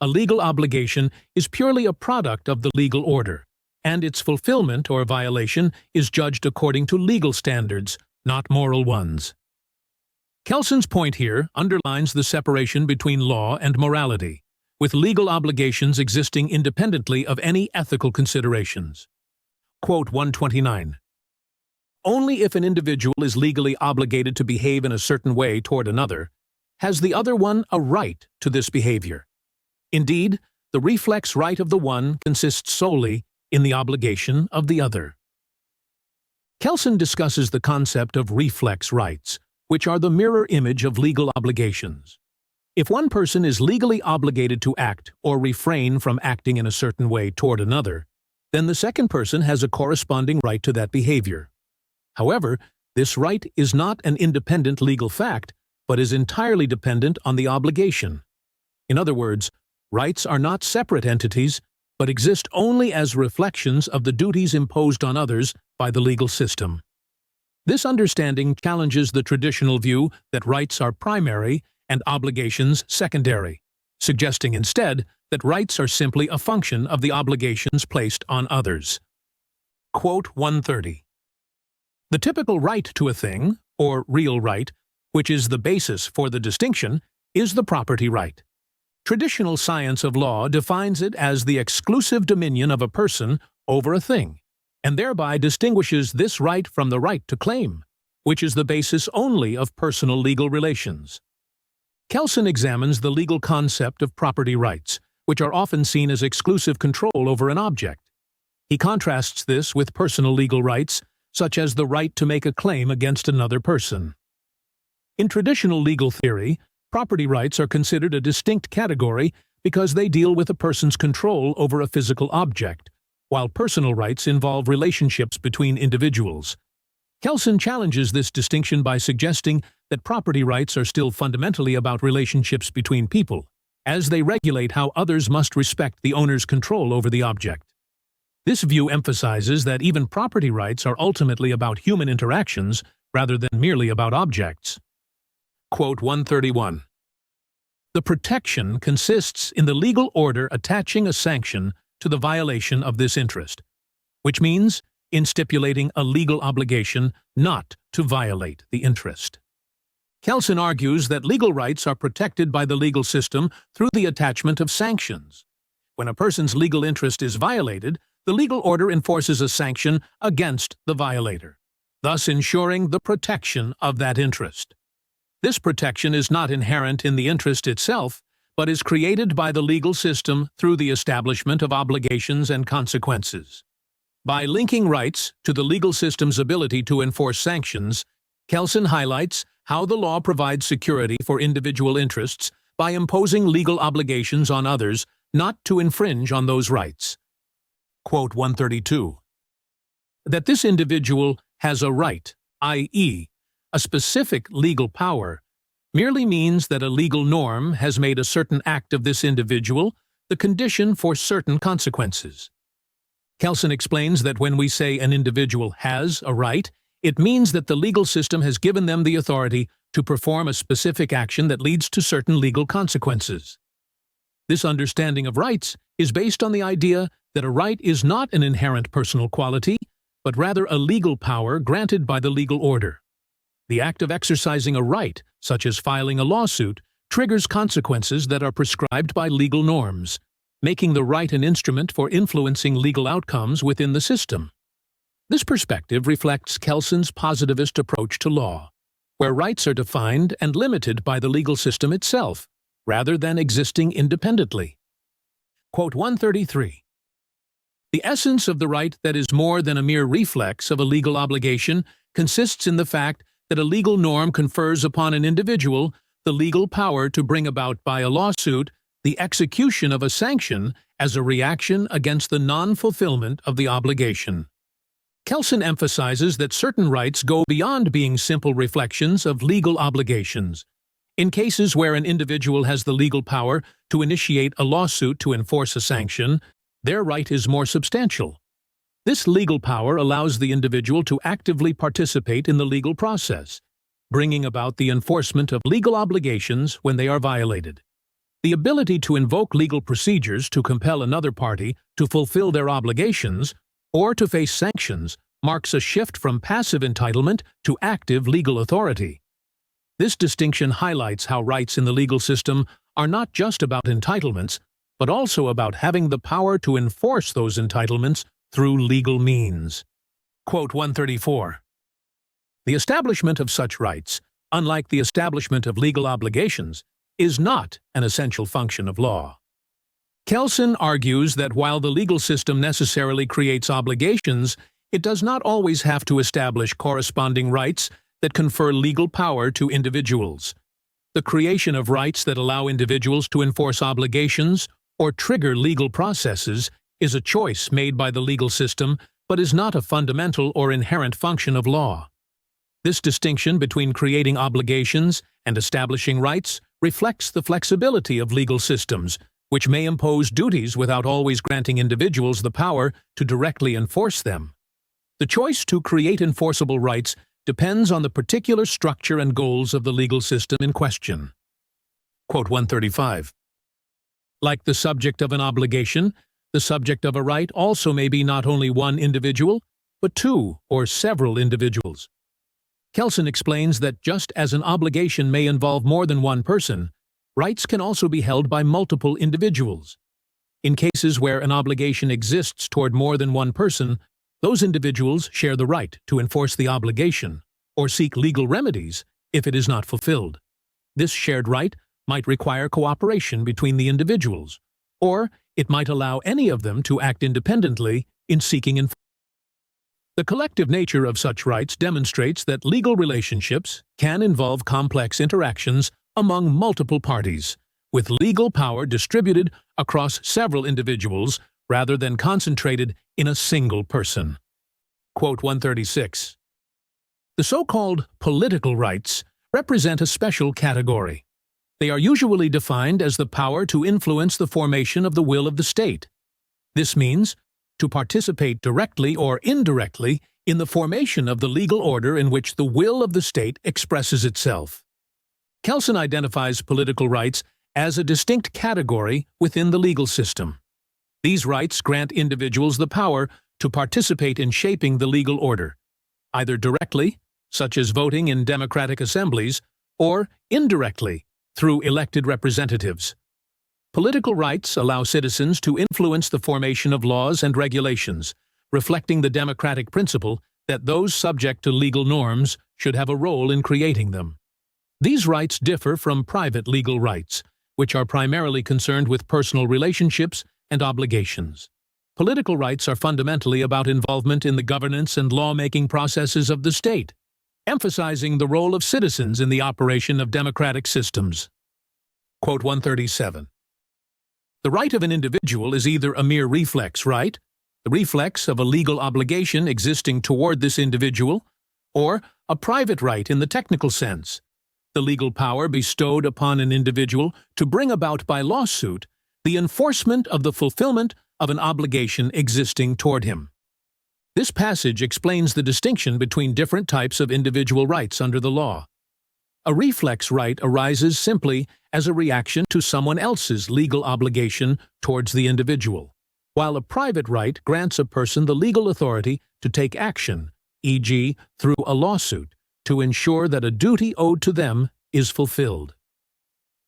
Speaker 1: A legal obligation is purely a product of the legal order, and its fulfillment or violation is judged according to legal standards, not moral ones. Kelsen's point here underlines the separation between law and morality, with legal obligations existing independently of any ethical considerations. Quote 129. Only if an individual is legally obligated to behave in a certain way toward another, has the other one a right to this behavior. Indeed, the reflex right of the one consists solely in the obligation of the other. Kelsen discusses the concept of reflex rights, which are the mirror image of legal obligations. If one person is legally obligated to act or refrain from acting in a certain way toward another, then the second person has a corresponding right to that behavior. However, this right is not an independent legal fact, but is entirely dependent on the obligation. In other words, rights are not separate entities, but exist only as reflections of the duties imposed on others by the legal system. This understanding challenges the traditional view that rights are primary and obligations secondary, suggesting instead that rights are simply a function of the obligations placed on others. Quote 130. The typical right to a thing, or real right, which is the basis for the distinction, is the property right. Traditional science of law defines it as the exclusive dominion of a person over a thing, and thereby distinguishes this right from the right to claim, which is the basis only of personal legal relations. Kelsen examines the legal concept of property rights, which are often seen as exclusive control over an object. He contrasts this with personal legal rights, such as the right to make a claim against another person. In traditional legal theory, property rights are considered a distinct category because they deal with a person's control over a physical object, while personal rights involve relationships between individuals. Kelsen challenges this distinction by suggesting that property rights are still fundamentally about relationships between people, as they regulate how others must respect the owner's control over the object. This view emphasizes that even property rights are ultimately about human interactions rather than merely about objects. Quote 131. The protection consists in the legal order attaching a sanction to the violation of this interest, which means in stipulating a legal obligation not to violate the interest. Kelsen argues that legal rights are protected by the legal system through the attachment of sanctions. When a person's legal interest is violated, the legal order enforces a sanction against the violator, thus ensuring the protection of that interest. This protection is not inherent in the interest itself, but is created by the legal system through the establishment of obligations and consequences. By linking rights to the legal system's ability to enforce sanctions, Kelsen highlights how the law provides security for individual interests by imposing legal obligations on others not to infringe on those rights. Quote 132. That this individual has a right, i.e., a specific legal power, merely means that a legal norm has made a certain act of this individual the condition for certain consequences. Kelsen explains that when we say an individual has a right, it means that the legal system has given them the authority to perform a specific action that leads to certain legal consequences. This understanding of rights is based on the idea that a right is not an inherent personal quality, but rather a legal power granted by the legal order. The act of exercising a right, such as filing a lawsuit, triggers consequences that are prescribed by legal norms, making the right an instrument for influencing legal outcomes within the system. This perspective reflects Kelsen's positivist approach to law, where rights are defined and limited by the legal system itself, rather than existing independently. Quote 133. The essence of the right that is more than a mere reflex of a legal obligation consists in the fact that a legal norm confers upon an individual the legal power to bring about by a lawsuit the execution of a sanction as a reaction against the non-fulfillment of the obligation. Kelsen emphasizes that certain rights go beyond being simple reflections of legal obligations. In cases where an individual has the legal power to initiate a lawsuit to enforce a sanction, their right is more substantial. This legal power allows the individual to actively participate in the legal process, bringing about the enforcement of legal obligations when they are violated. The ability to invoke legal procedures to compel another party to fulfill their obligations or to face sanctions marks a shift from passive entitlement to active legal authority. This distinction highlights how rights in the legal system are not just about entitlements, but also about having the power to enforce those entitlements through legal means. Quote 134. The establishment of such rights, unlike the establishment of legal obligations, is not an essential function of law. Kelsen argues that while the legal system necessarily creates obligations, it does not always have to establish corresponding rights that confer legal power to individuals. The creation of rights that allow individuals to enforce obligations or trigger legal processes is a choice made by the legal system, but is not a fundamental or inherent function of law. This distinction between creating obligations and establishing rights reflects the flexibility of legal systems, which may impose duties without always granting individuals the power to directly enforce them. The choice to create enforceable rights depends on the particular structure and goals of the legal system in question. Quote 135. Like the subject of an obligation, the subject of a right also may be not only one individual, but two or several individuals. Kelsen explains that just as an obligation may involve more than one person, rights can also be held by multiple individuals. In cases where an obligation exists toward more than one person, those individuals share the right to enforce the obligation or seek legal remedies if it is not fulfilled. This shared right might require cooperation between the individuals, or it might allow any of them to act independently in seeking enforcement. The collective nature of such rights demonstrates that legal relationships can involve complex interactions among multiple parties, with legal power distributed across several individuals rather than concentrated in a single person. Quote 136. The so-called political rights represent a special category. They are usually defined as the power to influence the formation of the will of the state. This means to participate directly or indirectly in the formation of the legal order in which the will of the state expresses itself. Kelsen identifies political rights as a distinct category within the legal system. These rights grant individuals the power to participate in shaping the legal order, either directly, such as voting in democratic assemblies, or indirectly, through elected representatives. Political rights allow citizens to influence the formation of laws and regulations, reflecting the democratic principle that those subject to legal norms should have a role in creating them. These rights differ from private legal rights, which are primarily concerned with personal relationships and obligations. Political rights are fundamentally about involvement in the governance and lawmaking processes of the state, emphasizing the role of citizens in the operation of democratic systems. Quote 137. The right of an individual is either a mere reflex right, the reflex of a legal obligation existing toward this individual, or a private right in the technical sense, the legal power bestowed upon an individual to bring about by lawsuit the enforcement of the fulfillment of an obligation existing toward him. This passage explains the distinction between different types of individual rights under the law. A reflex right arises simply as a reaction to someone else's legal obligation towards the individual, while a private right grants a person the legal authority to take action, e.g., through a lawsuit, to ensure that a duty owed to them is fulfilled.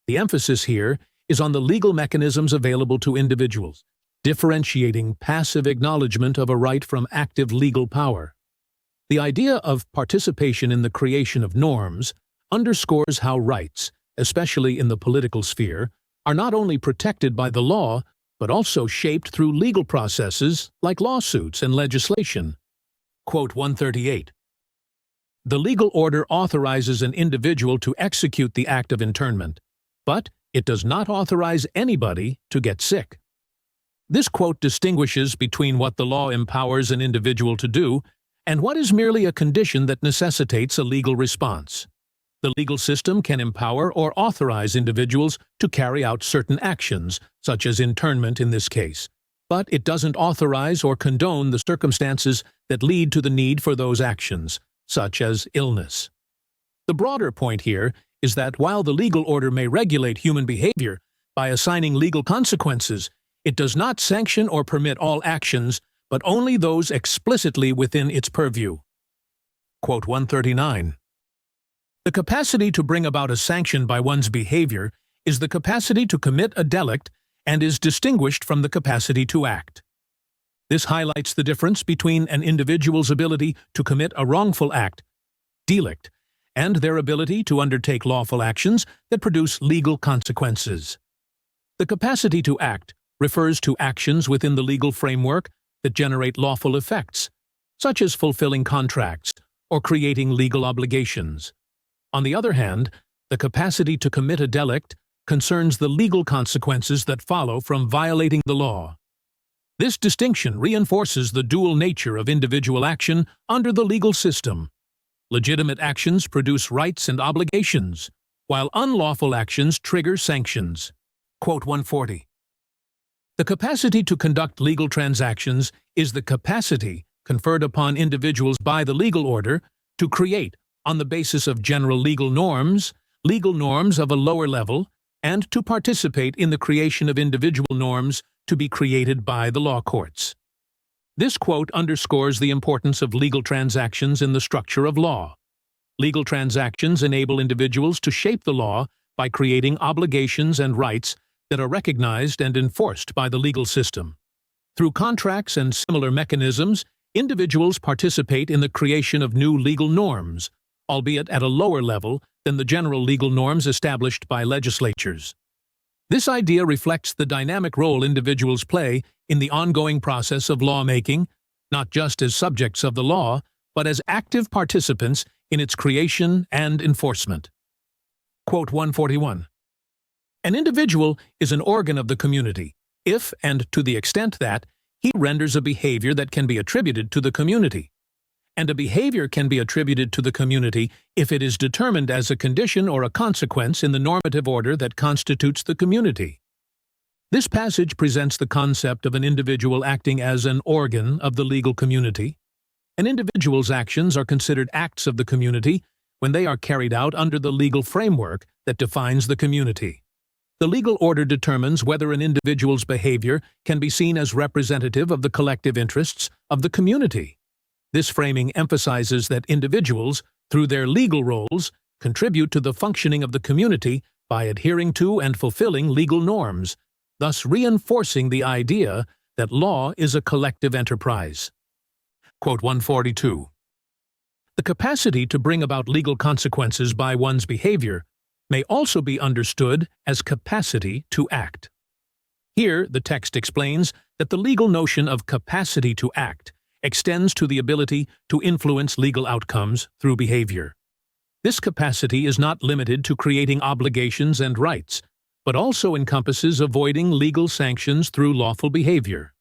Speaker 1: The emphasis here is on the legal mechanisms available to individuals, differentiating passive acknowledgement of a right from active legal power. The idea of participation in the creation of norms underscores how rights, especially in the political sphere, are not only protected by the law, but also shaped through legal processes like lawsuits and legislation. Quote 138. The legal order authorizes an individual to execute the act of internment, but it does not authorize anybody to get sick. This quote distinguishes between what the law empowers an individual to do and what is merely a condition that necessitates a legal response. The legal system can empower or authorize individuals to carry out certain actions, such as internment in this case, but it doesn't authorize or condone the circumstances that lead to the need for those actions, such as illness. The broader point here is that while the legal order may regulate human behavior by assigning legal consequences, it does not sanction or permit all actions, but only those explicitly within its purview. Quote 139. The capacity to bring about a sanction by one's behavior is the capacity to commit a delict and is distinguished from the capacity to act. This highlights the difference between an individual's ability to commit a wrongful act delict, and their ability to undertake lawful actions that produce legal consequences. The capacity to act refers to actions within the legal framework that generate lawful effects, such as fulfilling contracts or creating legal obligations. On the other hand, the capacity to commit a delict concerns the legal consequences that follow from violating the law. This distinction reinforces the dual nature of individual action under the legal system. Legitimate actions produce rights and obligations, while unlawful actions trigger sanctions. Quote 140. The capacity to conduct legal transactions is the capacity conferred upon individuals by the legal order to create, on the basis of general legal norms of a lower level, and to participate in the creation of individual norms to be created by the law courts. This quote underscores the importance of legal transactions in the structure of law. Legal transactions enable individuals to shape the law by creating obligations and rights that are recognized and enforced by the legal system. Through contracts and similar mechanisms, individuals participate in the creation of new legal norms, albeit at a lower level than the general legal norms established by legislatures. This idea reflects the dynamic role individuals play in the ongoing process of lawmaking, not just as subjects of the law, but as active participants in its creation and enforcement. Quote 141. An individual is an organ of the community, if and to the extent that he renders a behavior that can be attributed to the community. And a behavior can be attributed to the community if it is determined as a condition or a consequence in the normative order that constitutes the community. This passage presents the concept of an individual acting as an organ of the legal community. An individual's actions are considered acts of the community when they are carried out under the legal framework that defines the community. The legal order determines whether an individual's behavior can be seen as representative of the collective interests of the community. This framing emphasizes that individuals, through their legal roles, contribute to the functioning of the community by adhering to and fulfilling legal norms, thus reinforcing the idea that law is a collective enterprise. Quote 142. The capacity to bring about legal consequences by one's behavior may also be understood as capacity to act. Here, the text explains that the legal notion of capacity to act extends to the ability to influence legal outcomes through behavior. This capacity is not limited to creating obligations and rights, but also encompasses avoiding legal sanctions through lawful behavior.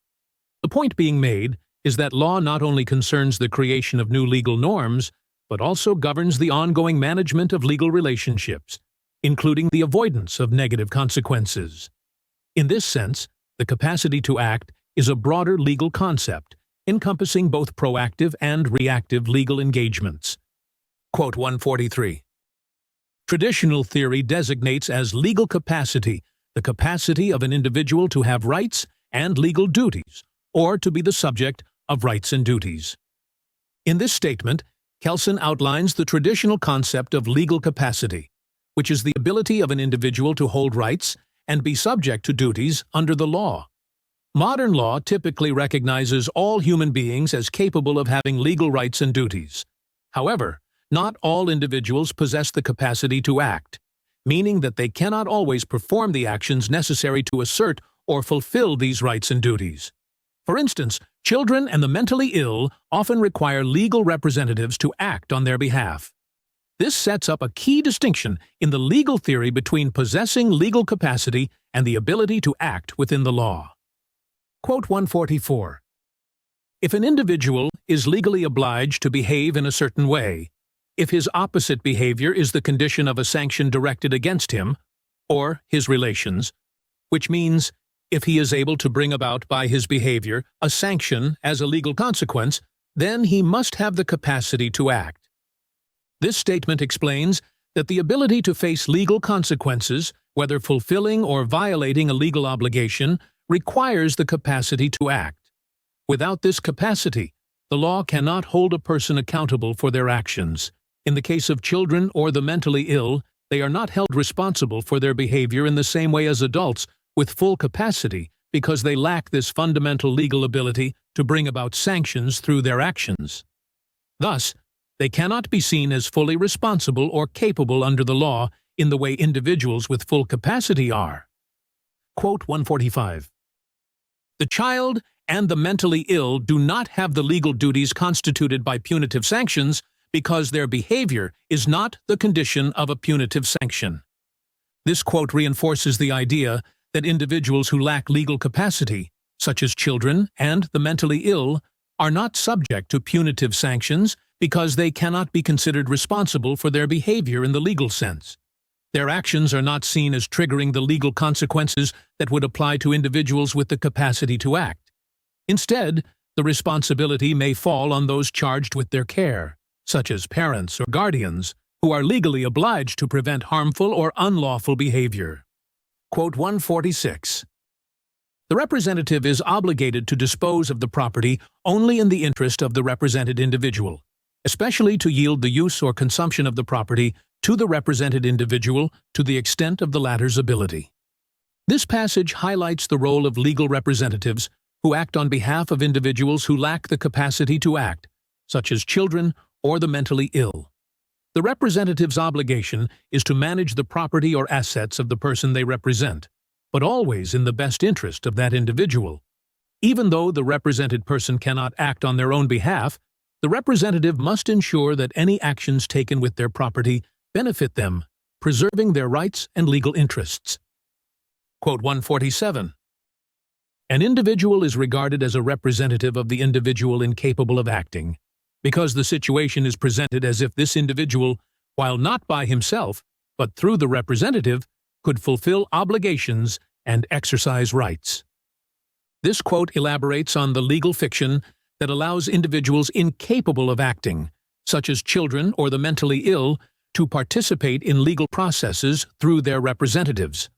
Speaker 1: The point being made is that law not only concerns the creation of new legal norms, but also governs the ongoing management of legal relationships, including the avoidance of negative consequences. In this sense, the capacity to act is a broader legal concept, encompassing both proactive and reactive legal engagements. Quote 143. Traditional theory designates as legal capacity the capacity of an individual to have rights and legal duties, or to be the subject of rights and duties. In this statement, Kelsen outlines the traditional concept of legal capacity, which is the ability of an individual to hold rights and be subject to duties under the law. Modern law typically recognizes all human beings as capable of having legal rights and duties. However, not all individuals possess the capacity to act, meaning that they cannot always perform the actions necessary to assert or fulfill these rights and duties. For instance, children and the mentally ill often require legal representatives to act on their behalf. This sets up a key distinction in the legal theory between possessing legal capacity and the ability to act within the law. Quote 144. If an individual is legally obliged to behave in a certain way, if his opposite behavior is the condition of a sanction directed against him, or his relations, which means if he is able to bring about by his behavior a sanction as a legal consequence, then he must have the capacity to act. This statement explains that the ability to face legal consequences, whether fulfilling or violating a legal obligation, requires the capacity to act. Without this capacity, the law cannot hold a person accountable for their actions. In the case of children or the mentally ill, they are not held responsible for their behavior in the same way as adults with full capacity because they lack this fundamental legal ability to bring about sanctions through their actions. Thus, they cannot be seen as fully responsible or capable under the law in the way individuals with full capacity are. Quote 145. The child and the mentally ill do not have the legal duties constituted by punitive sanctions because their behavior is not the condition of a punitive sanction. This quote reinforces the idea that individuals who lack legal capacity, such as children and the mentally ill, are not subject to punitive sanctions because they cannot be considered responsible for their behavior in the legal sense. Their actions are not seen as triggering the legal consequences that would apply to individuals with the capacity to act. Instead, the responsibility may fall on those charged with their care, such as parents or guardians, who are legally obliged to prevent harmful or unlawful behavior. Quote 146. The representative is obligated to dispose of the property only in the interest of the represented individual, especially to yield the use or consumption of the property to the represented individual to the extent of the latter's ability. This passage highlights the role of legal representatives who act on behalf of individuals who lack the capacity to act, such as children or the mentally ill. The representative's obligation is to manage the property or assets of the person they represent, but always in the best interest of that individual. Even though the represented person cannot act on their own behalf, the representative must ensure that any actions taken with their property benefit them, preserving their rights and legal interests. Quote 147. An individual is regarded as a representative of the individual incapable of acting, because the situation is presented as if this individual, while not by himself, but through the representative, could fulfill obligations and exercise rights. This quote elaborates on the legal fiction that allows individuals incapable of acting, such as children or the mentally ill, to participate in legal processes through their representatives.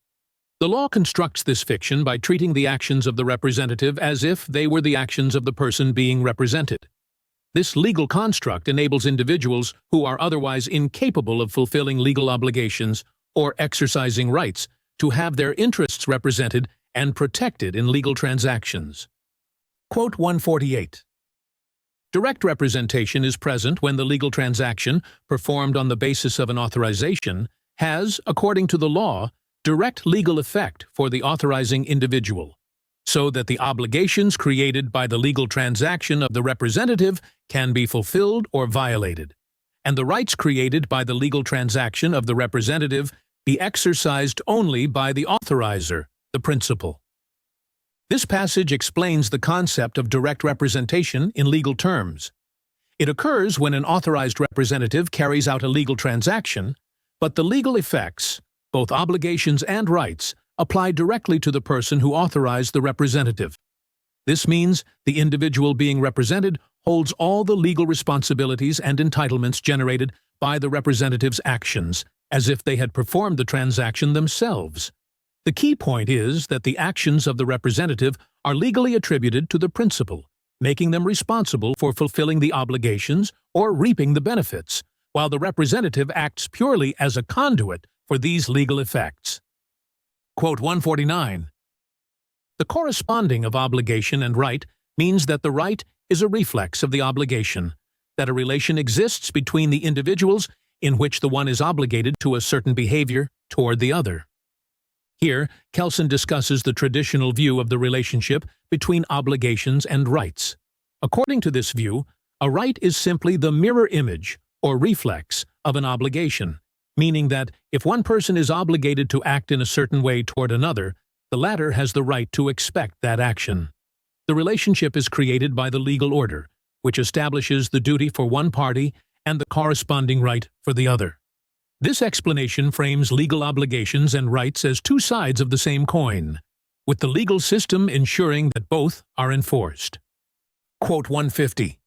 Speaker 1: The law constructs this fiction by treating the actions of the representative as if they were the actions of the person being represented. This legal construct enables individuals who are otherwise incapable of fulfilling legal obligations or exercising rights to have their interests represented and protected in legal transactions. Quote 148. Direct representation is present when the legal transaction, performed on the basis of an authorization, has, according to the law, direct legal effect for the authorizing individual, so that the obligations created by the legal transaction of the representative can be fulfilled or violated, and the rights created by the legal transaction of the representative be exercised only by the authorizer, the principal. This passage explains the concept of direct representation in legal terms. It occurs when an authorized representative carries out a legal transaction, but the legal effects, both obligations and rights, apply directly to the person who authorized the representative. This means the individual being represented holds all the legal responsibilities and entitlements generated by the representative's actions, as if they had performed the transaction themselves. The key point is that the actions of the representative are legally attributed to the principal, making them responsible for fulfilling the obligations or reaping the benefits, while the representative acts purely as a conduit for these legal effects. Quote 149. The corresponding of obligation and right means that the right is a reflex of the obligation, that a relation exists between the individuals in which the one is obligated to a certain behavior toward the other. Here, Kelsen discusses the traditional view of the relationship between obligations and rights. According to this view, a right is simply the mirror image or reflex of an obligation, meaning that if one person is obligated to act in a certain way toward another, the latter has the right to expect that action. The relationship is created by the legal order, which establishes the duty for one party and the corresponding right for the other. This explanation frames legal obligations and rights as two sides of the same coin, with the legal system ensuring that both are enforced. Quote 150.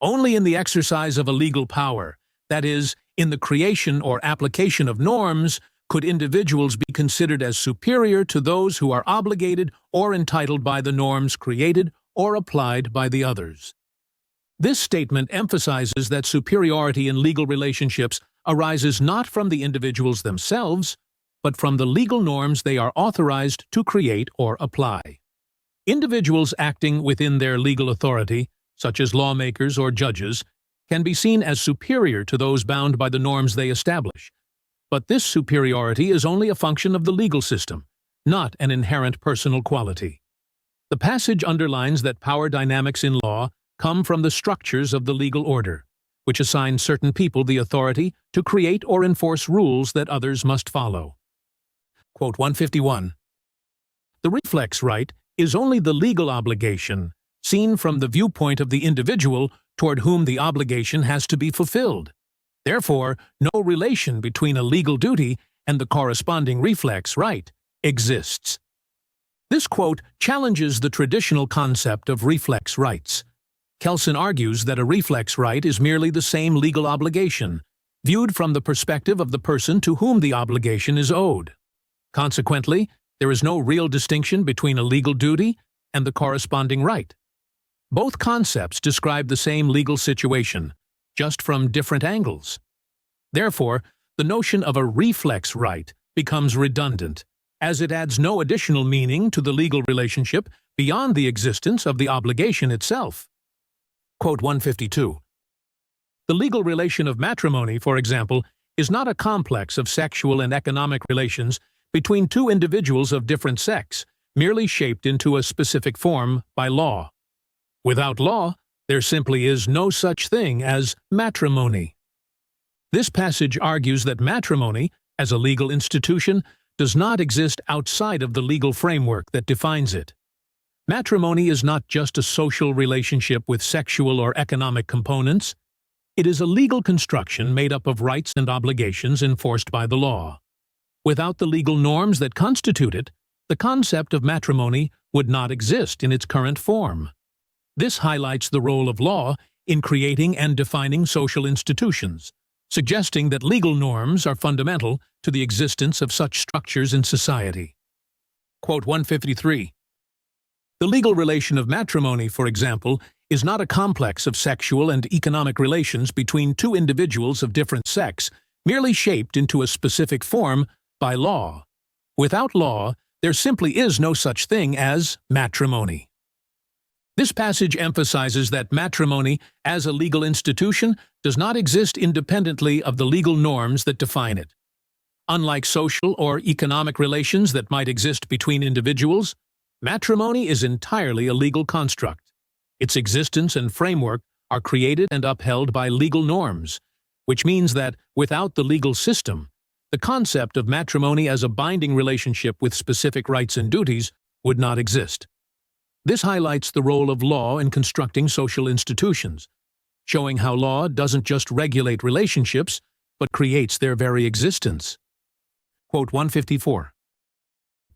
Speaker 1: Only in the exercise of a legal power, that is, in the creation or application of norms, could individuals be considered as superior to those who are obligated or entitled by the norms created or applied by the others. This statement emphasizes that superiority in legal relationships arises not from the individuals themselves, but from the legal norms they are authorized to create or apply. Individuals acting within their legal authority, such as lawmakers or judges, can be seen as superior to those bound by the norms they establish. But this superiority is only a function of the legal system, not an inherent personal quality. The passage underlines that power dynamics in law come from the structures of the legal order, which assign certain people the authority to create or enforce rules that others must follow. Quote 151. The reflex right is only the legal obligation, seen from the viewpoint of the individual toward whom the obligation has to be fulfilled. Therefore, no relation between a legal duty and the corresponding reflex right exists. This quote challenges the traditional concept of reflex rights. Kelsen argues that a reflex right is merely the same legal obligation, viewed from the perspective of the person to whom the obligation is owed. Consequently, there is no real distinction between a legal duty and the corresponding right. Both concepts describe the same legal situation, just from different angles. Therefore, the notion of a reflex right becomes redundant, as it adds no additional meaning to the legal relationship beyond the existence of the obligation itself. Quote 152. The legal relation of matrimony, for example, is not a complex of sexual and economic relations between two individuals of different sex, merely shaped into a specific form by law. Without law, there simply is no such thing as matrimony. This passage argues that matrimony, as a legal institution, does not exist outside of the legal framework that defines it. Matrimony is not just a social relationship with sexual or economic components. It is a legal construction made up of rights and obligations enforced by the law. Without the legal norms that constitute it, the concept of matrimony would not exist in its current form. This highlights the role of law in creating and defining social institutions, suggesting that legal norms are fundamental to the existence of such structures in society. Quote 153. The legal relation of matrimony, for example, is not a complex of sexual and economic relations between two individuals of different sex, merely shaped into a specific form by law. Without law, there simply is no such thing as matrimony. This passage emphasizes that matrimony, as a legal institution, does not exist independently of the legal norms that define it. Unlike social or economic relations that might exist between individuals, matrimony is entirely a legal construct. Its existence and framework are created and upheld by legal norms, which means that, without the legal system, the concept of matrimony as a binding relationship with specific rights and duties would not exist. This highlights the role of law in constructing social institutions, showing how law doesn't just regulate relationships, but creates their very existence. Quote 154.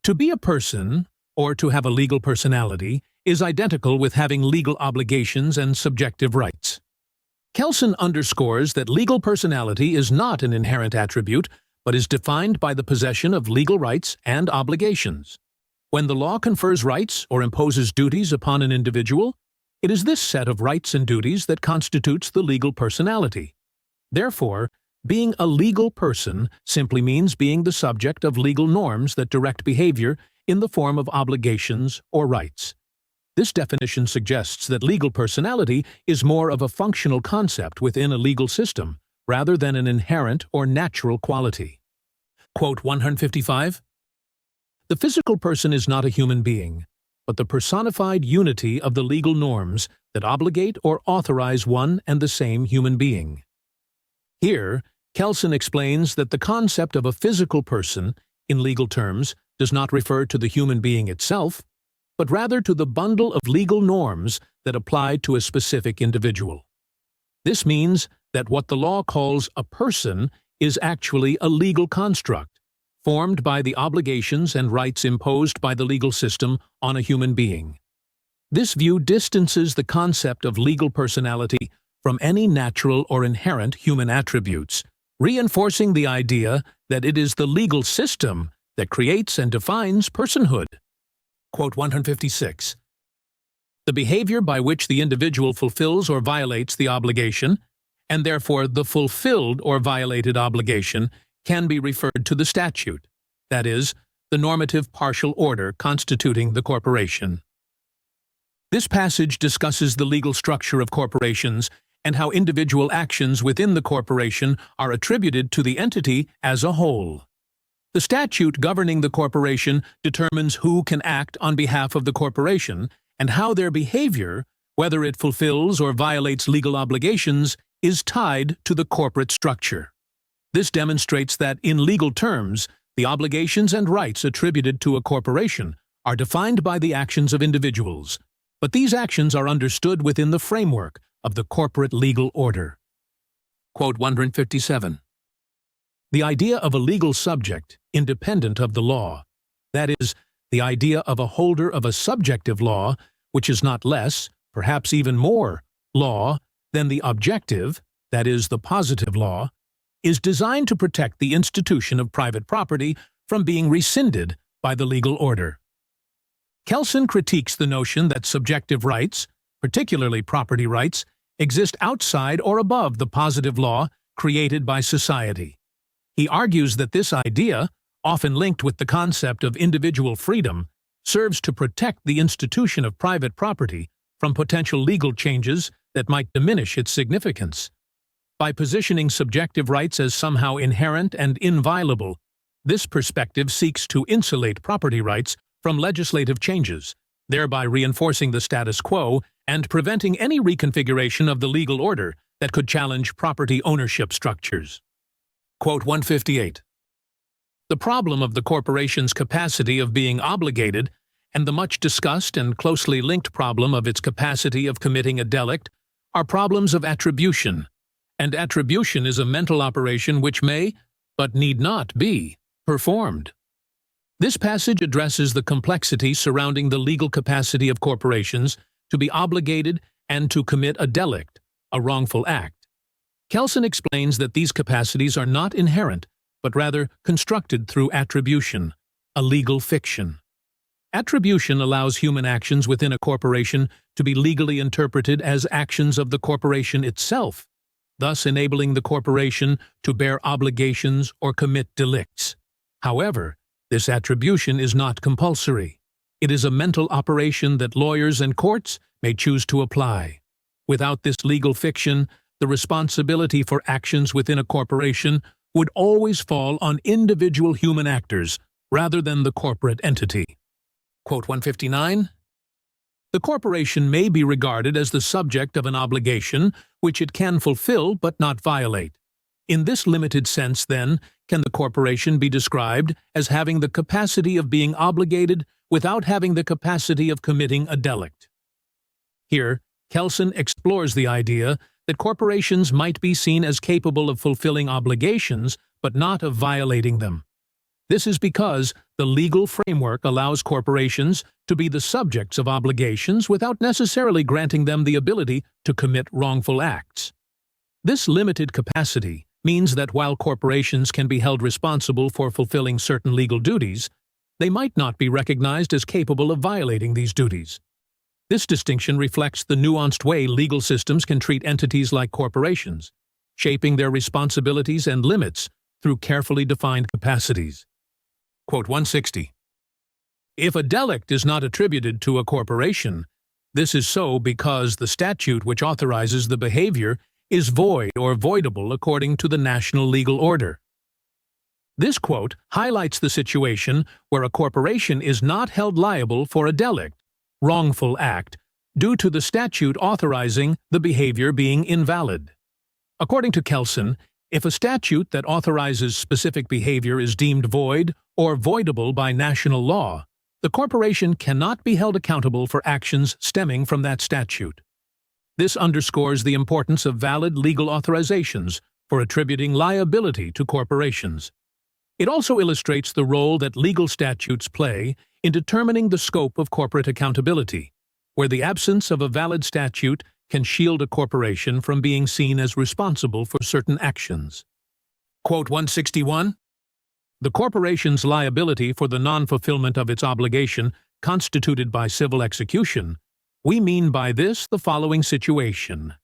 Speaker 1: To be a person, or to have a legal personality, is identical with having legal obligations and subjective rights. Kelsen underscores that legal personality is not an inherent attribute, but is defined by the possession of legal rights and obligations. When the law confers rights or imposes duties upon an individual, it is this set of rights and duties that constitutes the legal personality. Therefore, being a legal person simply means being the subject of legal norms that direct behavior in the form of obligations or rights. This definition suggests that legal personality is more of a functional concept within a legal system, rather than an inherent or natural quality. Quote 155. The physical person is not a human being, but the personified unity of the legal norms that obligate or authorize one and the same human being. Here, Kelsen explains that the concept of a physical person, in legal terms, does not refer to the human being itself, but rather to the bundle of legal norms that apply to a specific individual. This means that what the law calls a person is actually a legal construct, formed by the obligations and rights imposed by the legal system on a human being. This view distances the concept of legal personality from any natural or inherent human attributes, reinforcing the idea that it is the legal system that creates and defines personhood. Quote 156. The behavior by which the individual fulfills or violates the obligation, and therefore the fulfilled or violated obligation, can be referred to the statute, that is, the normative partial order constituting the corporation. This passage discusses the legal structure of corporations and how individual actions within the corporation are attributed to the entity as a whole. The statute governing the corporation determines who can act on behalf of the corporation and how their behavior, whether it fulfills or violates legal obligations, is tied to the corporate structure. This demonstrates that, in legal terms, the obligations and rights attributed to a corporation are defined by the actions of individuals, but these actions are understood within the framework of the corporate legal order. Quote 157. The idea of a legal subject independent of the law, that is, the idea of a holder of a subjective law which is not less, perhaps even more, law than the objective, that is, the positive law, is designed to protect the institution of private property from being rescinded by the legal order. Kelsen critiques the notion that subjective rights, particularly property rights, exist outside or above the positive law created by society. He argues that this idea, often linked with the concept of individual freedom, serves to protect the institution of private property from potential legal changes that might diminish its significance. By positioning subjective rights as somehow inherent and inviolable, this perspective seeks to insulate property rights from legislative changes, thereby reinforcing the status quo and preventing any reconfiguration of the legal order that could challenge property ownership structures. Quote 158. The problem of the corporation's capacity of being obligated and the much discussed and closely linked problem of its capacity of committing a delict are problems of attribution, and attribution is a mental operation which may, but need not be, performed. This passage addresses the complexity surrounding the legal capacity of corporations to be obligated and to commit a delict, a wrongful act. Kelsen explains that these capacities are not inherent, but rather constructed through attribution, a legal fiction. Attribution allows human actions within a corporation to be legally interpreted as actions of the corporation itself, thus enabling the corporation to bear obligations or commit delicts. However, this attribution is not compulsory. It is a mental operation that lawyers and courts may choose to apply. Without this legal fiction, the responsibility for actions within a corporation would always fall on individual human actors rather than the corporate entity. Quote 159. The corporation may be regarded as the subject of an obligation which it can fulfill but not violate. In this limited sense, then, can the corporation be described as having the capacity of being obligated without having the capacity of committing a delict. Here, Kelsen explores the idea that corporations might be seen as capable of fulfilling obligations but not of violating them. This is because the legal framework allows corporations to be the subjects of obligations without necessarily granting them the ability to commit wrongful acts. This limited capacity means that while corporations can be held responsible for fulfilling certain legal duties, they might not be recognized as capable of violating these duties. This distinction reflects the nuanced way legal systems can treat entities like corporations, shaping their responsibilities and limits through carefully defined capacities. Quote 160. If a delict is not attributed to a corporation, this is so because the statute which authorizes the behavior is void or voidable according to the national legal order. This quote highlights the situation where a corporation is not held liable for a delict, wrongful act, due to the statute authorizing the behavior being invalid. According to Kelsen, if a statute that authorizes specific behavior is deemed void or voidable by national law, the corporation cannot be held accountable for actions stemming from that statute. This underscores the importance of valid legal authorizations for attributing liability to corporations. It also illustrates the role that legal statutes play in determining the scope of corporate accountability, where the absence of a valid statute can shield a corporation from being seen as responsible for certain actions. Quote 161. The corporation's liability for the non-fulfillment of its obligation constituted by civil execution, we mean by this the following situation.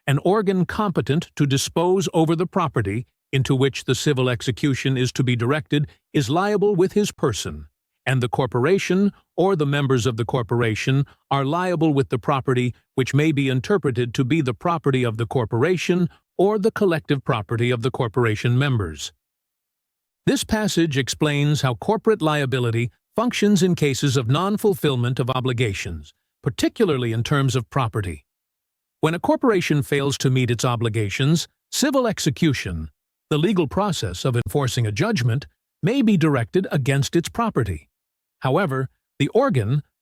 Speaker 1: An organ competent to dispose over the property into which the civil execution is to be directed is liable with his person, and the corporation or the members of the corporation are liable with the property which may be interpreted to be the property of the corporation or the collective property of the corporation members. This passage explains how corporate liability functions in cases of non-fulfillment of obligations, particularly in terms of property. When a corporation fails to meet its obligations, civil execution, the legal process of enforcing a judgment, may be directed against its property. However, the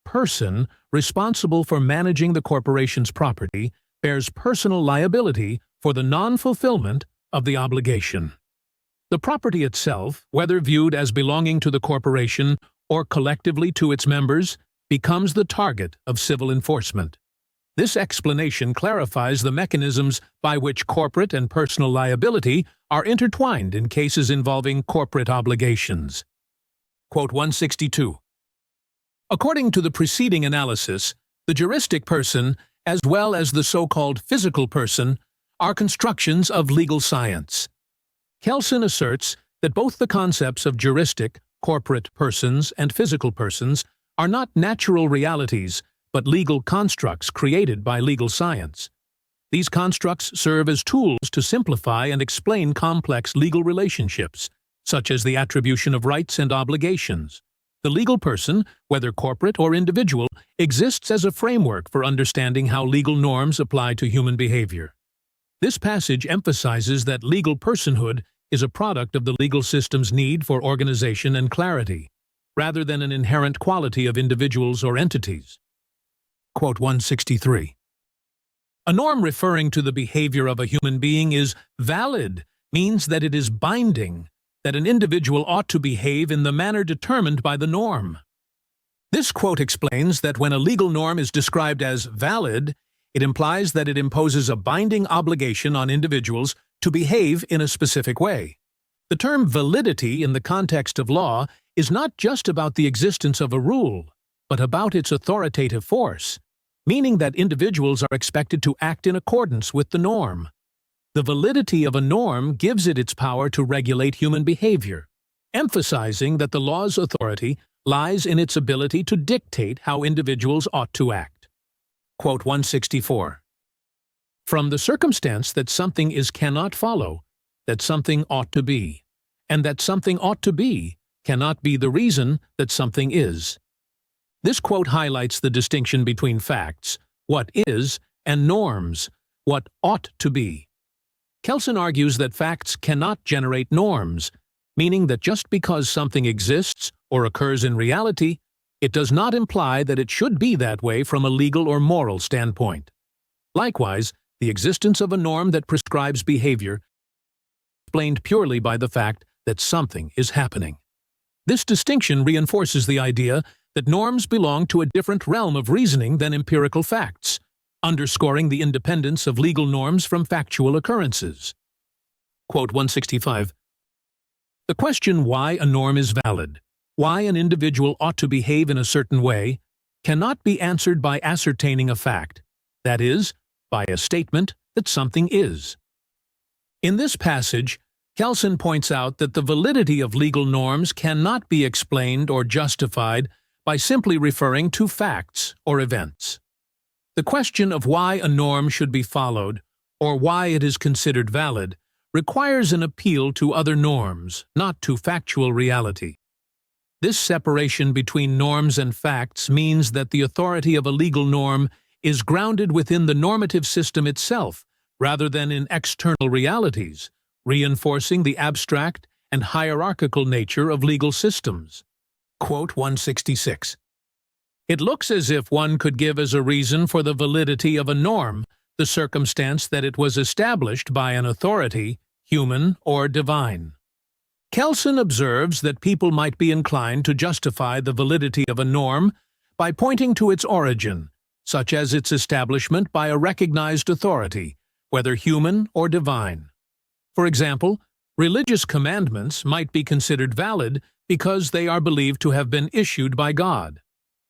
Speaker 1: person responsible for managing the corporation's property bears personal liability for the non-fulfillment of the obligation. The property itself, whether viewed as belonging to the corporation or collectively to its members, becomes the target of civil enforcement. This explanation clarifies the mechanisms by which corporate and personal liability are intertwined in cases involving corporate obligations. Quote 162. According to the preceding analysis, the juristic person, as well as the so-called physical person, are constructions of legal science. Kelsen asserts that both the concepts of juristic, corporate persons, and physical persons are not natural realities, but legal constructs created by legal science. These constructs serve as tools to simplify and explain complex legal relationships, such as the attribution of rights and obligations. The legal person, whether corporate or individual, exists as a framework for understanding how legal norms apply to human behavior. This passage emphasizes that legal personhood is a product of the legal system's need for organization and clarity, rather than an inherent quality of individuals or entities. Quote 163. A norm referring to the behavior of a human being is valid, means that it is binding, that an individual ought to behave in the manner determined by the norm. This quote explains that when a legal norm is described as valid, it implies that it imposes a binding obligation on individuals to behave in a specific way. The term validity in the context of law is not just about the existence of a rule, but about its authoritative force, meaning that individuals are expected to act in accordance with the norm. The validity of a norm gives it its power to regulate human behavior, emphasizing that the law's authority lies in its ability to dictate how individuals ought to act. Quote 164. From the circumstance that something is cannot follow, that something ought to be, and that something ought to be cannot be the reason that something is. This quote highlights the distinction between facts, what is, and norms, what ought to be. Kelsen argues that facts cannot generate norms, meaning that just because something exists or occurs in reality, it does not imply that it should be that way from a legal or moral standpoint. Likewise, the existence of a norm that prescribes behavior is explained purely by the fact that something is happening. This distinction reinforces the idea that norms belong to a different realm of reasoning than empirical facts, underscoring the independence of legal norms from factual occurrences. Quote 165. The question why a norm is valid, why an individual ought to behave in a certain way, cannot be answered by ascertaining a fact, that is, by a statement that something is. In this passage, Kelsen points out that the validity of legal norms cannot be explained or justified by simply referring to facts or events. The question of why a norm should be followed, or why it is considered valid, requires an appeal to other norms, not to factual reality. This separation between norms and facts means that the authority of a legal norm is grounded within the normative system itself, rather than in external realities, reinforcing the abstract and hierarchical nature of legal systems. Quote 166. It looks as if one could give as a reason for the validity of a norm the circumstance that it was established by an authority, human or divine. Kelsen observes that people might be inclined to justify the validity of a norm by pointing to its origin, such as its establishment by a recognized authority, whether human or divine. For example, religious commandments might be considered valid because they are believed to have been issued by God.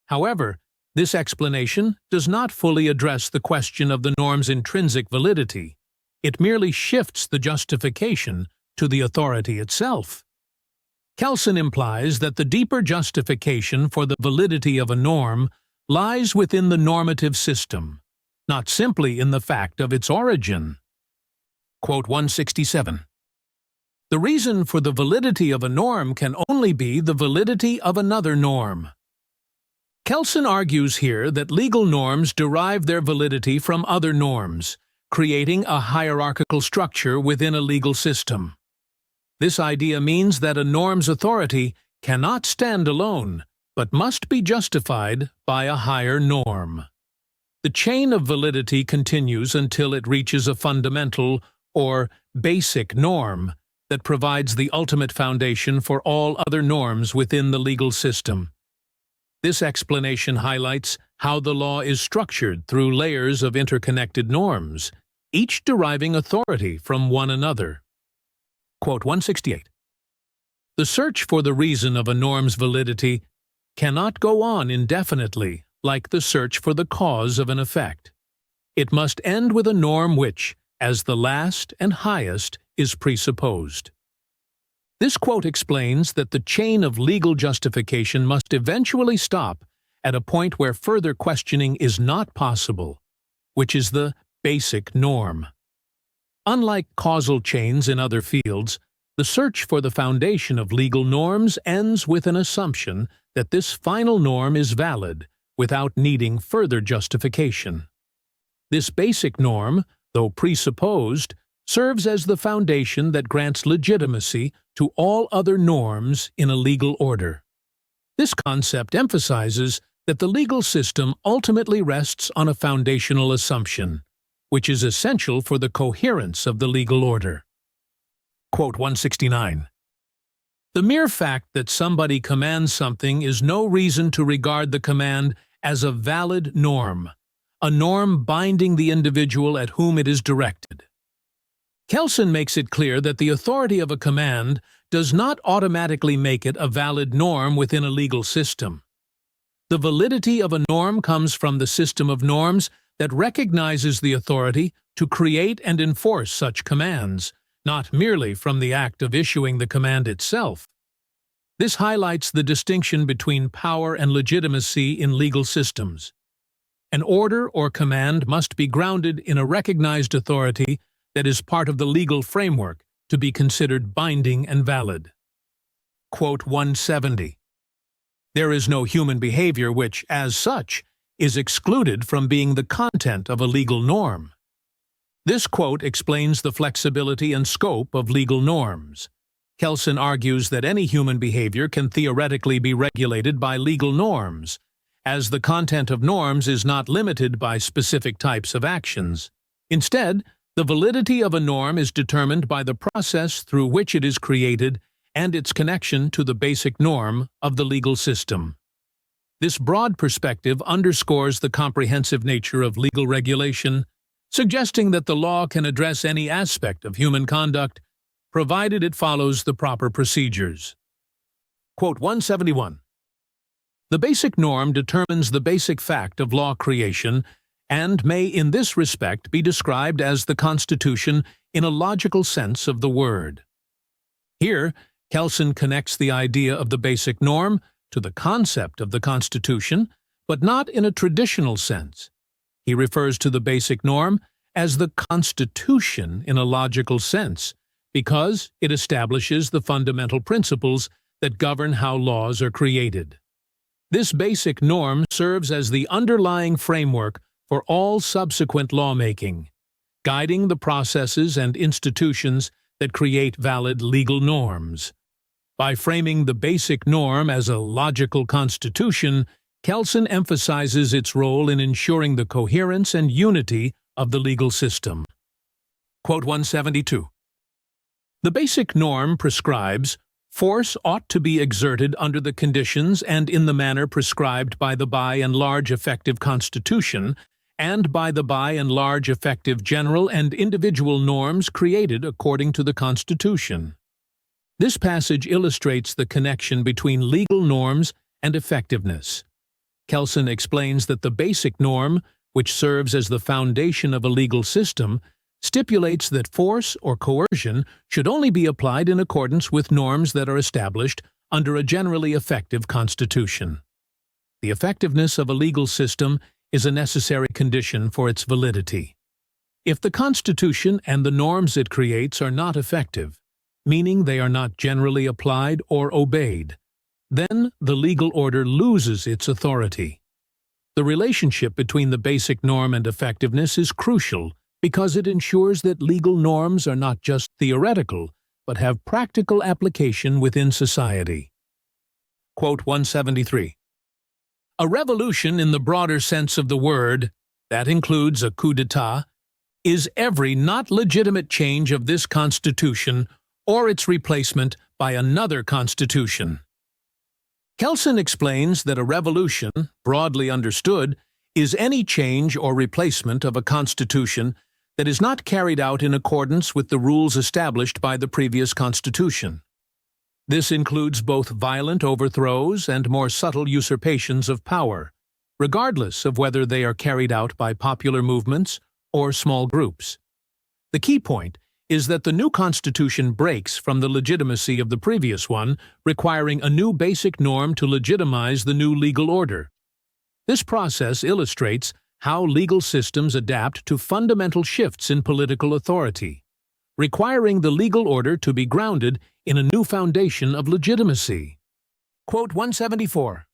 Speaker 1: However, this explanation does not fully address the question of the norm's intrinsic validity. It merely shifts the justification to the authority itself. Kelsen implies that the deeper justification for the validity of a norm lies within the normative system, not simply in the fact of its origin. Quote 167. The reason for the validity of a norm can only be the validity of another norm. Kelsen argues here that legal norms derive their validity from other norms, creating a hierarchical structure within a legal system. This idea means that a norm's authority cannot stand alone, but must be justified by a higher norm. The chain of validity continues until it reaches a fundamental or basic norm that provides the ultimate foundation for all other norms within the legal system. This explanation highlights how the law is structured through layers of interconnected norms, each deriving authority from one another. Quote 168. The search for the reason of a norm's validity cannot go on indefinitely, like the search for the cause of an effect. It must end with a norm which, as the last and highest, is presupposed. This quote explains that the chain of legal justification must eventually stop at a point where further questioning is not possible, which is the basic norm. Unlike causal chains in other fields, the search for the foundation of legal norms ends with an assumption that this final norm is valid without needing further justification. This basic norm, though presupposed, serves as the foundation that grants legitimacy to all other norms in a legal order. This concept emphasizes that the legal system ultimately rests on a foundational assumption, which is essential for the coherence of the legal order. Quote 169. The mere fact that somebody commands something is no reason to regard the command as a valid norm, a norm binding the individual at whom it is directed. Kelsen makes it clear that the authority of a command does not automatically make it a valid norm within a legal system. The validity of a norm comes from the system of norms that recognizes the authority to create and enforce such commands, not merely from the act of issuing the command itself. This highlights the distinction between power and legitimacy in legal systems. An order or command must be grounded in a recognized authority that is part of the legal framework to be considered binding and valid. Quote 170. There is no human behavior which, as such, is excluded from being the content of a legal norm. This quote explains the flexibility and scope of legal norms. Kelsen argues that any human behavior can theoretically be regulated by legal norms, as the content of norms is not limited by specific types of actions. Instead, the validity of a norm is determined by the process through which it is created and its connection to the basic norm of the legal system. This broad perspective underscores the comprehensive nature of legal regulation, suggesting that the law can address any aspect of human conduct, provided it follows the proper procedures. Quote 171. The basic norm determines the basic fact of law creation and may in this respect be described as the Constitution in a logical sense of the word. Here, Kelsen connects the idea of the basic norm to the concept of the Constitution, but not in a traditional sense. He refers to the basic norm as the Constitution in a logical sense, because it establishes the fundamental principles that govern how laws are created. This basic norm serves as the underlying framework for all subsequent lawmaking, guiding the processes and institutions that create valid legal norms. By framing the basic norm as a logical constitution, Kelsen emphasizes its role in ensuring the coherence and unity of the legal system. Quote 172. The basic norm prescribes, force ought to be exerted under the conditions and in the manner prescribed by the by and large effective Constitution and by the by and large effective general and individual norms created according to the Constitution. This passage illustrates the connection between legal norms and effectiveness. Kelsen explains that the basic norm, which serves as the foundation of a legal system, stipulates that force or coercion should only be applied in accordance with norms that are established under a generally effective constitution. The effectiveness of a legal system is a necessary condition for its validity. If the Constitution and the norms it creates are not effective, meaning they are not generally applied or obeyed, then the legal order loses its authority. The relationship between the basic norm and effectiveness is crucial because it ensures that legal norms are not just theoretical, but have practical application within society. Quote 173. A revolution in the broader sense of the word, that includes a coup d'etat, is every not legitimate change of this constitution or its replacement by another constitution. Kelsen explains that a revolution, broadly understood, is any change or replacement of a constitution that is not carried out in accordance with the rules established by the previous constitution. This includes both violent overthrows and more subtle usurpations of power, regardless of whether they are carried out by popular movements or small groups. The key point is that the new constitution breaks from the legitimacy of the previous one, requiring a new basic norm to legitimize the new legal order. This process illustrates how legal systems adapt to fundamental shifts in political authority, requiring the legal order to be grounded in a new foundation of legitimacy. Quote 174.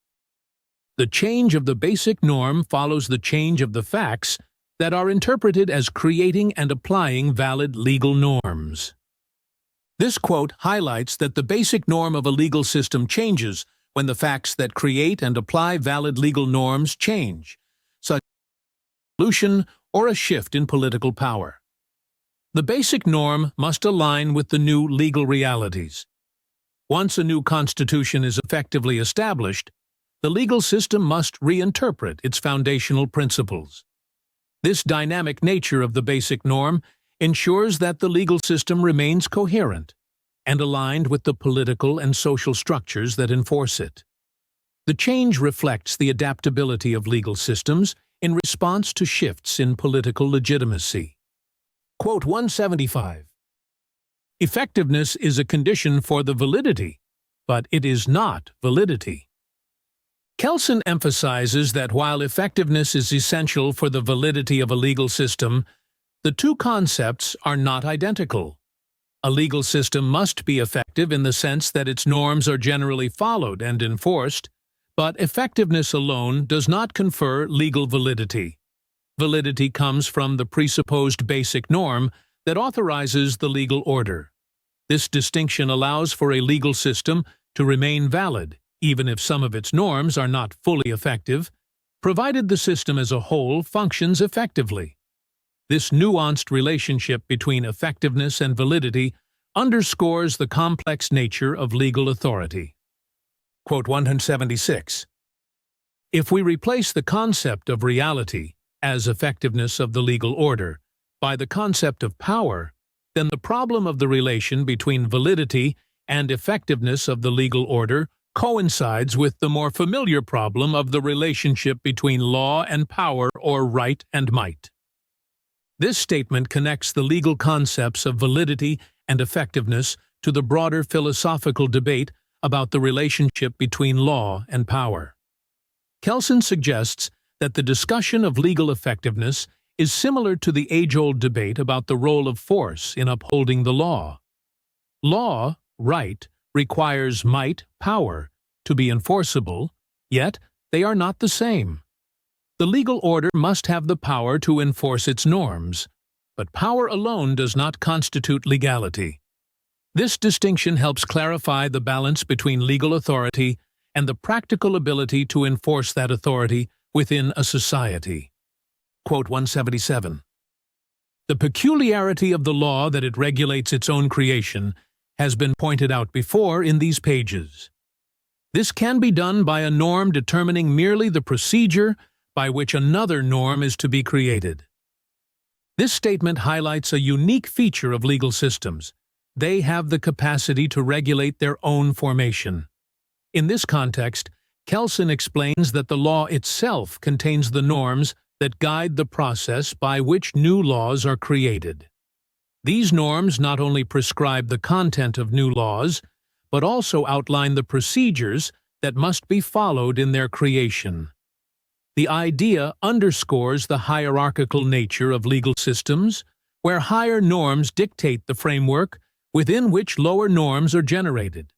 Speaker 1: The change of the basic norm follows the change of the facts that are interpreted as creating and applying valid legal norms. This quote highlights that the basic norm of a legal system changes when the facts that create and apply valid legal norms change, such as a revolution or a shift in political power. The basic norm must align with the new legal realities. Once a new constitution is effectively established, the legal system must reinterpret its foundational principles. This dynamic nature of the basic norm ensures that the legal system remains coherent and aligned with the political and social structures that enforce it. The change reflects the adaptability of legal systems in response to shifts in political legitimacy. Quote 175. Effectiveness is a condition for the validity, but it is not validity. Kelsen emphasizes that while effectiveness is essential for the validity of a legal system, the two concepts are not identical. A legal system must be effective in the sense that its norms are generally followed and enforced, but effectiveness alone does not confer legal validity. Validity comes from the presupposed basic norm that authorizes the legal order. This distinction allows for a legal system to remain valid, even if some of its norms are not fully effective, provided the system as a whole functions effectively. This nuanced relationship between effectiveness and validity underscores the complex nature of legal authority. Quote 176. If we replace the concept of reality as effectiveness of the legal order by the concept of power, then the problem of the relation between validity and effectiveness of the legal order coincides with the more familiar problem of the relationship between law and power or right and might. This statement connects the legal concepts of validity and effectiveness to the broader philosophical debate about the relationship between law and power. Kelsen suggests that the discussion of legal effectiveness is similar to the age-old debate about the role of force in upholding the law. Law, right, requires might, power, to be enforceable, yet they are not the same. The legal order must have the power to enforce its norms, but power alone does not constitute legality. This distinction helps clarify the balance between legal authority and the practical ability to enforce that authority within a society. Quote 177. The peculiarity of the law that it regulates its own creation has been pointed out before in these pages. This can be done by a norm determining merely the procedure by which another norm is to be created. This statement highlights a unique feature of legal systems. They have the capacity to regulate their own formation. In this context, Kelsen explains that the law itself contains the norms that guide the process by which new laws are created. These norms not only prescribe the content of new laws, but also outline the procedures that must be followed in their creation. The idea underscores the hierarchical nature of legal systems, where higher norms dictate the framework within which lower norms are generated.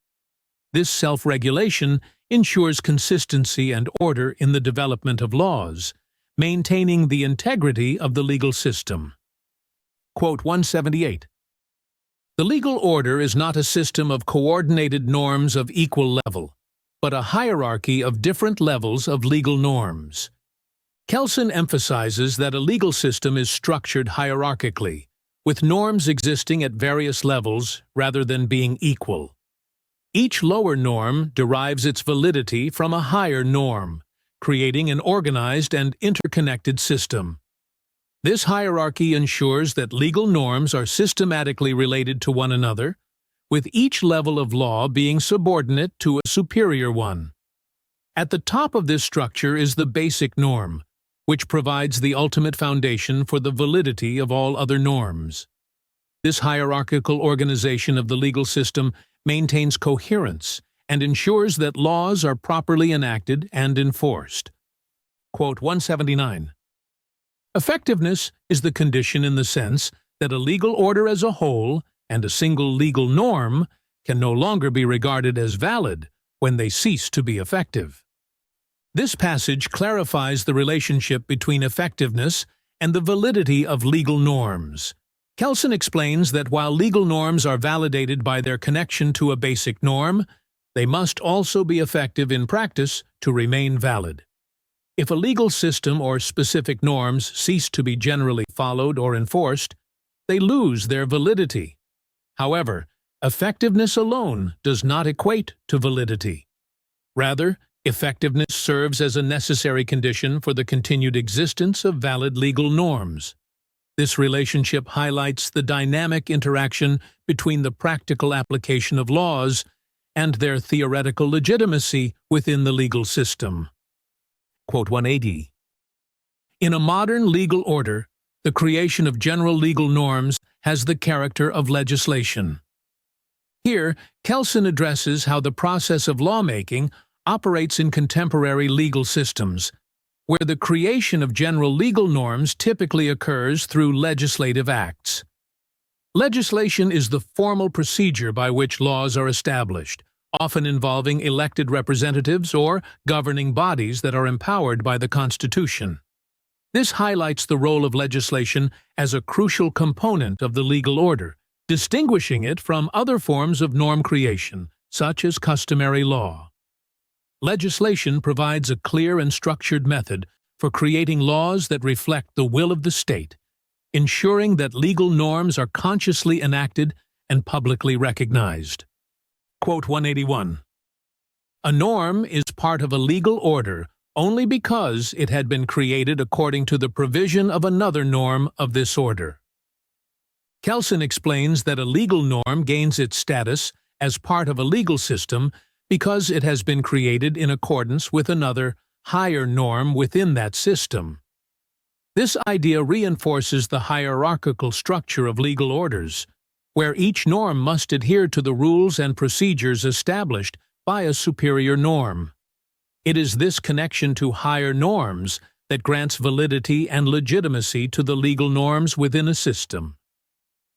Speaker 1: This self-regulation ensures consistency and order in the development of laws, maintaining the integrity of the legal system. Quote 178. The legal order is not a system of coordinated norms of equal level, but a hierarchy of different levels of legal norms. Kelsen emphasizes that a legal system is structured hierarchically, with norms existing at various levels rather than being equal. Each lower norm derives its validity from a higher norm, creating an organized and interconnected system. This hierarchy ensures that legal norms are systematically related to one another, with each level of law being subordinate to a superior one. At the top of this structure is the basic norm, which provides the ultimate foundation for the validity of all other norms. This hierarchical organization of the legal system maintains coherence and ensures that laws are properly enacted and enforced. Quote 179. Effectiveness is the condition in the sense that a legal order as a whole and a single legal norm can no longer be regarded as valid when they cease to be effective. This passage clarifies the relationship between effectiveness and the validity of legal norms. Kelsen explains that while legal norms are validated by their connection to a basic norm, they must also be effective in practice to remain valid. If a legal system or specific norms cease to be generally followed or enforced, they lose their validity. However, effectiveness alone does not equate to validity. Rather, effectiveness serves as a necessary condition for the continued existence of valid legal norms. This relationship highlights the dynamic interaction between the practical application of laws and their theoretical legitimacy within the legal system. Quote 180. In a modern legal order, the creation of general legal norms has the character of legislation. Here, Kelsen addresses how the process of lawmaking operates in contemporary legal systems, where the creation of general legal norms typically occurs through legislative acts. Legislation is the formal procedure by which laws are established, often involving elected representatives or governing bodies that are empowered by the Constitution. This highlights the role of legislation as a crucial component of the legal order, distinguishing it from other forms of norm creation, such as customary law. Legislation provides a clear and structured method for creating laws that reflect the will of the state, ensuring that legal norms are consciously enacted and publicly recognized. Quote 181. A norm is part of a legal order only because it had been created according to the provision of another norm of this order. Kelsen explains that a legal norm gains its status as part of a legal system because it has been created in accordance with another, higher norm within that system. This idea reinforces the hierarchical structure of legal orders, where each norm must adhere to the rules and procedures established by a superior norm. It is this connection to higher norms that grants validity and legitimacy to the legal norms within a system.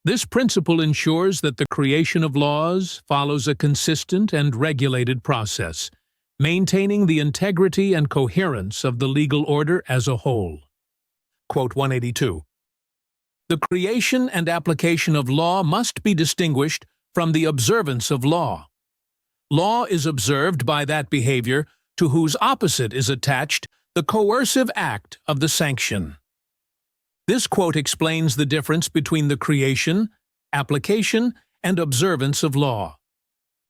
Speaker 1: This principle ensures that the creation of laws follows a consistent and regulated process, maintaining the integrity and coherence of the legal order as a whole. Quote 182. The creation and application of law must be distinguished from the observance of law. Law is observed by that behavior to whose opposite is attached the coercive act of the sanction. This quote explains the difference between the creation, application, and observance of law.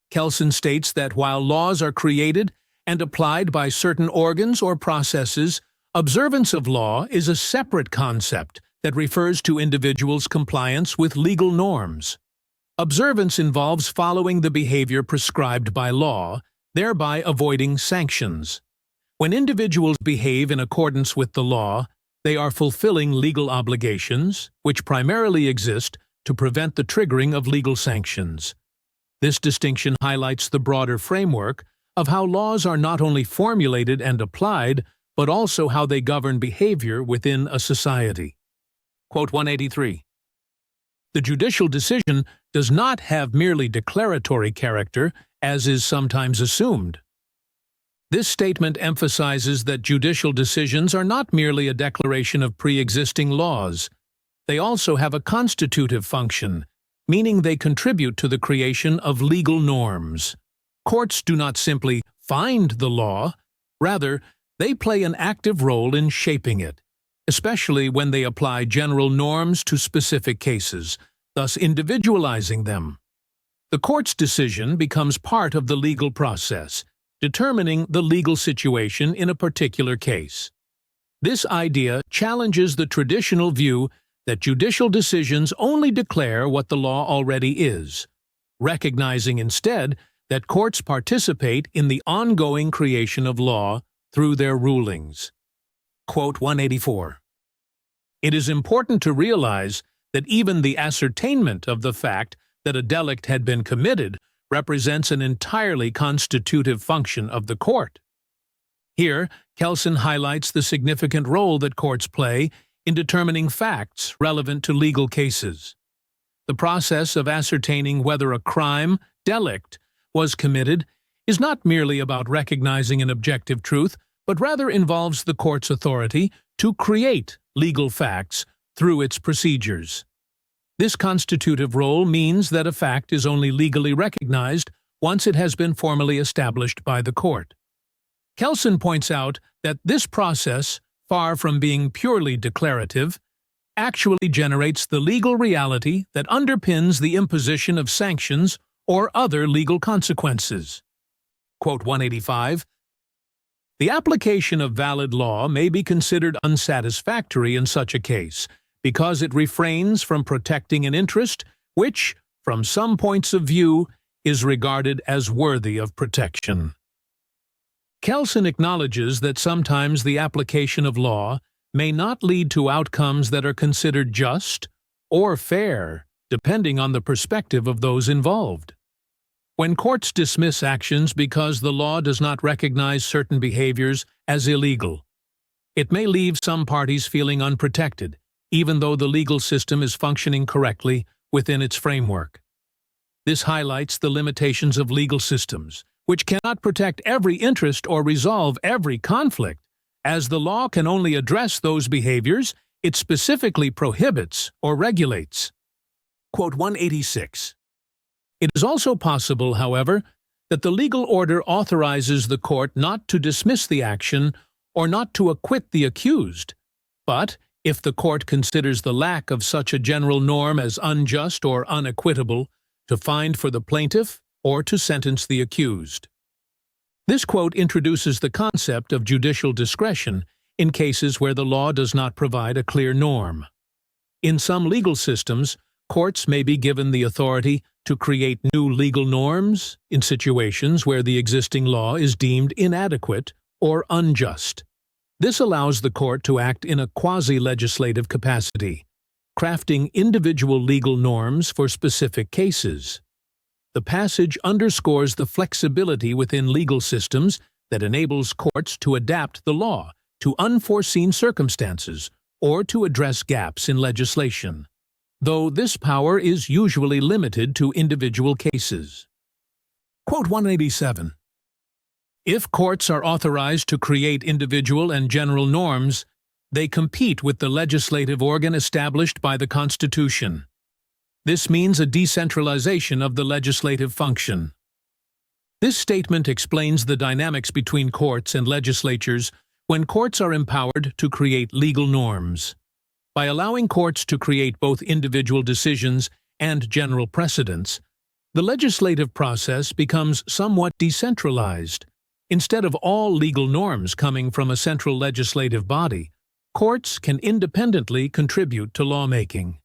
Speaker 1: Kelsen states that while laws are created and applied by certain organs or processes, observance of law is a separate concept that refers to individuals' compliance with legal norms. Observance involves following the behavior prescribed by law, thereby avoiding sanctions. When individuals behave in accordance with the law, they are fulfilling legal obligations, which primarily exist to prevent the triggering of legal sanctions. This distinction highlights the broader framework of how laws are not only formulated and applied, but also how they govern behavior within a society. Quote 183. The judicial decision does not have merely declaratory character, as is sometimes assumed. This statement emphasizes that judicial decisions are not merely a declaration of pre-existing laws. They also have a constitutive function, meaning they contribute to the creation of legal norms. Courts do not simply find the law, rather, they play an active role in shaping it, especially when they apply general norms to specific cases, thus individualizing them. The court's decision becomes part of the legal process, determining the legal situation in a particular case. This idea challenges the traditional view that judicial decisions only declare what the law already is, recognizing instead that courts participate in the ongoing creation of law through their rulings. Quote 184. It is important to realize that even the ascertainment of the fact that a delict had been committed represents an entirely constitutive function of the court. Here, Kelsen highlights the significant role that courts play in determining facts relevant to legal cases. The process of ascertaining whether a crime, delict, was committed is not merely about recognizing an objective truth, but rather involves the court's authority to create legal facts through its procedures. This constitutive role means that a fact is only legally recognized once it has been formally established by the court. Kelsen points out that this process, far from being purely declarative, actually generates the legal reality that underpins the imposition of sanctions or other legal consequences. Quote 185. The application of valid law may be considered unsatisfactory in such a case, because it refrains from protecting an interest which, from some points of view, is regarded as worthy of protection. Kelsen acknowledges that sometimes the application of law may not lead to outcomes that are considered just or fair, depending on the perspective of those involved. When courts dismiss actions because the law does not recognize certain behaviors as illegal, it may leave some parties feeling unprotected, even though the legal system is functioning correctly within its framework. This highlights the limitations of legal systems, which cannot protect every interest or resolve every conflict, as the law can only address those behaviors it specifically prohibits or regulates. Quote 186. It is also possible, however, that the legal order authorizes the court not to dismiss the action or not to acquit the accused, but, if the court considers the lack of such a general norm as unjust or unequitable, to find for the plaintiff or to sentence the accused. This quote introduces the concept of judicial discretion in cases where the law does not provide a clear norm. In some legal systems, courts may be given the authority to create new legal norms in situations where the existing law is deemed inadequate or unjust. This allows the court to act in a quasi-legislative capacity, crafting individual legal norms for specific cases. The passage underscores the flexibility within legal systems that enables courts to adapt the law to unforeseen circumstances or to address gaps in legislation, though this power is usually limited to individual cases. Quote 187. If courts are authorized to create individual and general norms, they compete with the legislative organ established by the Constitution. This means a decentralization of the legislative function. This statement explains the dynamics between courts and legislatures when courts are empowered to create legal norms. By allowing courts to create both individual decisions and general precedents, the legislative process becomes somewhat decentralized. Instead of all legal norms coming from a central legislative body, courts can independently contribute to lawmaking.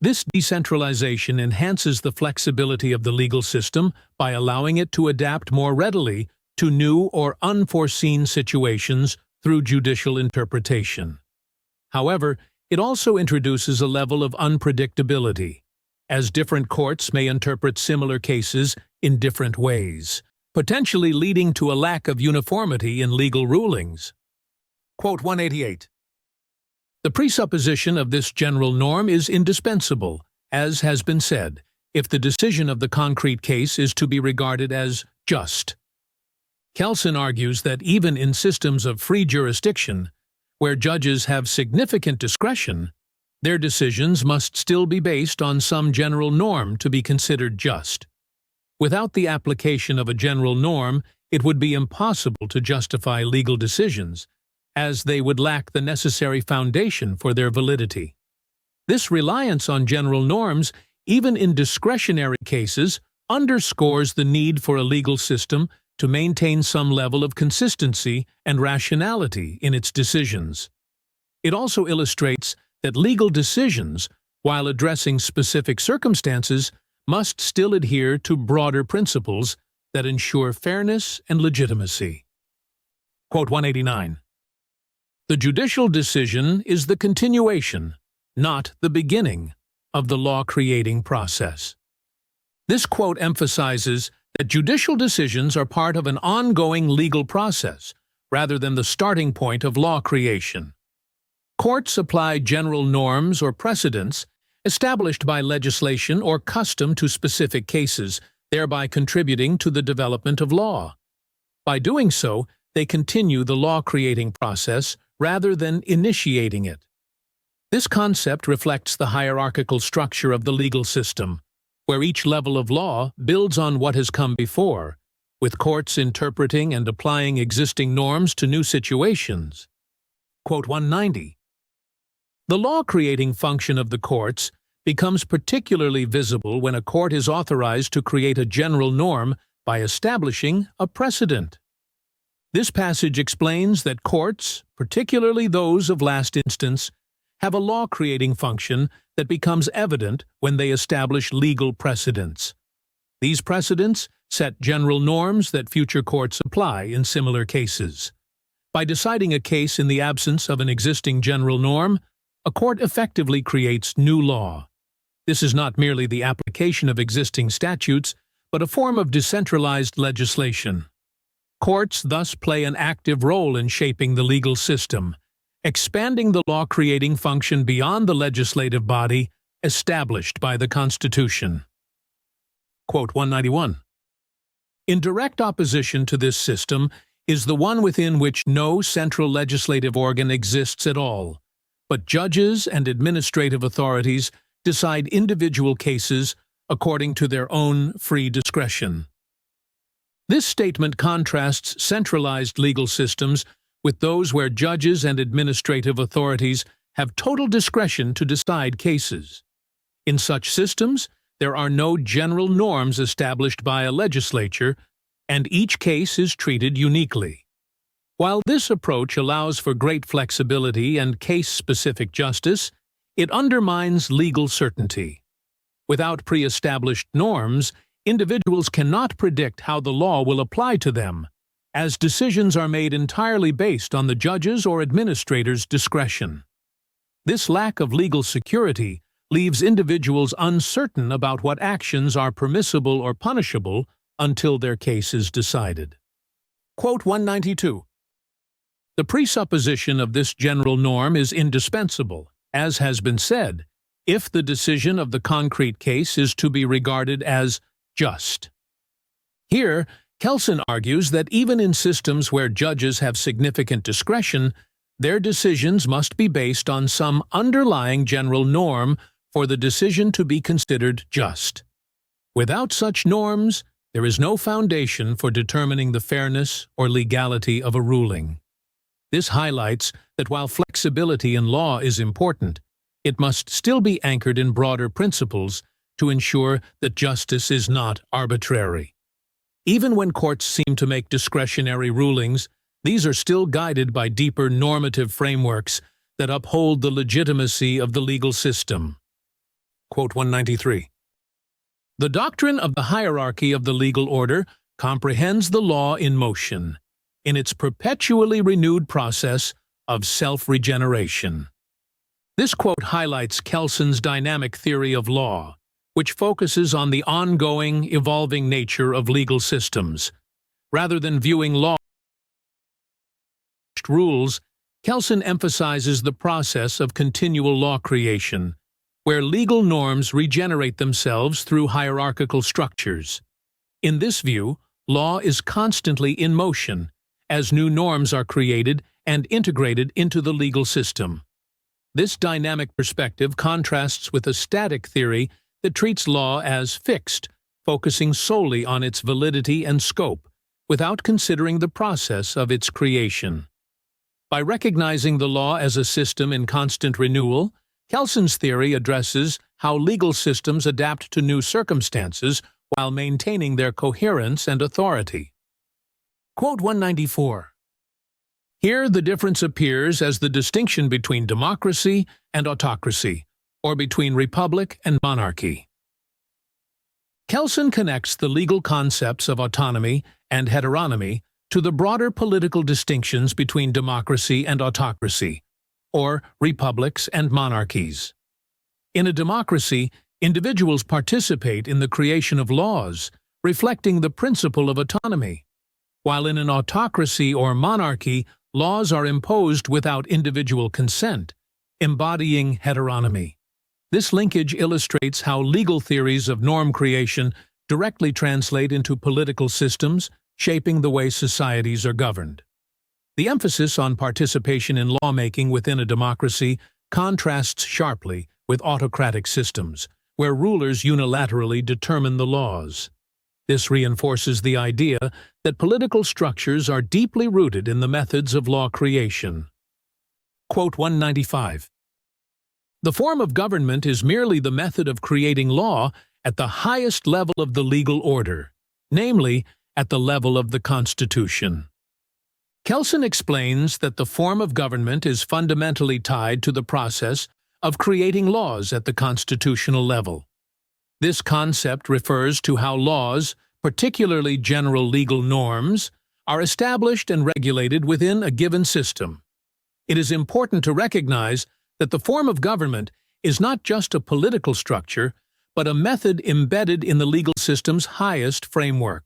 Speaker 1: This decentralization enhances the flexibility of the legal system by allowing it to adapt more readily to new or unforeseen situations through judicial interpretation. However, it also introduces a level of unpredictability, as different courts may interpret similar cases in different ways, potentially leading to a lack of uniformity in legal rulings. Quote 188. The presupposition of this general norm is indispensable, as has been said, if the decision of the concrete case is to be regarded as just. Kelsen argues that even in systems of free jurisdiction, where judges have significant discretion, their decisions must still be based on some general norm to be considered just. Without the application of a general norm, it would be impossible to justify legal decisions, as they would lack the necessary foundation for their validity. This reliance on general norms, even in discretionary cases, underscores the need for a legal system to maintain some level of consistency and rationality in its decisions. It also illustrates that legal decisions, while addressing specific circumstances, must still adhere to broader principles that ensure fairness and legitimacy. Quote 189. The judicial decision is the continuation, not the beginning, of the law-creating process. This quote emphasizes that judicial decisions are part of an ongoing legal process, rather than the starting point of law creation. Courts apply general norms or precedents established by legislation or custom to specific cases, thereby contributing to the development of law. By doing so, they continue the law-creating process rather than initiating it. This concept reflects the hierarchical structure of the legal system, where each level of law builds on what has come before, with courts interpreting and applying existing norms to new situations. Quote 190. The law-creating function of the courts becomes particularly visible when a court is authorized to create a general norm by establishing a precedent. This passage explains that courts, particularly those of last instance, have a law-creating function that becomes evident when they establish legal precedents. These precedents set general norms that future courts apply in similar cases. By deciding a case in the absence of an existing general norm, a court effectively creates new law. This is not merely the application of existing statutes, but a form of decentralized legislation. Courts thus play an active role in shaping the legal system, expanding the law-creating function beyond the legislative body established by the Constitution. Quote 191. In direct opposition to this system is the one within which no central legislative organ exists at all, but judges and administrative authorities decide individual cases according to their own free discretion. This statement contrasts centralized legal systems with those where judges and administrative authorities have total discretion to decide cases. In such systems, there are no general norms established by a legislature, and each case is treated uniquely. While this approach allows for great flexibility and case-specific justice, it undermines legal certainty. Without pre-established norms, individuals cannot predict how the law will apply to them, as decisions are made entirely based on the judge's or administrator's discretion. This lack of legal security leaves individuals uncertain about what actions are permissible or punishable until their case is decided. Quote 192. The presupposition of this general norm is indispensable, as has been said, if the decision of the concrete case is to be regarded as just. Here, Kelsen argues that even in systems where judges have significant discretion, their decisions must be based on some underlying general norm for the decision to be considered just. Without such norms, there is no foundation for determining the fairness or legality of a ruling. This highlights that while flexibility in law is important, it must still be anchored in broader principles to ensure that justice is not arbitrary. Even when courts seem to make discretionary rulings, these are still guided by deeper normative frameworks that uphold the legitimacy of the legal system. Quote 193. The doctrine of the hierarchy of the legal order comprehends the law in motion, in its perpetually renewed process of self-regeneration. This quote highlights Kelsen's dynamic theory of law, which focuses on the ongoing, evolving nature of legal systems. Rather than viewing law as rules, Kelsen emphasizes the process of continual law creation, where legal norms regenerate themselves through hierarchical structures. In this view, law is constantly in motion, as new norms are created and integrated into the legal system. This dynamic perspective contrasts with a static theory that treats law as fixed, focusing solely on its validity and scope, without considering the process of its creation. By recognizing the law as a system in constant renewal, Kelsen's theory addresses how legal systems adapt to new circumstances while maintaining their coherence and authority. Quote 194. Here the difference appears as the distinction between democracy and autocracy, or between republic and monarchy. Kelsen connects the legal concepts of autonomy and heteronomy to the broader political distinctions between democracy and autocracy, or republics and monarchies. In a democracy, individuals participate in the creation of laws, reflecting the principle of autonomy, while in an autocracy or monarchy, laws are imposed without individual consent, embodying heteronomy. This linkage illustrates how legal theories of norm creation directly translate into political systems, shaping the way societies are governed. The emphasis on participation in lawmaking within a democracy contrasts sharply with autocratic systems, where rulers unilaterally determine the laws. This reinforces the idea that political structures are deeply rooted in the methods of law creation. Quote 195. The form of government is merely the method of creating law at the highest level of the legal order, namely, at the level of the Constitution. Kelsen explains that the form of government is fundamentally tied to the process of creating laws at the constitutional level. This concept refers to how laws, particularly general legal norms, are established and regulated within a given system. It is important to recognize that the form of government is not just a political structure, but a method embedded in the legal system's highest framework.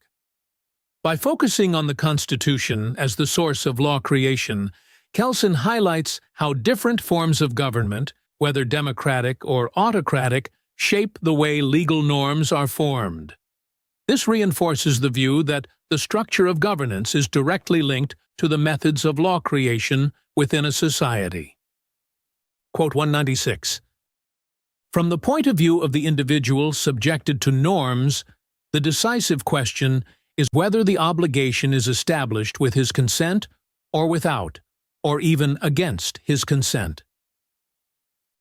Speaker 1: By focusing on the Constitution as the source of law creation, Kelsen highlights how different forms of government, whether democratic or autocratic, shape the way legal norms are formed. This reinforces the view that the structure of governance is directly linked to the methods of law creation within a society. Quote 196. From the point of view of the individual subjected to norms, the decisive question is whether the obligation is established with his consent or without, or even against his consent.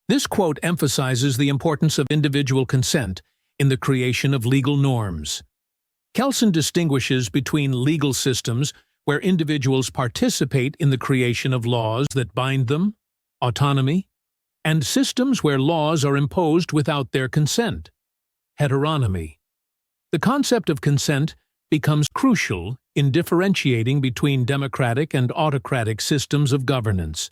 Speaker 1: This quote emphasizes the importance of individual consent in the creation of legal norms. Kelsen distinguishes between legal systems where individuals participate in the creation of laws that bind them, autonomy, and systems where laws are imposed without their consent, heteronomy. The concept of consent becomes crucial in differentiating between democratic and autocratic systems of governance,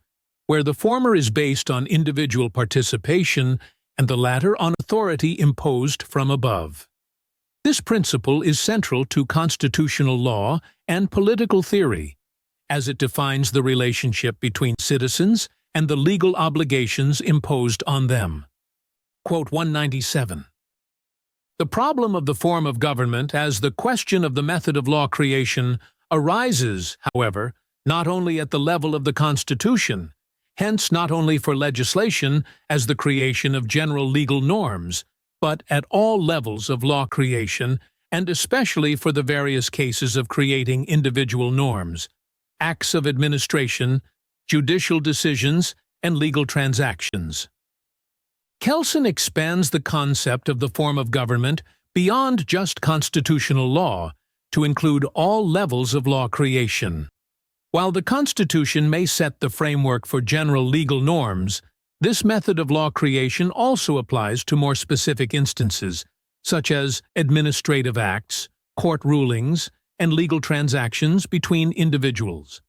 Speaker 1: where the former is based on individual participation and the latter on authority imposed from above. This principle is central to constitutional law and political theory, as it defines the relationship between citizens and the legal obligations imposed on them. Quote 197. The problem of the form of government as the question of the method of law creation arises, however, not only at the level of the Constitution, hence not only for legislation as the creation of general legal norms, but at all levels of law creation, and especially for the various cases of creating individual norms, acts of administration, judicial decisions, and legal transactions. Kelsen expands the concept of the form of government beyond just constitutional law to include all levels of law creation. While the Constitution may set the framework for general legal norms, this method of law creation also applies to more specific instances, such as administrative acts, court rulings, and legal transactions between individuals.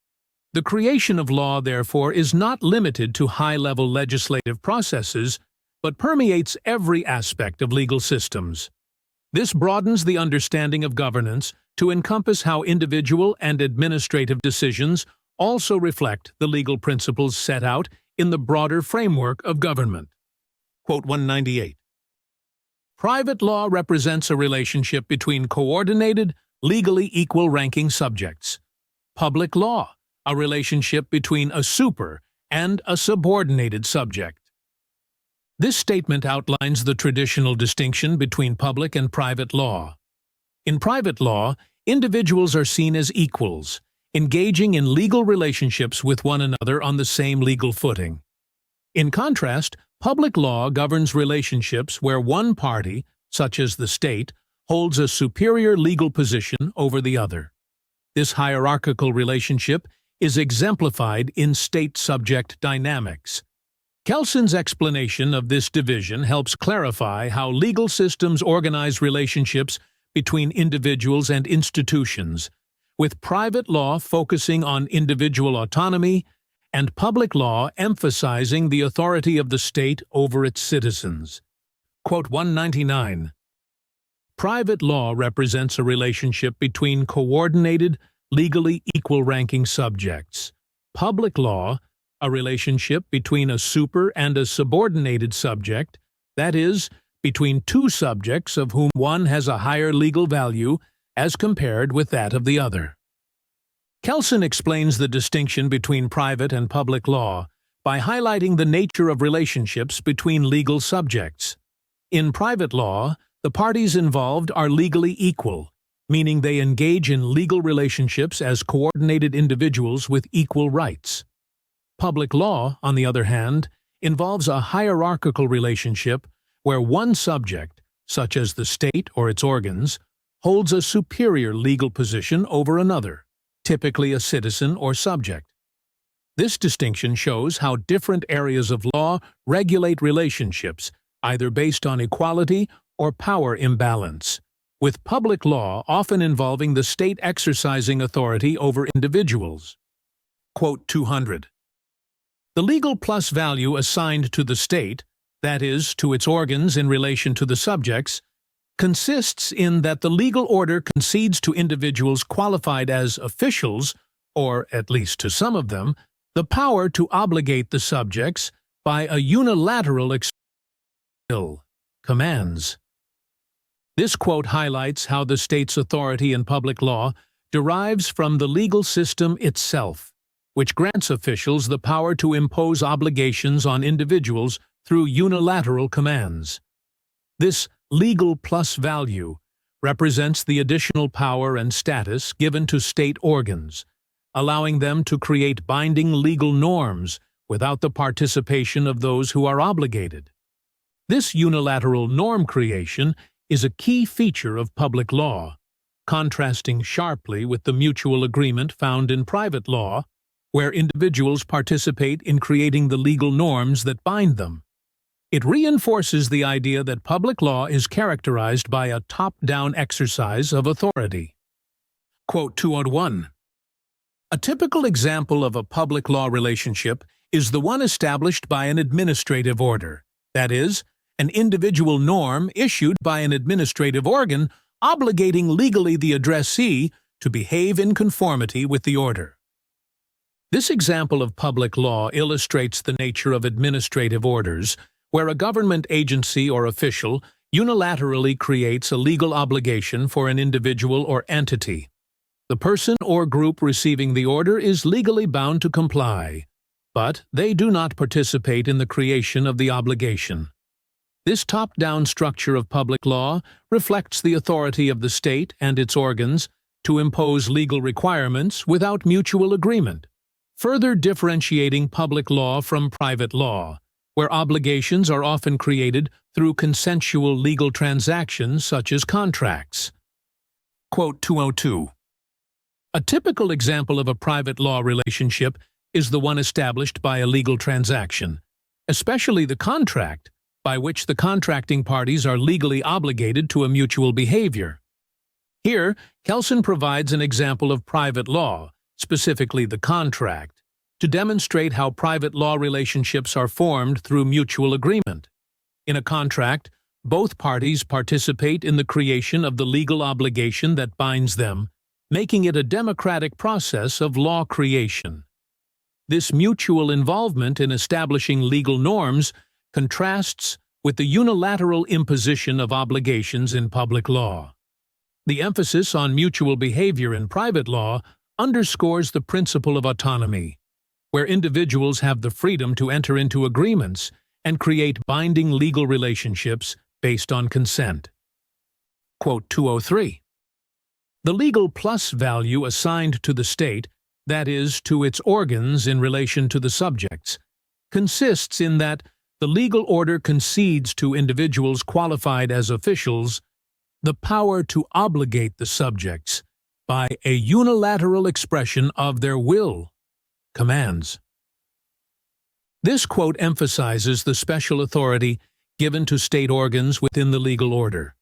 Speaker 1: The creation of law, therefore, is not limited to high-level legislative processes, but permeates every aspect of legal systems. This broadens the understanding of governance to encompass how individual and administrative decisions also reflect the legal principles set out in the broader framework of government. Quote 198. Private law represents a relationship between coordinated, legally equal-ranking subjects. Public law, a relationship between a super and a subordinated subject. This statement outlines the traditional distinction between public and private law. In private law, individuals are seen as equals, engaging in legal relationships with one another on the same legal footing. In contrast, public law governs relationships where one party, such as the state, holds a superior legal position over the other. This hierarchical relationship is exemplified in state-subject dynamics. Kelsen's explanation of this division helps clarify how legal systems organize relationships between individuals and institutions, with private law focusing on individual autonomy and public law emphasizing the authority of the state over its citizens. Quote 199. Private law represents a relationship between coordinated, legally equal-ranking subjects. Public law, a relationship between a super and a subordinated subject, that is, between two subjects of whom one has a higher legal value as compared with that of the other. Kelsen explains the distinction between private and public law by highlighting the nature of relationships between legal subjects. In private law, the parties involved are legally equal, meaning they engage in legal relationships as coordinated individuals with equal rights. Public law, on the other hand, involves a hierarchical relationship where one subject, such as the state or its organs, holds a superior legal position over another, typically a citizen or subject. This distinction shows how different areas of law regulate relationships, either based on equality or power imbalance, with public law often involving the state exercising authority over individuals. Quote 200. The legal plus value assigned to the state, that is, to its organs in relation to the subjects, consists in that the legal order concedes to individuals qualified as officials, or at least to some of them, the power to obligate the subjects by a unilateral commands. This quote highlights how the state's authority in public law derives from the legal system itself, which grants officials the power to impose obligations on individuals through unilateral commands. This legal plus value represents the additional power and status given to state organs, allowing them to create binding legal norms without the participation of those who are obligated. This unilateral norm creation is a key feature of public law, contrasting sharply with the mutual agreement found in private law, where individuals participate in creating the legal norms that bind them. It reinforces the idea that public law is characterized by a top-down exercise of authority. Quote 201. A typical example of a public law relationship is the one established by an administrative order, that is, an individual norm issued by an administrative organ obligating legally the addressee to behave in conformity with the order. This example of public law illustrates the nature of administrative orders, where a government agency or official unilaterally creates a legal obligation for an individual or entity. The person or group receiving the order is legally bound to comply, but they do not participate in the creation of the obligation. This top-down structure of public law reflects the authority of the state and its organs to impose legal requirements without mutual agreement, further differentiating public law from private law, where obligations are often created through consensual legal transactions such as contracts. Quote 202. A typical example of a private law relationship is the one established by a legal transaction, especially the contract, by which the contracting parties are legally obligated to a mutual behavior. Here, Kelsen provides an example of private law, specifically the contract, to demonstrate how private law relationships are formed through mutual agreement. In a contract, both parties participate in the creation of the legal obligation that binds them, making it a democratic process of law creation. This mutual involvement in establishing legal norms contrasts with the unilateral imposition of obligations in public law. The emphasis on mutual behavior in private law underscores the principle of autonomy, where individuals have the freedom to enter into agreements and create binding legal relationships based on consent. Quote 203. The legal plus value assigned to the state, that is, to its organs in relation to the subjects, consists in that the legal order concedes to individuals qualified as officials the power to obligate the subjects by a unilateral expression of their will, commands. This quote emphasizes the special authority given to state organs within the legal order.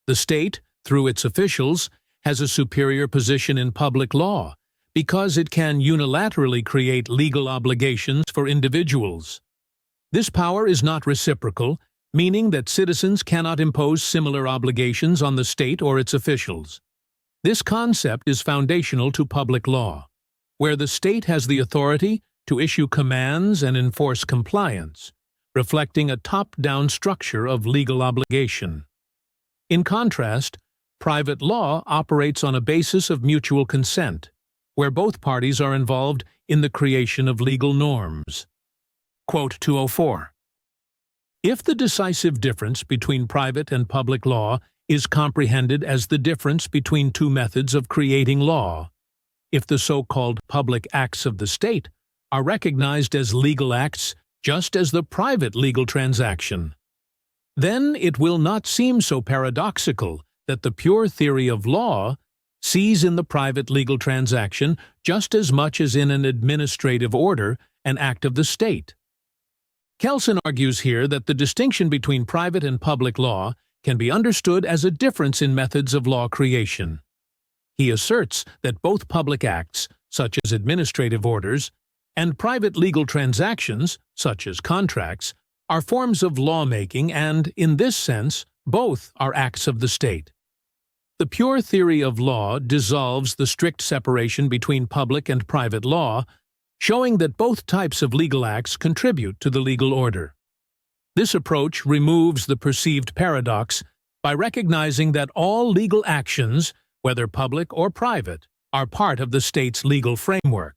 Speaker 1: The state, through its officials, has a superior position in public law because it can unilaterally create legal obligations for individuals. This power is not reciprocal, meaning that citizens cannot impose similar obligations on the state or its officials. This concept is foundational to public law, where the state has the authority to issue commands and enforce compliance, reflecting a top-down structure of legal obligation. In contrast, private law operates on a basis of mutual consent, where both parties are involved in the creation of legal norms. Quote 204. If the decisive difference between private and public law is comprehended as the difference between two methods of creating law, if the so-called public acts of the state are recognized as legal acts just as the private legal transaction, then it will not seem so paradoxical that the pure theory of law sees in the private legal transaction just as much as in an administrative order an act of the state. Kelsen argues here that the distinction between private and public law can be understood as a difference in methods of law creation. He asserts that both public acts, such as administrative orders, and private legal transactions, such as contracts, are forms of lawmaking and, in this sense, both are acts of the state. The pure theory of law dissolves the strict separation between public and private law, showing that both types of legal acts contribute to the legal order. This approach removes the perceived paradox by recognizing that all legal actions, whether public or private, are part of the state's legal framework,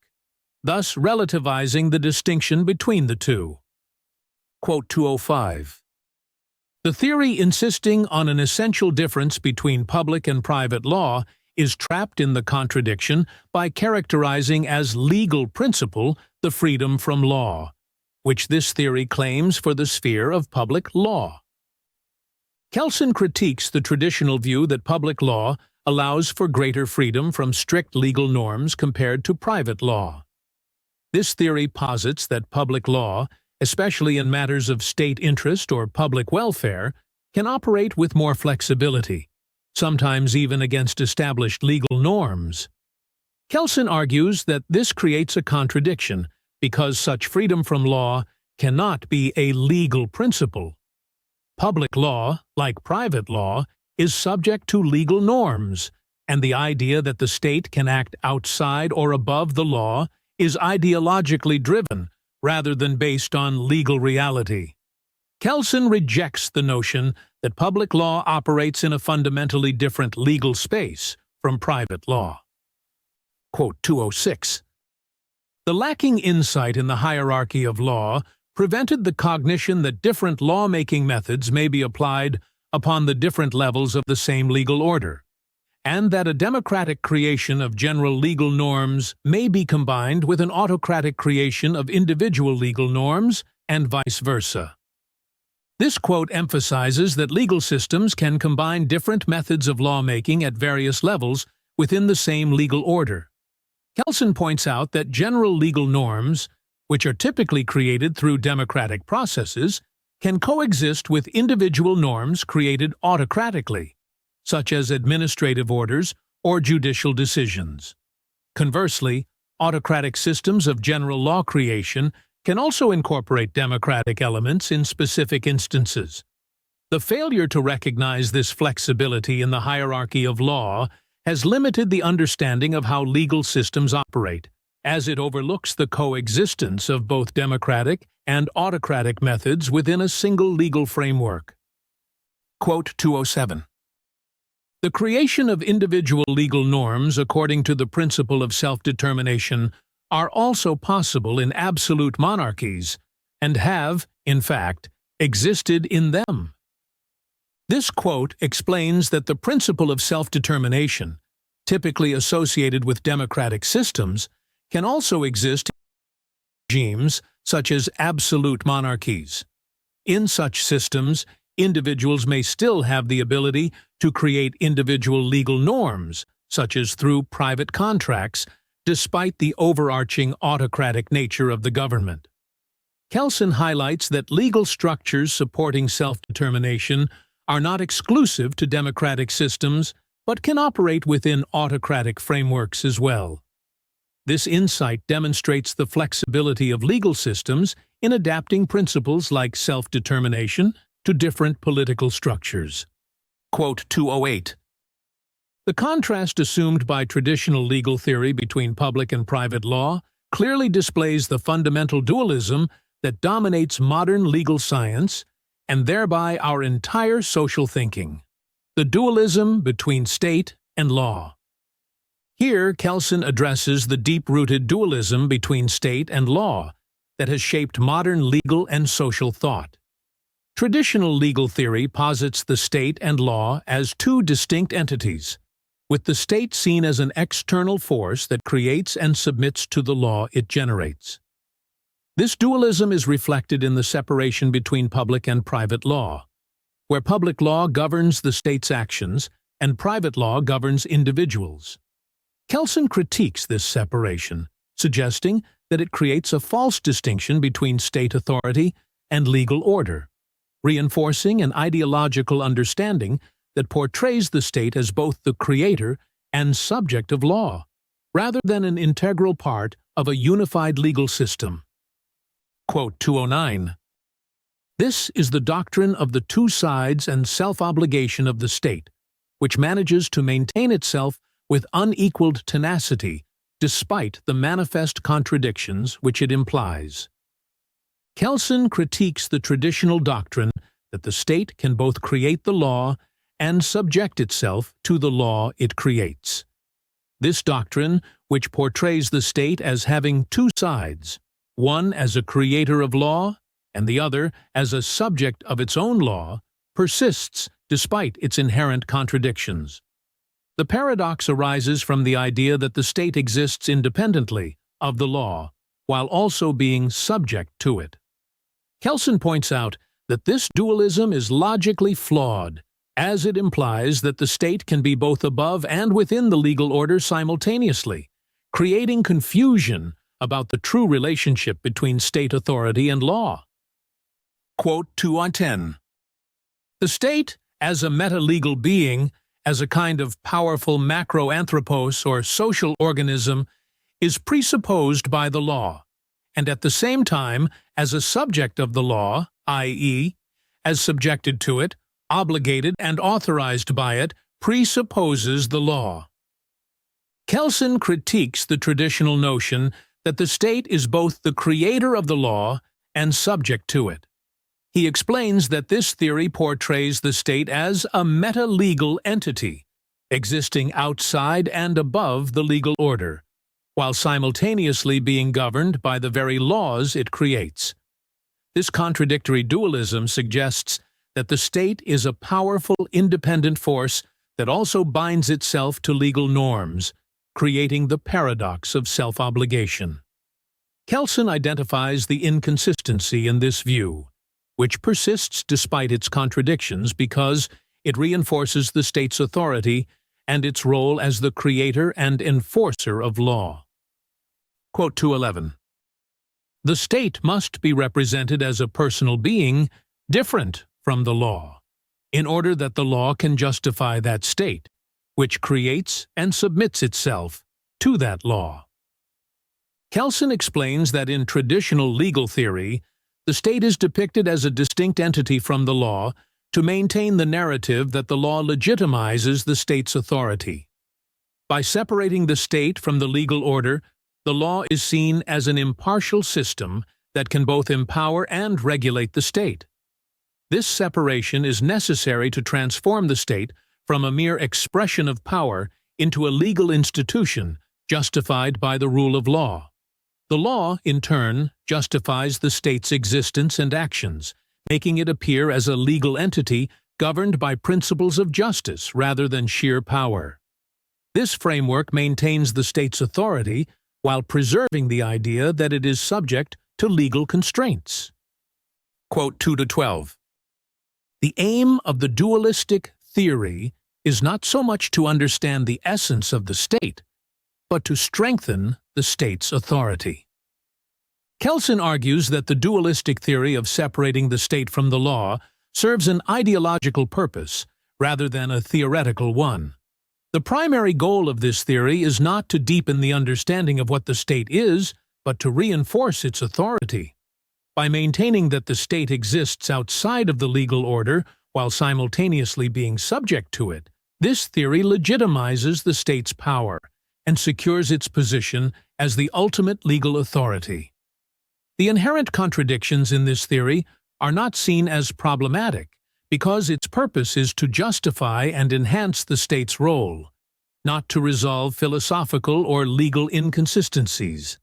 Speaker 1: thus relativizing the distinction between the two. Quote 205. The theory insisting on an essential difference between public and private law is trapped in the contradiction by characterizing as legal principle the freedom from law, which this theory claims for the sphere of public law. Kelsen critiques the traditional view that public law allows for greater freedom from strict legal norms compared to private law. This theory posits that public law, especially in matters of state interest or public welfare, can operate with more flexibility, sometimes even against established legal norms. Kelsen argues that this creates a contradiction because such freedom from law cannot be a legal principle. Public law, like private law, is subject to legal norms, and the idea that the state can act outside or above the law is ideologically driven rather than based on legal reality. Kelsen rejects the notion that public law operates in a fundamentally different legal space from private law. Quote 206. The lacking insight in the hierarchy of law prevented the cognition that different lawmaking methods may be applied upon the different levels of the same legal order, and that a democratic creation of general legal norms may be combined with an autocratic creation of individual legal norms, and vice versa. This quote emphasizes that legal systems can combine different methods of lawmaking at various levels within the same legal order. Kelsen points out that general legal norms, which are typically created through democratic processes, can coexist with individual norms created autocratically, such as administrative orders or judicial decisions. Conversely, autocratic systems of general law creation can also incorporate democratic elements in specific instances. The failure to recognize this flexibility in the hierarchy of law has limited the understanding of how legal systems operate, as it overlooks the coexistence of both democratic and autocratic methods within a single legal framework. Quote 207. The creation of individual legal norms according to the principle of self-determination are also possible in absolute monarchies, and have, in fact, existed in them. This quote explains that the principle of self-determination, typically associated with democratic systems, can also exist in regimes such as absolute monarchies. In such systems, individuals may still have the ability to create individual legal norms, such as through private contracts, despite the overarching autocratic nature of the government. Kelsen highlights that legal structures supporting self-determination are not exclusive to democratic systems, but can operate within autocratic frameworks as well. This insight demonstrates the flexibility of legal systems in adapting principles like self-determination to different political structures. Quote 208. The contrast assumed by traditional legal theory between public and private law clearly displays the fundamental dualism that dominates modern legal science and thereby our entire social thinking: the dualism between state and law. Here, Kelsen addresses the deep-rooted dualism between state and law that has shaped modern legal and social thought. Traditional legal theory posits the state and law as two distinct entities, with the state seen as an external force that creates and submits to the law it generates. This dualism is reflected in the separation between public and private law, where public law governs the state's actions and private law governs individuals. Kelsen critiques this separation, suggesting that it creates a false distinction between state authority and legal order, reinforcing an ideological understanding that portrays the state as both the creator and subject of law, rather than an integral part of a unified legal system. Quote 209. This is the doctrine of the two sides and self-obligation of the state, which manages to maintain itself with unequaled tenacity despite the manifest contradictions which it implies. Kelsen critiques the traditional doctrine that the state can both create the law and subject itself to the law it creates. This doctrine, which portrays the state as having two sides, one as a creator of law and the other as a subject of its own law, persists despite its inherent contradictions. The paradox arises from the idea that the state exists independently of the law, while also being subject to it. Kelsen points out that this dualism is logically flawed, as it implies that the state can be both above and within the legal order simultaneously, creating confusion about the true relationship between state authority and law. Quote 210. The state, as a meta-legal being, as a kind of powerful macroanthropos or social organism, is presupposed by the law, and at the same time, as a subject of the law, i.e., as subjected to it, obligated and authorized by it, presupposes the law. Kelsen critiques the traditional notion that the state is both the creator of the law and subject to it. He explains that this theory portrays the state as a meta-legal entity, existing outside and above the legal order, while simultaneously being governed by the very laws it creates. This contradictory dualism suggests that the state is a powerful, independent force that also binds itself to legal norms, creating the paradox of self-obligation. Kelsen identifies the inconsistency in this view, which persists despite its contradictions because it reinforces the state's authority and its role as the creator and enforcer of law. Quote 211. The state must be represented as a personal being different from the law, in order that the law can justify that state, which creates and submits itself to that law. Kelsen explains that in traditional legal theory, the state is depicted as a distinct entity from the law to maintain the narrative that the law legitimizes the state's authority. By separating the state from the legal order, the law is seen as an impartial system that can both empower and regulate the state. This separation is necessary to transform the state from a mere expression of power into a legal institution justified by the rule of law. The law, in turn, justifies the state's existence and actions, making it appear as a legal entity governed by principles of justice rather than sheer power. This framework maintains the state's authority while preserving the idea that it is subject to legal constraints. Quote 2-12. The aim of the dualistic theory is not so much to understand the essence of the state, but to strengthen the state's authority. Kelsen argues that the dualistic theory of separating the state from the law serves an ideological purpose rather than a theoretical one. The primary goal of this theory is not to deepen the understanding of what the state is, but to reinforce its authority. By maintaining that the state exists outside of the legal order while simultaneously being subject to it, this theory legitimizes the state's power and secures its position as the ultimate legal authority. The inherent contradictions in this theory are not seen as problematic because its purpose is to justify and enhance the state's role, not to resolve philosophical or legal inconsistencies.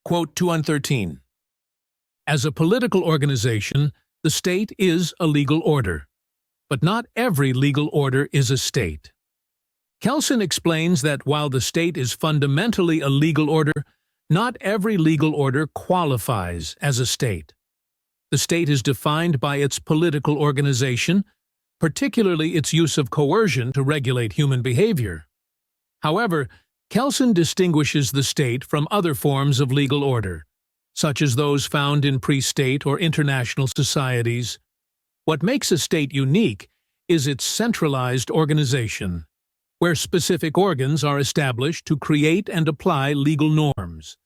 Speaker 1: Quote 2-13. As a political organization, the state is a legal order, but not every legal order is a state. Kelsen explains that while the state is fundamentally a legal order, not every legal order qualifies as a state. The state is defined by its political organization, particularly its use of coercion to regulate human behavior. However, Kelsen distinguishes the state from other forms of legal order, such as those found in pre-state or international societies. What makes a state unique is its centralized organization, where specific organs are established to create and apply legal norms.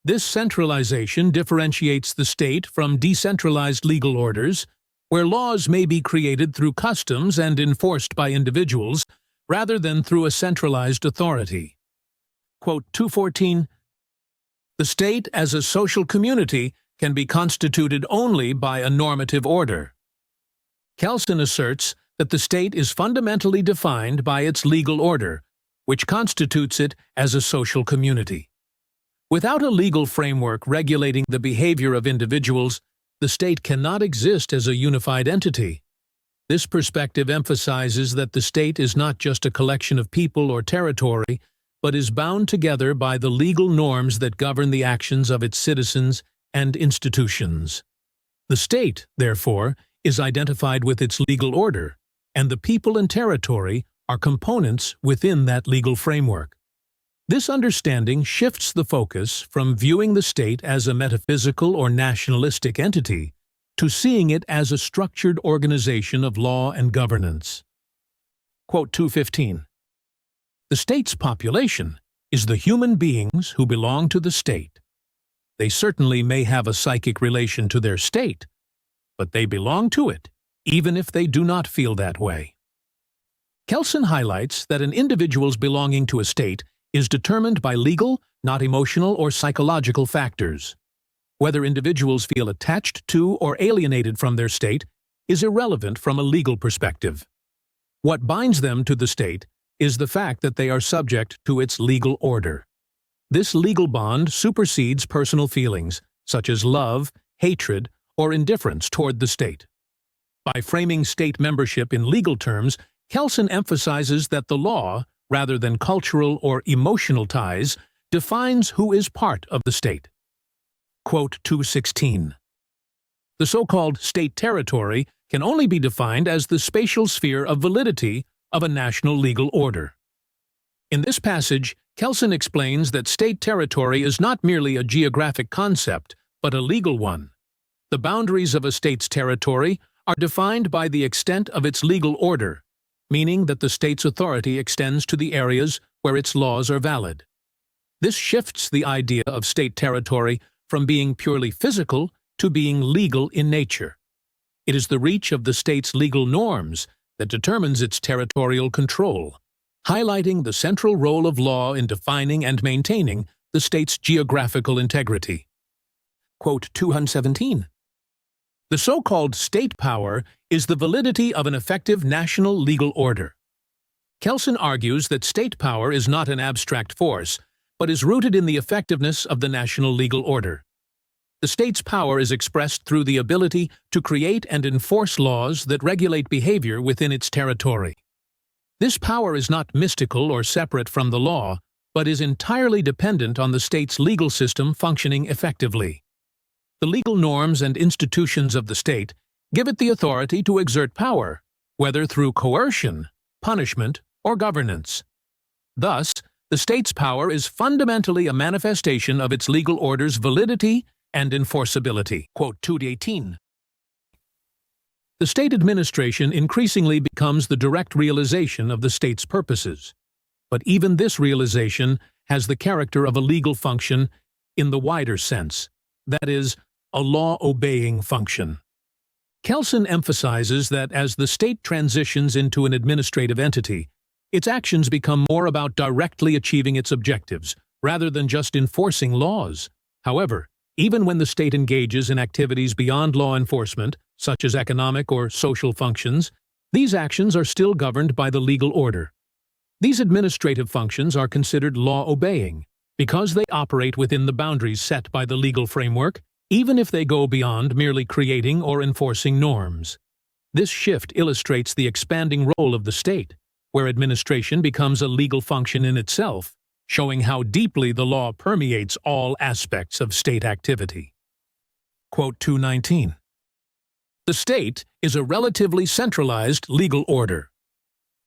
Speaker 1: This centralization differentiates the state from decentralized legal orders, where laws may be created through customs and enforced by individuals, rather than through a centralized authority. Quote 2-14. The state as a social community can be constituted only by a normative order. Kelsen asserts that the state is fundamentally defined by its legal order, which constitutes it as a social community. Without a legal framework regulating the behavior of individuals, the state cannot exist as a unified entity. This perspective emphasizes that the state is not just a collection of people or territory, but is bound together by the legal norms that govern the actions of its citizens and institutions. The state, therefore, is identified with its legal order, and the people and territory are components within that legal framework. This understanding shifts the focus from viewing the state as a metaphysical or nationalistic entity to seeing it as a structured organization of law and governance. Quote 2-15. The state's population is the human beings who belong to the state. They certainly may have a psychic relation to their state, but they belong to it, even if they do not feel that way. Kelsen highlights that an individual's belonging to a state is determined by legal, not emotional or psychological factors. Whether individuals feel attached to or alienated from their state is irrelevant from a legal perspective. What binds them to the state is the fact that they are subject to its legal order. This legal bond supersedes personal feelings, such as love, hatred, or indifference toward the state. By framing state membership in legal terms, Kelsen emphasizes that the law, rather than cultural or emotional ties, defines who is part of the state. Quote 2-16. The so-called state territory can only be defined as the spatial sphere of validity of a national legal order. In this passage, Kelsen explains that state territory is not merely a geographic concept, but a legal one. The boundaries of a state's territory are defined by the extent of its legal order, meaning that the state's authority extends to the areas where its laws are valid. This shifts the idea of state territory from being purely physical to being legal in nature. It is the reach of the state's legal norms that determines its territorial control, highlighting the central role of law in defining and maintaining the state's geographical integrity. Quote 217. The so-called state power is the validity of an effective national legal order. Kelsen argues that state power is not an abstract force, but is rooted in the effectiveness of the national legal order. The state's power is expressed through the ability to create and enforce laws that regulate behavior within its territory. This power is not mystical or separate from the law, but is entirely dependent on the state's legal system functioning effectively. The legal norms and institutions of the state give it the authority to exert power, whether through coercion, punishment, or governance. Thus, the state's power is fundamentally a manifestation of its legal order's validity and enforceability. Quote 218. The state administration increasingly becomes the direct realization of the state's purposes. But even this realization has the character of a legal function in the wider sense, that is, a law-obeying function. Kelsen emphasizes that as the state transitions into an administrative entity, its actions become more about directly achieving its objectives, rather than just enforcing laws. However, even when the state engages in activities beyond law enforcement, such as economic or social functions, these actions are still governed by the legal order. These administrative functions are considered law-obeying because they operate within the boundaries set by the legal framework, even if they go beyond merely creating or enforcing norms. This shift illustrates the expanding role of the state, where administration becomes a legal function in itself, showing how deeply the law permeates all aspects of state activity. Quote 219. The state is a relatively centralized legal order.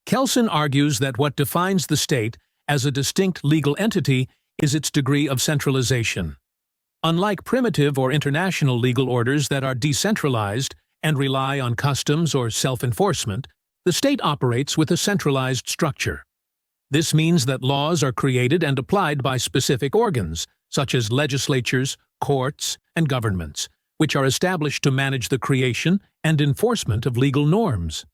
Speaker 1: Kelsen argues that what defines the state as a distinct legal entity is its degree of centralization. Unlike primitive or international legal orders that are decentralized and rely on customs or self-enforcement, the state operates with a centralized structure. This means that laws are created and applied by specific organs, such as legislatures, courts, and governments, which are established to manage the creation and enforcement of legal norms.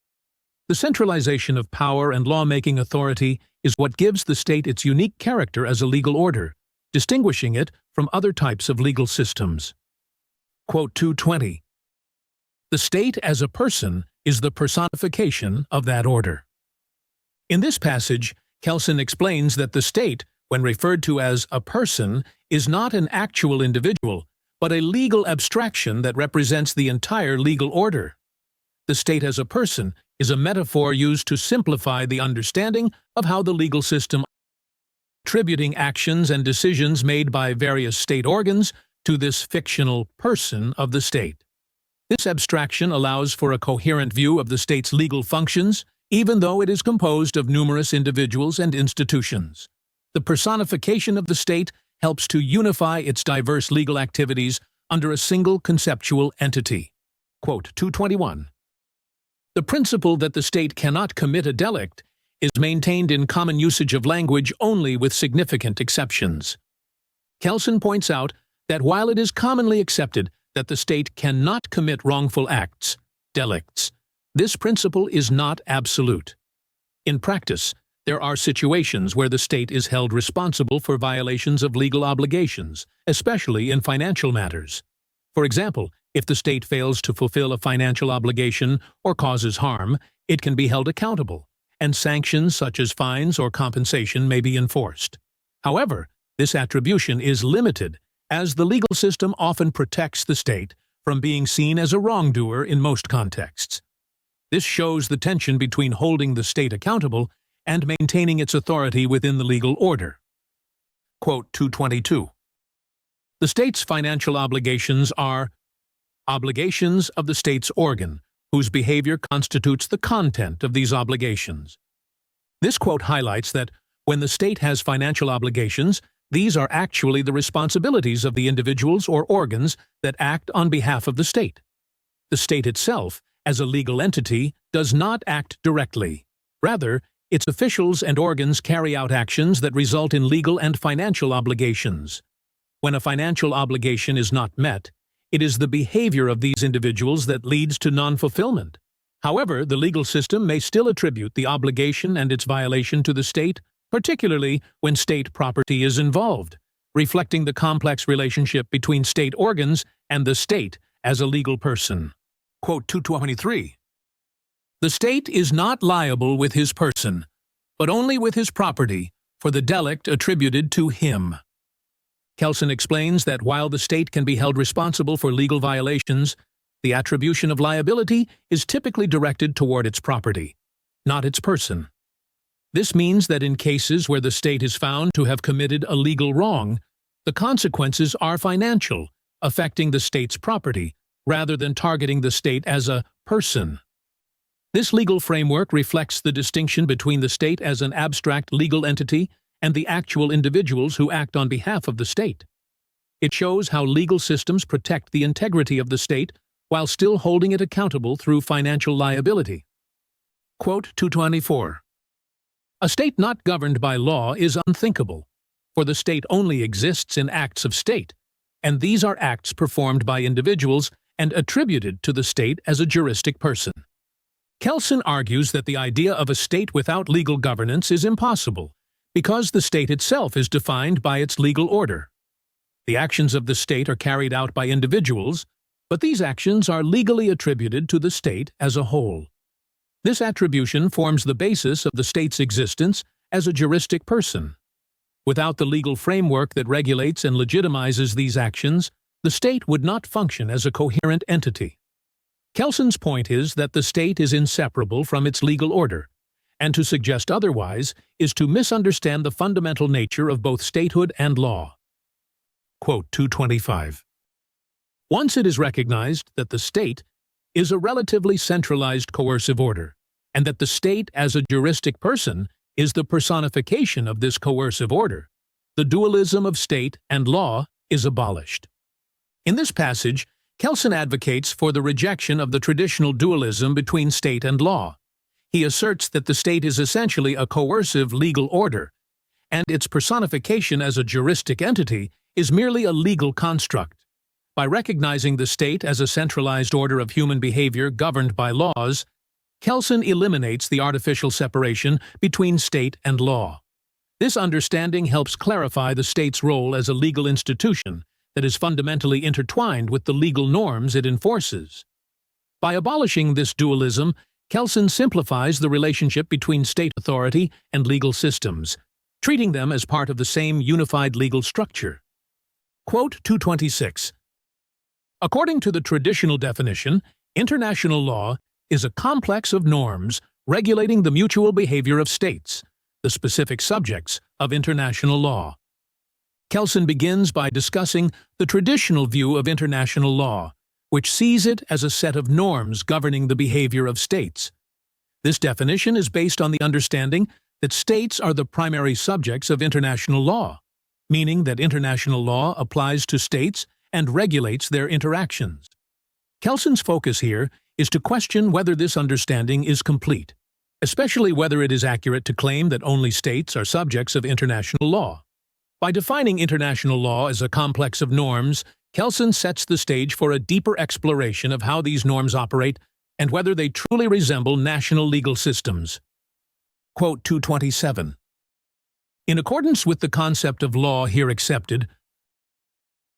Speaker 1: The centralization of power and lawmaking authority is what gives the state its unique character as a legal order, distinguishing it from other types of legal systems. Quote 220. The state as a person is the personification of that order. In this passage, Kelsen explains that the state, when referred to as a person, is not an actual individual, but a legal abstraction that represents the entire legal order. The state as a person is a metaphor used to simplify the understanding of how the legal system attributing actions and decisions made by various state organs to this fictional person of the state. This abstraction allows for a coherent view of the state's legal functions, even though it is composed of numerous individuals and institutions. The personification of the state helps to unify its diverse legal activities under a single conceptual entity. Quote 221. The principle that the state cannot commit a delict is maintained in common usage of language only with significant exceptions. Kelsen points out that while it is commonly accepted that the state cannot commit wrongful acts, delicts, this principle is not absolute. In practice, there are situations where the state is held responsible for violations of legal obligations, especially in financial matters. For example, if the state fails to fulfill a financial obligation or causes harm, it can be held accountable, and sanctions such as fines or compensation may be enforced. However, this attribution is limited, as the legal system often protects the state from being seen as a wrongdoer in most contexts. This shows the tension between holding the state accountable and maintaining its authority within the legal order. Quote 222. The state's financial obligations are obligations of the state's organ, whose behavior constitutes the content of these obligations. This quote highlights that when the state has financial obligations, these are actually the responsibilities of the individuals or organs that act on behalf of the state. The state itself, as a legal entity, does not act directly. Rather, its officials and organs carry out actions that result in legal and financial obligations. When a financial obligation is not met, it is the behavior of these individuals that leads to non-fulfillment. However, the legal system may still attribute the obligation and its violation to the state, particularly when state property is involved, reflecting the complex relationship between state organs and the state as a legal person. Quote 223. The state is not liable with his person, but only with his property, for the delict attributed to him. Kelsen explains that while the state can be held responsible for legal violations, the attribution of liability is typically directed toward its property, not its person. This means that in cases where the state is found to have committed a legal wrong, the consequences are financial, affecting the state's property, rather than targeting the state as a person. This legal framework reflects the distinction between the state as an abstract legal entity and the actual individuals who act on behalf of the state. It shows how legal systems protect the integrity of the state while still holding it accountable through financial liability. Quote 224. A state not governed by law is unthinkable, for the state only exists in acts of state, and these are acts performed by individuals and attributed to the state as a juristic person. Kelsen argues that the idea of a state without legal governance is impossible, because the state itself is defined by its legal order. The actions of the state are carried out by individuals, but these actions are legally attributed to the state as a whole. This attribution forms the basis of the state's existence as a juristic person. Without the legal framework that regulates and legitimizes these actions, the state would not function as a coherent entity. Kelsen's point is that the state is inseparable from its legal order, and to suggest otherwise is to misunderstand the fundamental nature of both statehood and law. Quote 225. Once it is recognized that the state is a relatively centralized coercive order, and that the state as a juristic person is the personification of this coercive order, the dualism of state and law is abolished. In this passage, Kelsen advocates for the rejection of the traditional dualism between state and law. He asserts that the state is essentially a coercive legal order, and its personification as a juristic entity is merely a legal construct. By recognizing the state as a centralized order of human behavior governed by laws, Kelsen eliminates the artificial separation between state and law. This understanding helps clarify the state's role as a legal institution that is fundamentally intertwined with the legal norms it enforces. By abolishing this dualism, Kelsen simplifies the relationship between state authority and legal systems, treating them as part of the same unified legal structure. Quote 226. According to the traditional definition, international law is a complex of norms regulating the mutual behavior of states, the specific subjects of international law. Kelsen begins by discussing the traditional view of international law, which sees it as a set of norms governing the behavior of states. This definition is based on the understanding that states are the primary subjects of international law, meaning that international law applies to states and regulates their interactions. Kelsen's focus here is to question whether this understanding is complete, especially whether it is accurate to claim that only states are subjects of international law. By defining international law as a complex of norms, Kelsen sets the stage for a deeper exploration of how these norms operate and whether they truly resemble national legal systems. Quote 227. In accordance with the concept of law here accepted,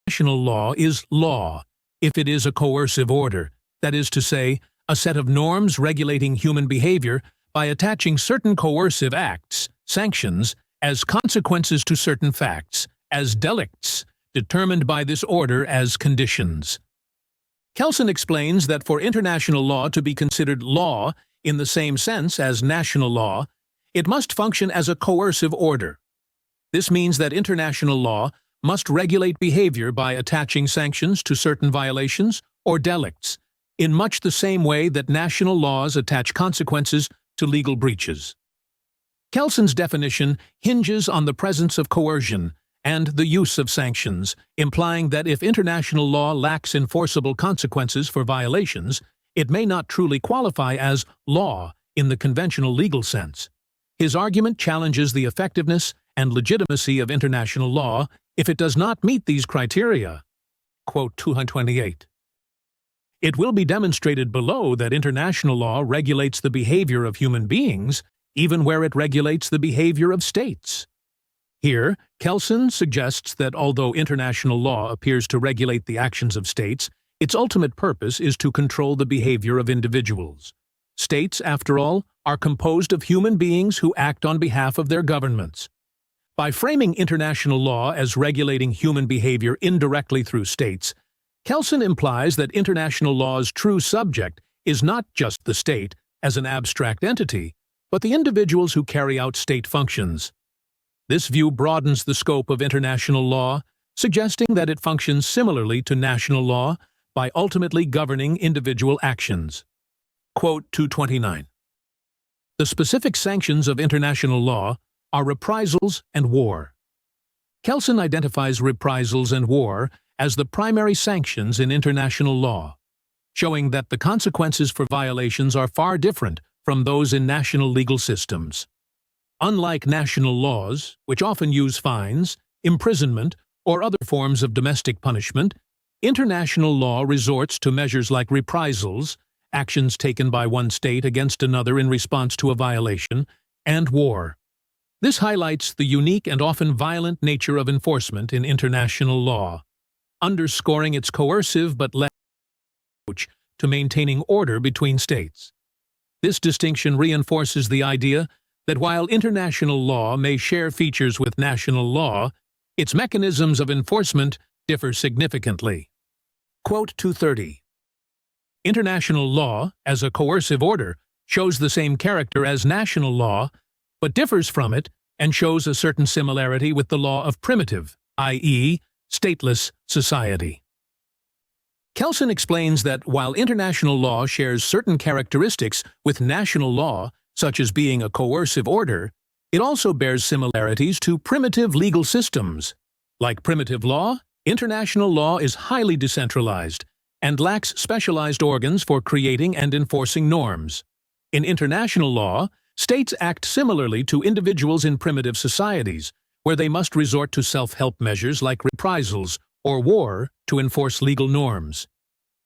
Speaker 1: national law is law if it is a coercive order, that is to say, a set of norms regulating human behavior by attaching certain coercive acts, sanctions, as consequences to certain facts, as delicts, determined by this order as conditions. Kelsen explains that for international law to be considered law in the same sense as national law, it must function as a coercive order. This means that international law must regulate behavior by attaching sanctions to certain violations or delicts, in much the same way that national laws attach consequences to legal breaches. Kelsen's definition hinges on the presence of coercion and the use of sanctions, implying that if international law lacks enforceable consequences for violations, it may not truly qualify as law in the conventional legal sense. His argument challenges the effectiveness and legitimacy of international law if it does not meet these criteria. Quote 228. It will be demonstrated below that international law regulates the behavior of human beings, even where it regulates the behavior of states. Here, Kelsen suggests that although international law appears to regulate the actions of states, its ultimate purpose is to control the behavior of individuals. States, after all, are composed of human beings who act on behalf of their governments. By framing international law as regulating human behavior indirectly through states, Kelsen implies that international law's true subject is not just the state as an abstract entity, but the individuals who carry out state functions. This view broadens the scope of international law, suggesting that it functions similarly to national law by ultimately governing individual actions. Quote 229. The specific sanctions of international law are reprisals and war. Kelsen identifies reprisals and war as the primary sanctions in international law, showing that the consequences for violations are far different from those in national legal systems. Unlike national laws, which often use fines, imprisonment, or other forms of domestic punishment, international law resorts to measures like reprisals, actions taken by one state against another in response to a violation, and war. This highlights the unique and often violent nature of enforcement in international law, underscoring its coercive but less approach to maintaining order between states. This distinction reinforces the idea that while international law may share features with national law, its mechanisms of enforcement differ significantly. Quote 230. International law, as a coercive order, shows the same character as national law, but differs from it and shows a certain similarity with the law of primitive, i.e., stateless, society. Kelsen explains that while international law shares certain characteristics with national law, such as being a coercive order, it also bears similarities to primitive legal systems. Like primitive law, international law is highly decentralized and lacks specialized organs for creating and enforcing norms. In international law, states act similarly to individuals in primitive societies, where they must resort to self-help measures like reprisals or war to enforce legal norms.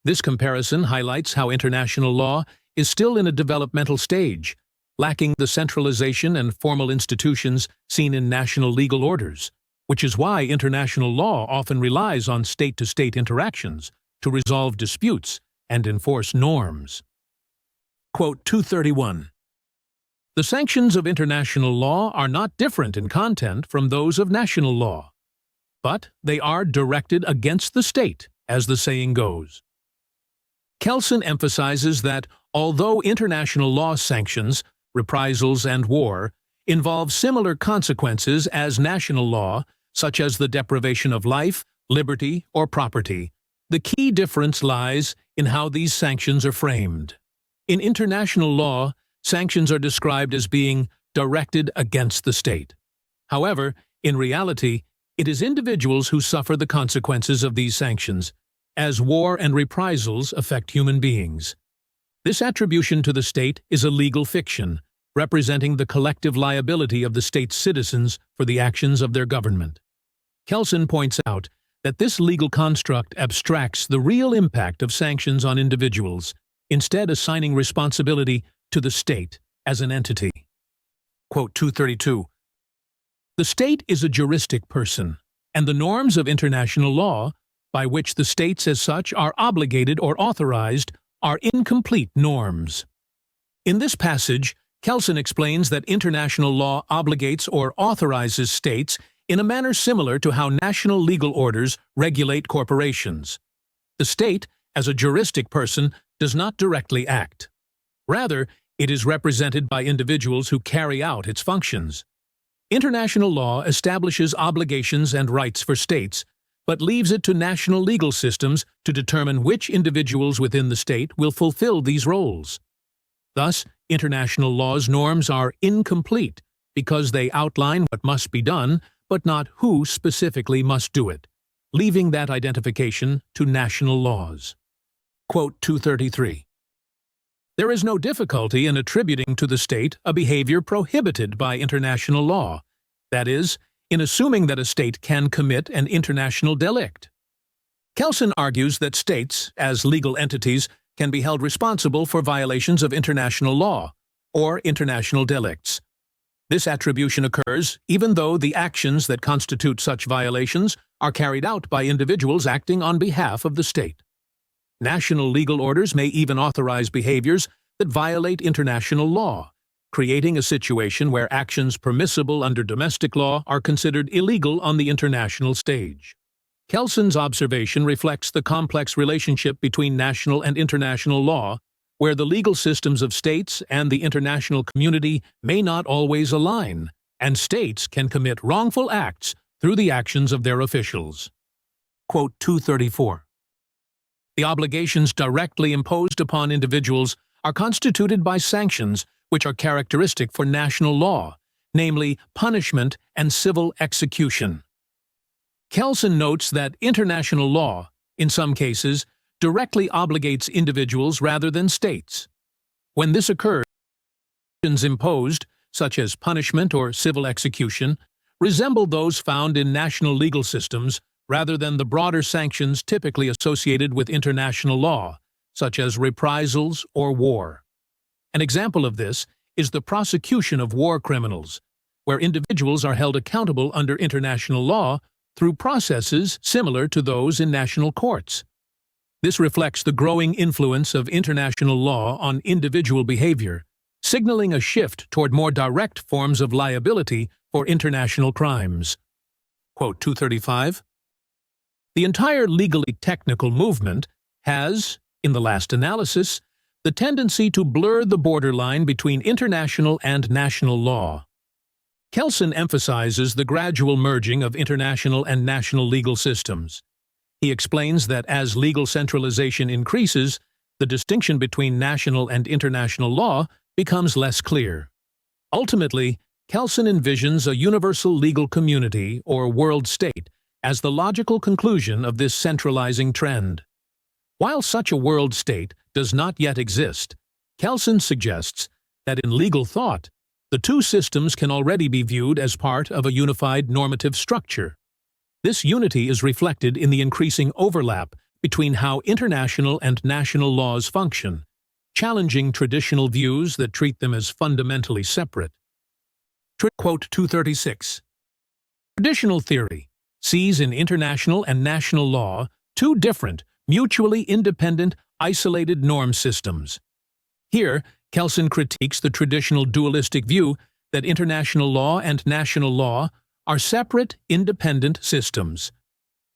Speaker 1: This comparison highlights how international law is still in a developmental stage, lacking the centralization and formal institutions seen in national legal orders, which is why international law often relies on state-to-state interactions to resolve disputes and enforce norms. Quote 231. The sanctions of international law are not different in content from those of national law, but they are directed against the state, as the saying goes. Kelsen emphasizes that although international law sanctions, reprisals, and war involve similar consequences as national law, such as the deprivation of life, liberty, or property, the key difference lies in how these sanctions are framed. In international law, sanctions are described as being directed against the state. However, in reality, it is individuals who suffer the consequences of these sanctions, as war and reprisals affect human beings. This attribution to the state is a legal fiction, representing the collective liability of the state's citizens for the actions of their government. Kelsen points out that this legal construct abstracts the real impact of sanctions on individuals, instead assigning responsibility to the state as an entity. Quote 232. The state is a juristic person, and the norms of international law, by which the states as such are obligated or authorized, are incomplete norms. In this passage, Kelsen explains that international law obligates or authorizes states in a manner similar to how national legal orders regulate corporations. The state, as a juristic person, does not directly act. Rather, it is represented by individuals who carry out its functions. International law establishes obligations and rights for states, but leaves it to national legal systems to determine which individuals within the state will fulfill these roles. Thus, international law's norms are incomplete because they outline what must be done, but not who specifically must do it, leaving that identification to national laws. Quote 233. There is no difficulty in attributing to the state a behavior prohibited by international law, that is, in assuming that a state can commit an international delict. Kelsen argues that states, as legal entities, can be held responsible for violations of international law, or international delicts. This attribution occurs even though the actions that constitute such violations are carried out by individuals acting on behalf of the state. National legal orders may even authorize behaviors that violate international law, creating a situation where actions permissible under domestic law are considered illegal on the international stage. Kelsen's observation reflects the complex relationship between national and international law, where the legal systems of states and the international community may not always align, and states can commit wrongful acts through the actions of their officials. Quote 234. The obligations directly imposed upon individuals are constituted by sanctions which are characteristic for national law, namely punishment and civil execution. Kelsen notes that international law, in some cases, directly obligates individuals rather than states. When this occurs, sanctions imposed, such as punishment or civil execution, resemble those found in national legal systems rather than the broader sanctions typically associated with international law, such as reprisals or war. An example of this is the prosecution of war criminals, where individuals are held accountable under international law through processes similar to those in national courts. This reflects the growing influence of international law on individual behavior, signaling a shift toward more direct forms of liability for international crimes. Quote 235. The entire legally technical movement has, in the last analysis, the tendency to blur the borderline between international and national law. Kelsen emphasizes the gradual merging of international and national legal systems. He explains that as legal centralization increases, the distinction between national and international law becomes less clear. Ultimately, Kelsen envisions a universal legal community or world state as the logical conclusion of this centralizing trend. While such a world state does not yet exist, Kelsen suggests that in legal thought, the two systems can already be viewed as part of a unified normative structure. This unity is reflected in the increasing overlap between how international and national laws function, challenging traditional views that treat them as fundamentally separate. Quote 236. Traditional theory sees in international and national law two different, mutually independent, isolated norm systems. Here, Kelsen critiques the traditional dualistic view that international law and national law are separate, independent systems.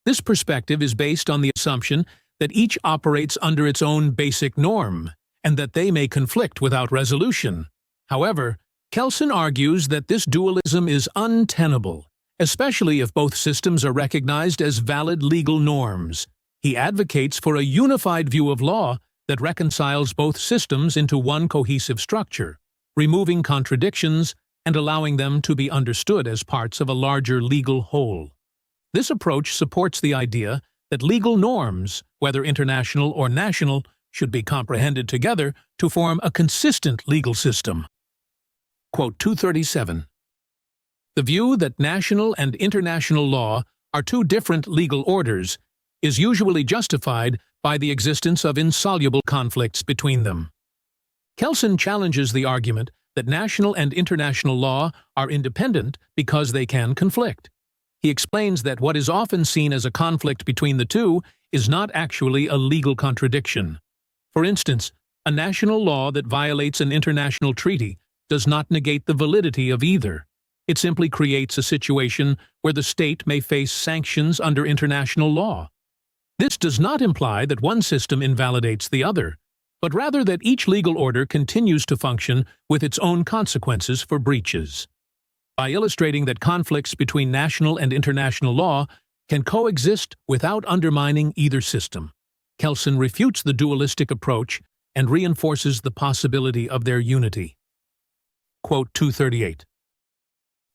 Speaker 1: This perspective is based on the assumption that each operates under its own basic norm, and that they may conflict without resolution. However, Kelsen argues that this dualism is untenable, especially if both systems are recognized as valid legal norms. He advocates for a unified view of law that reconciles both systems into one cohesive structure, removing contradictions and allowing them to be understood as parts of a larger legal whole. This approach supports the idea that legal norms, whether international or national, should be comprehended together to form a consistent legal system. Quote 237. The view that national and international law are two different legal orders is usually justified by the existence of insoluble conflicts between them. Kelsen challenges the argument that national and international law are independent because they can conflict. He explains that what is often seen as a conflict between the two is not actually a legal contradiction. For instance, a national law that violates an international treaty does not negate the validity of either. It simply creates a situation where the state may face sanctions under international law. This does not imply that one system invalidates the other, but rather that each legal order continues to function with its own consequences for breaches. By illustrating that conflicts between national and international law can coexist without undermining either system, Kelsen refutes the dualistic approach and reinforces the possibility of their unity. Quote 238.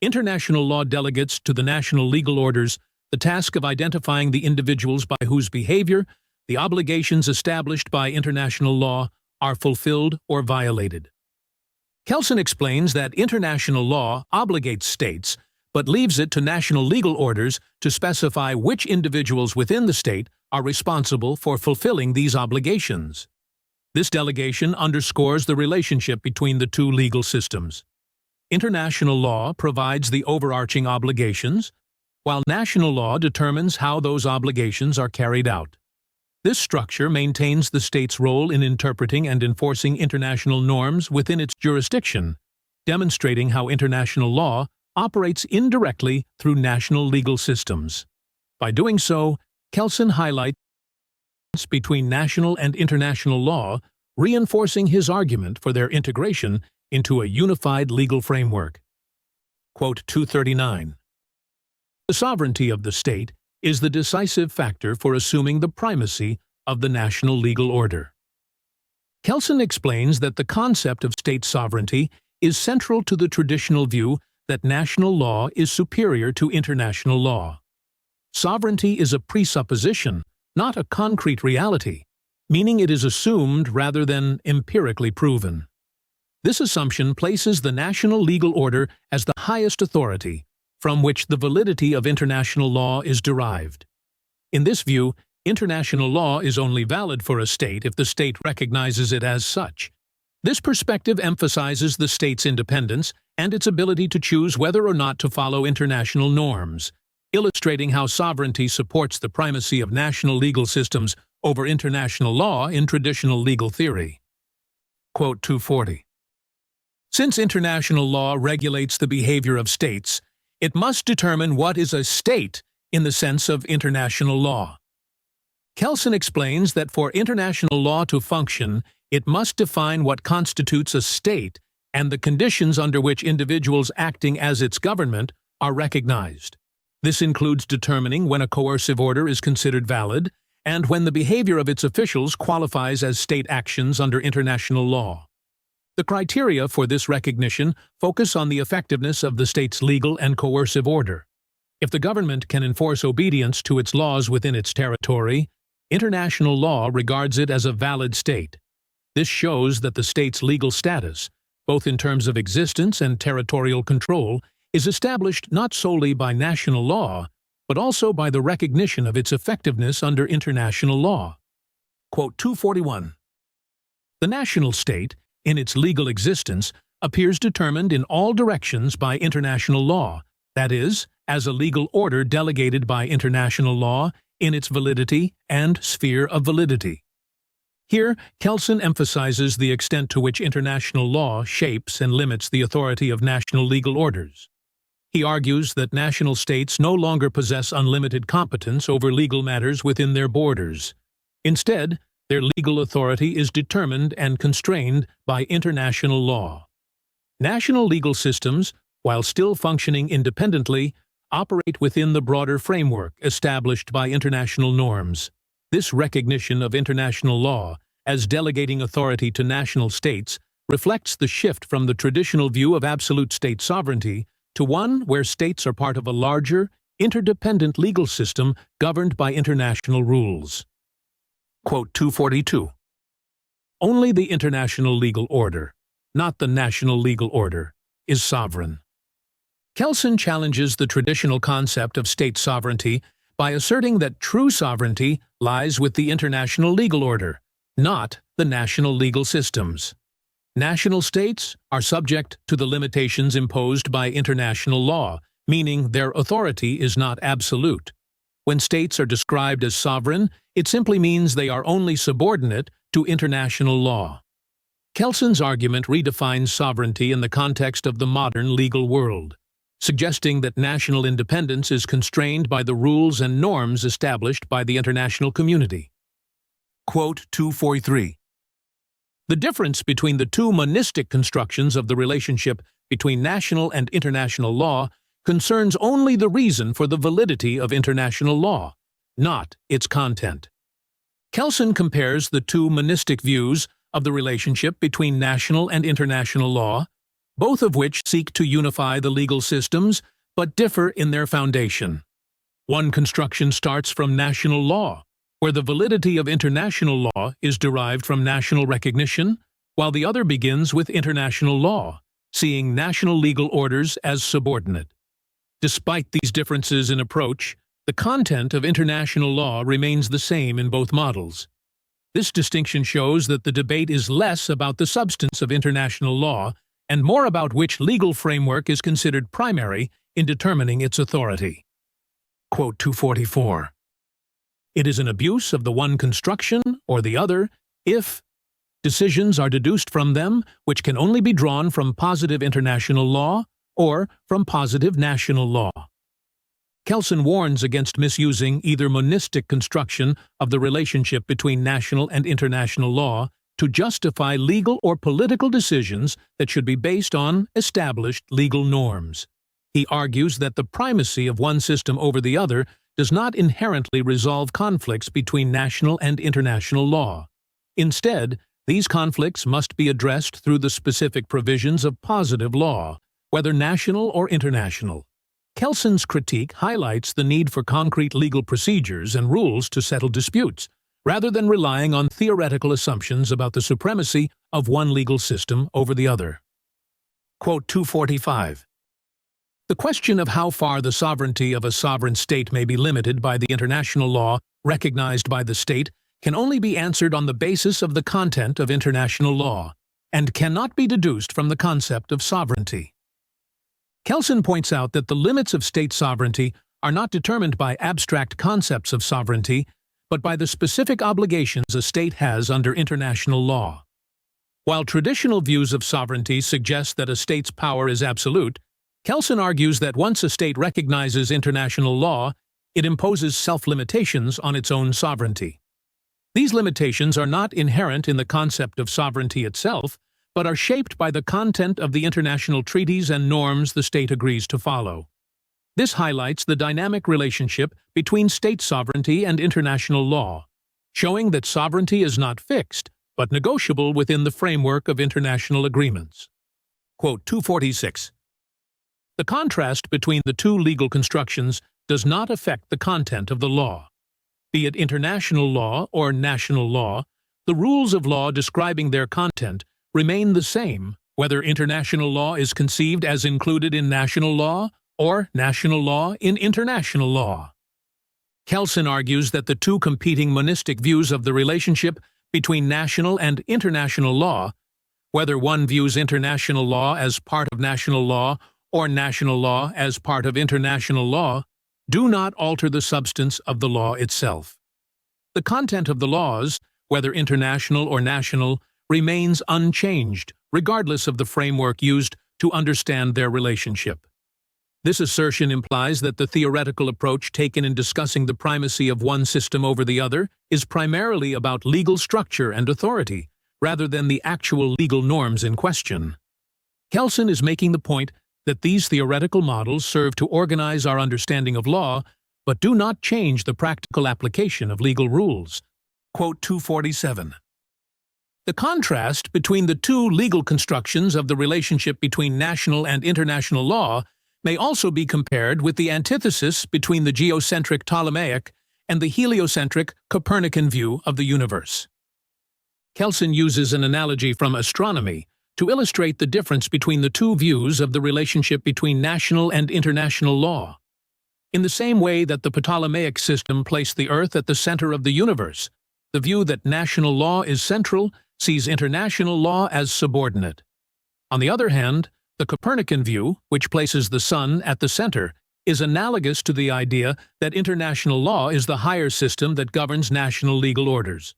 Speaker 1: International law delegates to the national legal orders the task of identifying the individuals by whose behavior the obligations established by international law are fulfilled or violated. Kelsen explains that international law obligates states, but leaves it to national legal orders to specify which individuals within the state are responsible for fulfilling these obligations. This delegation underscores the relationship between the two legal systems. International law provides the overarching obligations, while national law determines how those obligations are carried out. This structure maintains the state's role in interpreting and enforcing international norms within its jurisdiction, demonstrating how international law operates indirectly through national legal systems. By doing so, Kelsen highlights the difference between national and international law, reinforcing his argument for their integration into a unified legal framework. Quote 239. The sovereignty of the state is the decisive factor for assuming the primacy of the national legal order. Kelsen explains that the concept of state sovereignty is central to the traditional view that national law is superior to international law. Sovereignty is a presupposition, not a concrete reality, meaning it is assumed rather than empirically proven. This assumption places the national legal order as the highest authority, from which the validity of international law is derived. In this view, international law is only valid for a state if the state recognizes it as such. This perspective emphasizes the state's independence and its ability to choose whether or not to follow international norms, illustrating how sovereignty supports the primacy of national legal systems over international law in traditional legal theory. Quote 240. Since international law regulates the behavior of states, it must determine what is a state in the sense of international law. Kelsen explains that for international law to function, it must define what constitutes a state and the conditions under which individuals acting as its government are recognized. This includes determining when a coercive order is considered valid and when the behavior of its officials qualifies as state actions under international law. The criteria for this recognition focus on the effectiveness of the state's legal and coercive order. If the government can enforce obedience to its laws within its territory, international law regards it as a valid state. This shows that the state's legal status, both in terms of existence and territorial control, is established not solely by national law, but also by the recognition of its effectiveness under international law. Quote 241. The national state, in its legal existence, appears determined in all directions by international law, that is, as a legal order delegated by international law in its validity and sphere of validity. Here, Kelsen emphasizes the extent to which international law shapes and limits the authority of national legal orders. He argues that national states no longer possess unlimited competence over legal matters within their borders. Instead, their legal authority is determined and constrained by international law. National legal systems, while still functioning independently, operate within the broader framework established by international norms. This recognition of international law as delegating authority to national states reflects the shift from the traditional view of absolute state sovereignty to one where states are part of a larger, interdependent legal system governed by international rules. Quote 242. Only the international legal order, not the national legal order, is sovereign. Kelsen challenges the traditional concept of state sovereignty by asserting that true sovereignty lies with the international legal order, not the national legal systems. National states are subject to the limitations imposed by international law, meaning their authority is not absolute. When states are described as sovereign, it simply means they are only subordinate to international law. Kelsen's argument redefines sovereignty in the context of the modern legal world, suggesting that national independence is constrained by the rules and norms established by the international community. Quote 243. The difference between the two monistic constructions of the relationship between national and international law concerns only the reason for the validity of international law, not its content. Kelsen compares the two monistic views of the relationship between national and international law, both of which seek to unify the legal systems but differ in their foundation. One construction starts from national law, where the validity of international law is derived from national recognition, while the other begins with international law, seeing national legal orders as subordinate. Despite these differences in approach, the content of international law remains the same in both models. This distinction shows that the debate is less about the substance of international law and more about which legal framework is considered primary in determining its authority. Quote 244. It is an abuse of the one construction or the other if decisions are deduced from them which can only be drawn from positive international law or from positive national law. Kelsen warns against misusing either monistic construction of the relationship between national and international law to justify legal or political decisions that should be based on established legal norms. He argues that the primacy of one system over the other does not inherently resolve conflicts between national and international law. Instead, these conflicts must be addressed through the specific provisions of positive law, whether national or international. Kelsen's critique highlights the need for concrete legal procedures and rules to settle disputes, rather than relying on theoretical assumptions about the supremacy of one legal system over the other. Quote 245. The question of how far the sovereignty of a sovereign state may be limited by the international law recognized by the state can only be answered on the basis of the content of international law, and cannot be deduced from the concept of sovereignty. Kelsen points out that the limits of state sovereignty are not determined by abstract concepts of sovereignty, but by the specific obligations a state has under international law. While traditional views of sovereignty suggest that a state's power is absolute, Kelsen argues that once a state recognizes international law, it imposes self-limitations on its own sovereignty. These limitations are not inherent in the concept of sovereignty itself, but are shaped by the content of the international treaties and norms the state agrees to follow. This highlights the dynamic relationship between state sovereignty and international law, showing that sovereignty is not fixed, but negotiable within the framework of international agreements. Quote 246. The contrast between the two legal constructions does not affect the content of the law. Be it international law or national law, the rules of law describing their content remain the same, whether international law is conceived as included in national law or national law in international law. Kelsen argues that the two competing monistic views of the relationship between national and international law, whether one views international law as part of national law or national law as part of international law, do not alter the substance of the law itself. The content of the laws, whether international or national, remains unchanged, regardless of the framework used to understand their relationship. This assertion implies that the theoretical approach taken in discussing the primacy of one system over the other is primarily about legal structure and authority, rather than the actual legal norms in question. Kelsen is making the point that these theoretical models serve to organize our understanding of law, but do not change the practical application of legal rules. Quote 247. The contrast between the two legal constructions of the relationship between national and international law may also be compared with the antithesis between the geocentric Ptolemaic and the heliocentric Copernican view of the universe. Kelsen uses an analogy from astronomy to illustrate the difference between the two views of the relationship between national and international law. In the same way that the Ptolemaic system placed the Earth at the center of the universe, the view that national law is central sees international law as subordinate. On the other hand, the Copernican view, which places the Sun at the center, is analogous to the idea that international law is the higher system that governs national legal orders.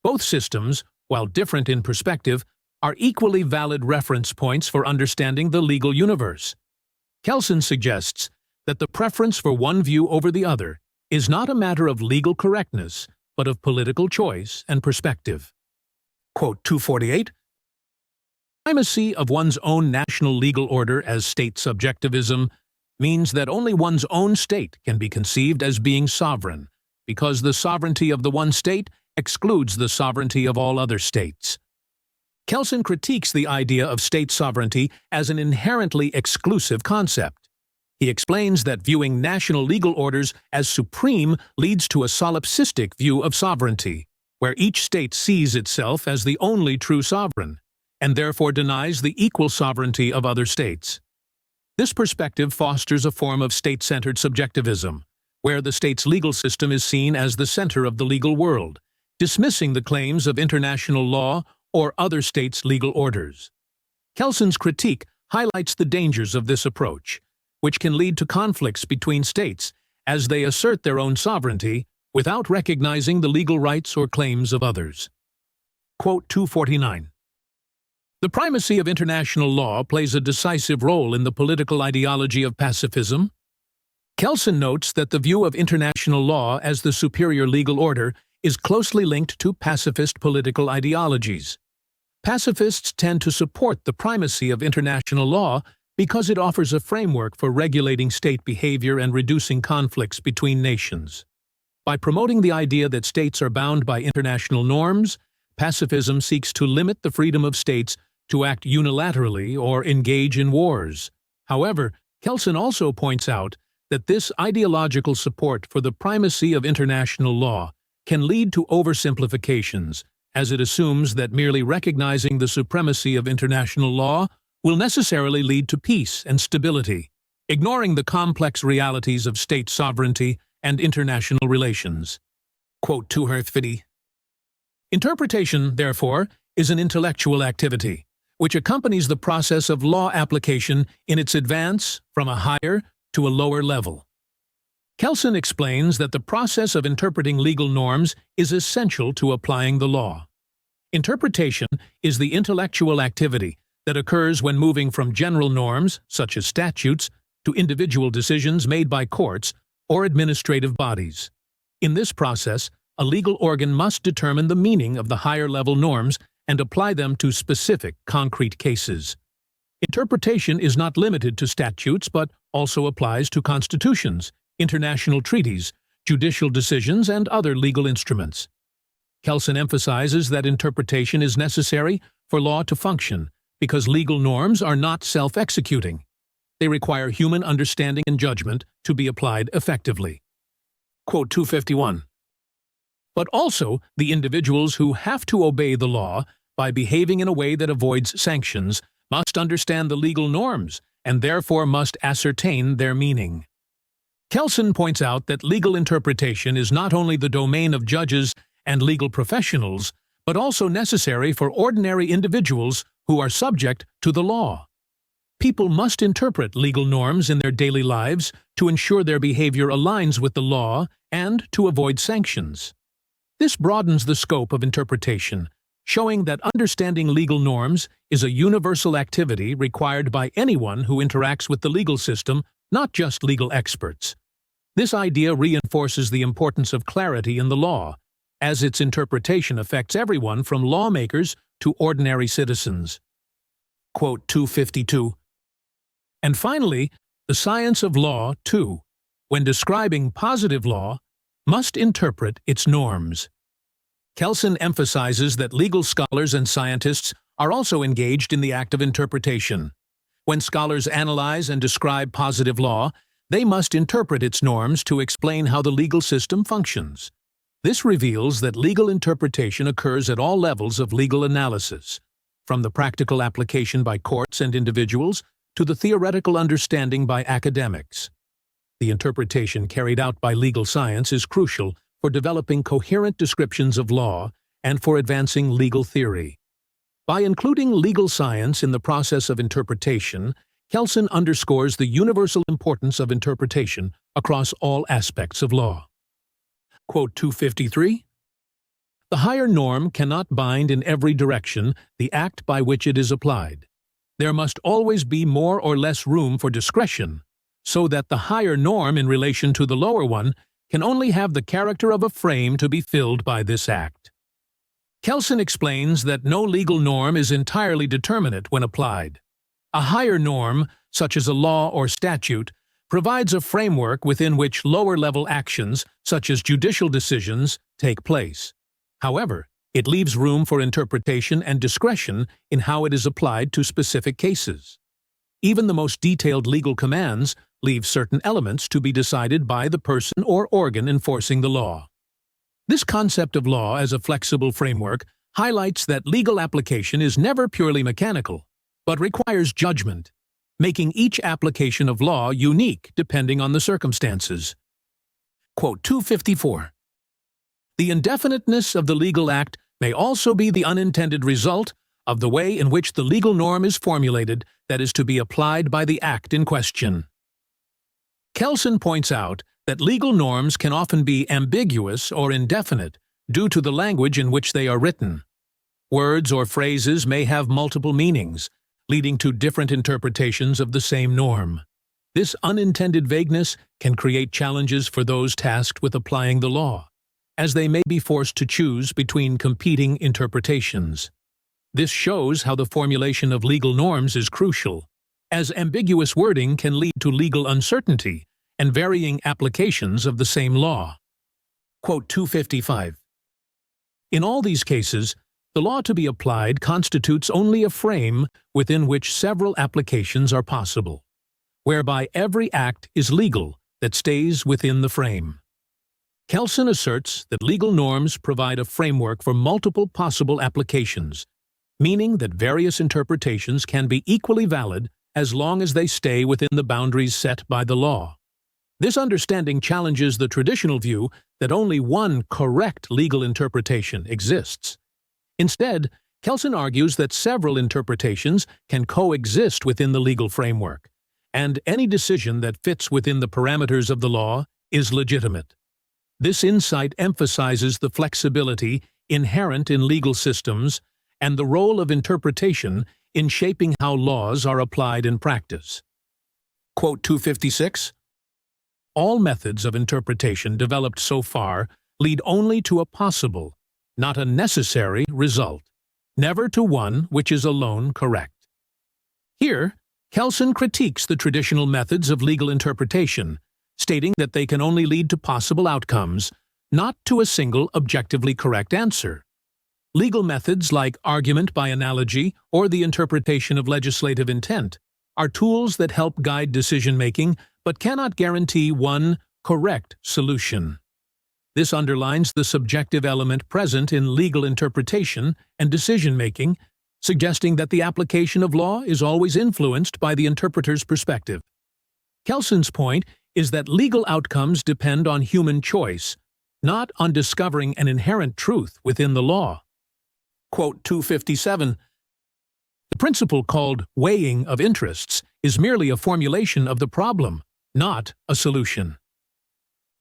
Speaker 1: Both systems, while different in perspective, are equally valid reference points for understanding the legal universe. Kelsen suggests that the preference for one view over the other is not a matter of legal correctness, but of political choice and perspective. Quote 248. Primacy of one's own national legal order as state subjectivism means that only one's own state can be conceived as being sovereign, because the sovereignty of the one state excludes the sovereignty of all other states. Kelsen critiques the idea of state sovereignty as an inherently exclusive concept. He explains that viewing national legal orders as supreme leads to a solipsistic view of sovereignty, where each state sees itself as the only true sovereign, and therefore denies the equal sovereignty of other states. This perspective fosters a form of state-centered subjectivism, where the state's legal system is seen as the center of the legal world, dismissing the claims of international law or other states' legal orders. Kelsen's critique highlights the dangers of this approach, which can lead to conflicts between states as they assert their own sovereignty without recognizing the legal rights or claims of others. Quote 249. The primacy of international law plays a decisive role in the political ideology of pacifism. Kelsen notes that the view of international law as the superior legal order is closely linked to pacifist political ideologies. Pacifists tend to support the primacy of international law because it offers a framework for regulating state behavior and reducing conflicts between nations. By promoting the idea that states are bound by international norms, pacifism seeks to limit the freedom of states to act unilaterally or engage in wars. However, Kelsen also points out that this ideological support for the primacy of international law can lead to oversimplifications, as it assumes that merely recognizing the supremacy of international law will necessarily lead to peace and stability, ignoring the complex realities of state sovereignty and international relations. Quote 250. Interpretation, therefore, is an intellectual activity, which accompanies the process of law application in its advance from a higher to a lower level. Kelsen explains that the process of interpreting legal norms is essential to applying the law. Interpretation is the intellectual activity that occurs when moving from general norms, such as statutes, to individual decisions made by courts or administrative bodies. In this process, a legal organ must determine the meaning of the higher-level norms and apply them to specific, concrete cases. Interpretation is not limited to statutes but also applies to constitutions, international treaties, judicial decisions, and other legal instruments. Kelsen emphasizes that interpretation is necessary for law to function because legal norms are not self-executing. They require human understanding and judgment to be applied effectively. Quote 251. But also, the individuals who have to obey the law by behaving in a way that avoids sanctions must understand the legal norms and therefore must ascertain their meaning. Kelsen points out that legal interpretation is not only the domain of judges and legal professionals, but also necessary for ordinary individuals who are subject to the law. People must interpret legal norms in their daily lives to ensure their behavior aligns with the law and to avoid sanctions. This broadens the scope of interpretation, showing that understanding legal norms is a universal activity required by anyone who interacts with the legal system, not just legal experts. This idea reinforces the importance of clarity in the law, as its interpretation affects everyone from lawmakers to ordinary citizens. Quote 252. And finally, the science of law, too, when describing positive law, must interpret its norms. Kelsen emphasizes that legal scholars and scientists are also engaged in the act of interpretation. When scholars analyze and describe positive law, they must interpret its norms to explain how the legal system functions. This reveals that legal interpretation occurs at all levels of legal analysis, from the practical application by courts and individuals to the theoretical understanding by academics. The interpretation carried out by legal science is crucial for developing coherent descriptions of law and for advancing legal theory. By including legal science in the process of interpretation, Kelsen underscores the universal importance of interpretation across all aspects of law. Quote 253. The higher norm cannot bind in every direction the act by which it is applied. There must always be more or less room for discretion, so that the higher norm in relation to the lower one can only have the character of a frame to be filled by this act. Kelsen explains that no legal norm is entirely determinate when applied. A higher norm, such as a law or statute, provides a framework within which lower-level actions, such as judicial decisions, take place. However, it leaves room for interpretation and discretion in how it is applied to specific cases. Even the most detailed legal commands leave certain elements to be decided by the person or organ enforcing the law. This concept of law as a flexible framework highlights that legal application is never purely mechanical, but requires judgment, making each application of law unique depending on the circumstances. Quote 254. The indefiniteness of the legal act may also be the unintended result of the way in which the legal norm is formulated that is to be applied by the act in question. Kelsen points out that legal norms can often be ambiguous or indefinite due to the language in which they are written. Words or phrases may have multiple meanings, leading to different interpretations of the same norm. This unintended vagueness can create challenges for those tasked with applying the law, as they may be forced to choose between competing interpretations. This shows how the formulation of legal norms is crucial, as ambiguous wording can lead to legal uncertainty and varying applications of the same law. Quote 255. In all these cases, the law to be applied constitutes only a frame within which several applications are possible, whereby every act is legal that stays within the frame. Kelsen asserts that legal norms provide a framework for multiple possible applications, meaning that various interpretations can be equally valid as long as they stay within the boundaries set by the law. This understanding challenges the traditional view that only one correct legal interpretation exists. Instead, Kelsen argues that several interpretations can coexist within the legal framework, and any decision that fits within the parameters of the law is legitimate. This insight emphasizes the flexibility inherent in legal systems and the role of interpretation in shaping how laws are applied in practice. Quote 256. All methods of interpretation developed so far lead only to a possible, not a necessary, result, never to one which is alone correct. Here, Kelsen critiques the traditional methods of legal interpretation, stating that they can only lead to possible outcomes, not to a single objectively correct answer. Legal methods like argument by analogy or the interpretation of legislative intent are tools that help guide decision-making but cannot guarantee one correct solution. This underlines the subjective element present in legal interpretation and decision-making, suggesting that the application of law is always influenced by the interpreter's perspective. Kelsen's point is that legal outcomes depend on human choice, not on discovering an inherent truth within the law. Quote 257. The principle called weighing of interests is merely a formulation of the problem, not a solution.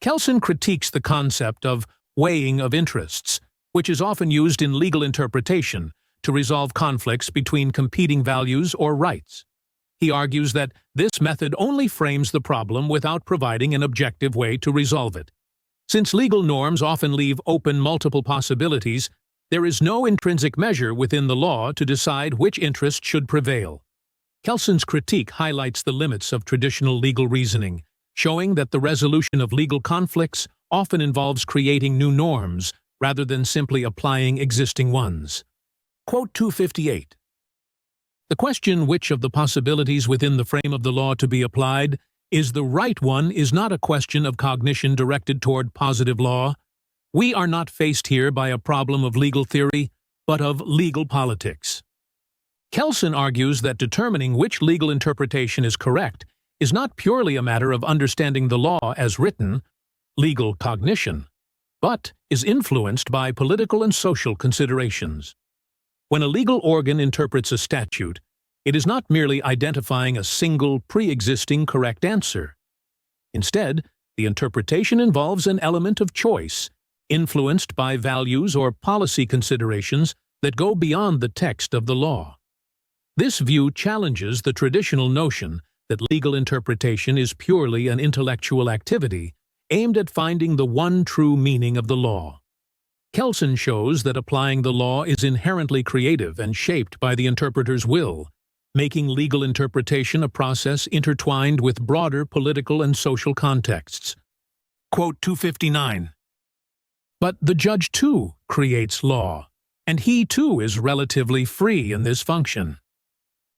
Speaker 1: Kelsen critiques the concept of weighing of interests, which is often used in legal interpretation to resolve conflicts between competing values or rights. He argues that this method only frames the problem without providing an objective way to resolve it. Since legal norms often leave open multiple possibilities, there is no intrinsic measure within the law to decide which interest should prevail. Kelsen's critique highlights the limits of traditional legal reasoning, showing that the resolution of legal conflicts often involves creating new norms rather than simply applying existing ones. Quote 258. The question which of the possibilities within the frame of the law to be applied is the right one is not a question of cognition directed toward positive law. We are not faced here by a problem of legal theory, but of legal politics. Kelsen argues that determining which legal interpretation is correct is not purely a matter of understanding the law as written, legal cognition, but is influenced by political and social considerations. When a legal organ interprets a statute, it is not merely identifying a single pre-existing correct answer. Instead, the interpretation involves an element of choice, influenced by values or policy considerations that go beyond the text of the law. This view challenges the traditional notion that legal interpretation is purely an intellectual activity aimed at finding the one true meaning of the law. Kelsen shows that applying the law is inherently creative and shaped by the interpreter's will, making legal interpretation a process intertwined with broader political and social contexts. Quote 259. But the judge too creates law, and he too is relatively free in this function.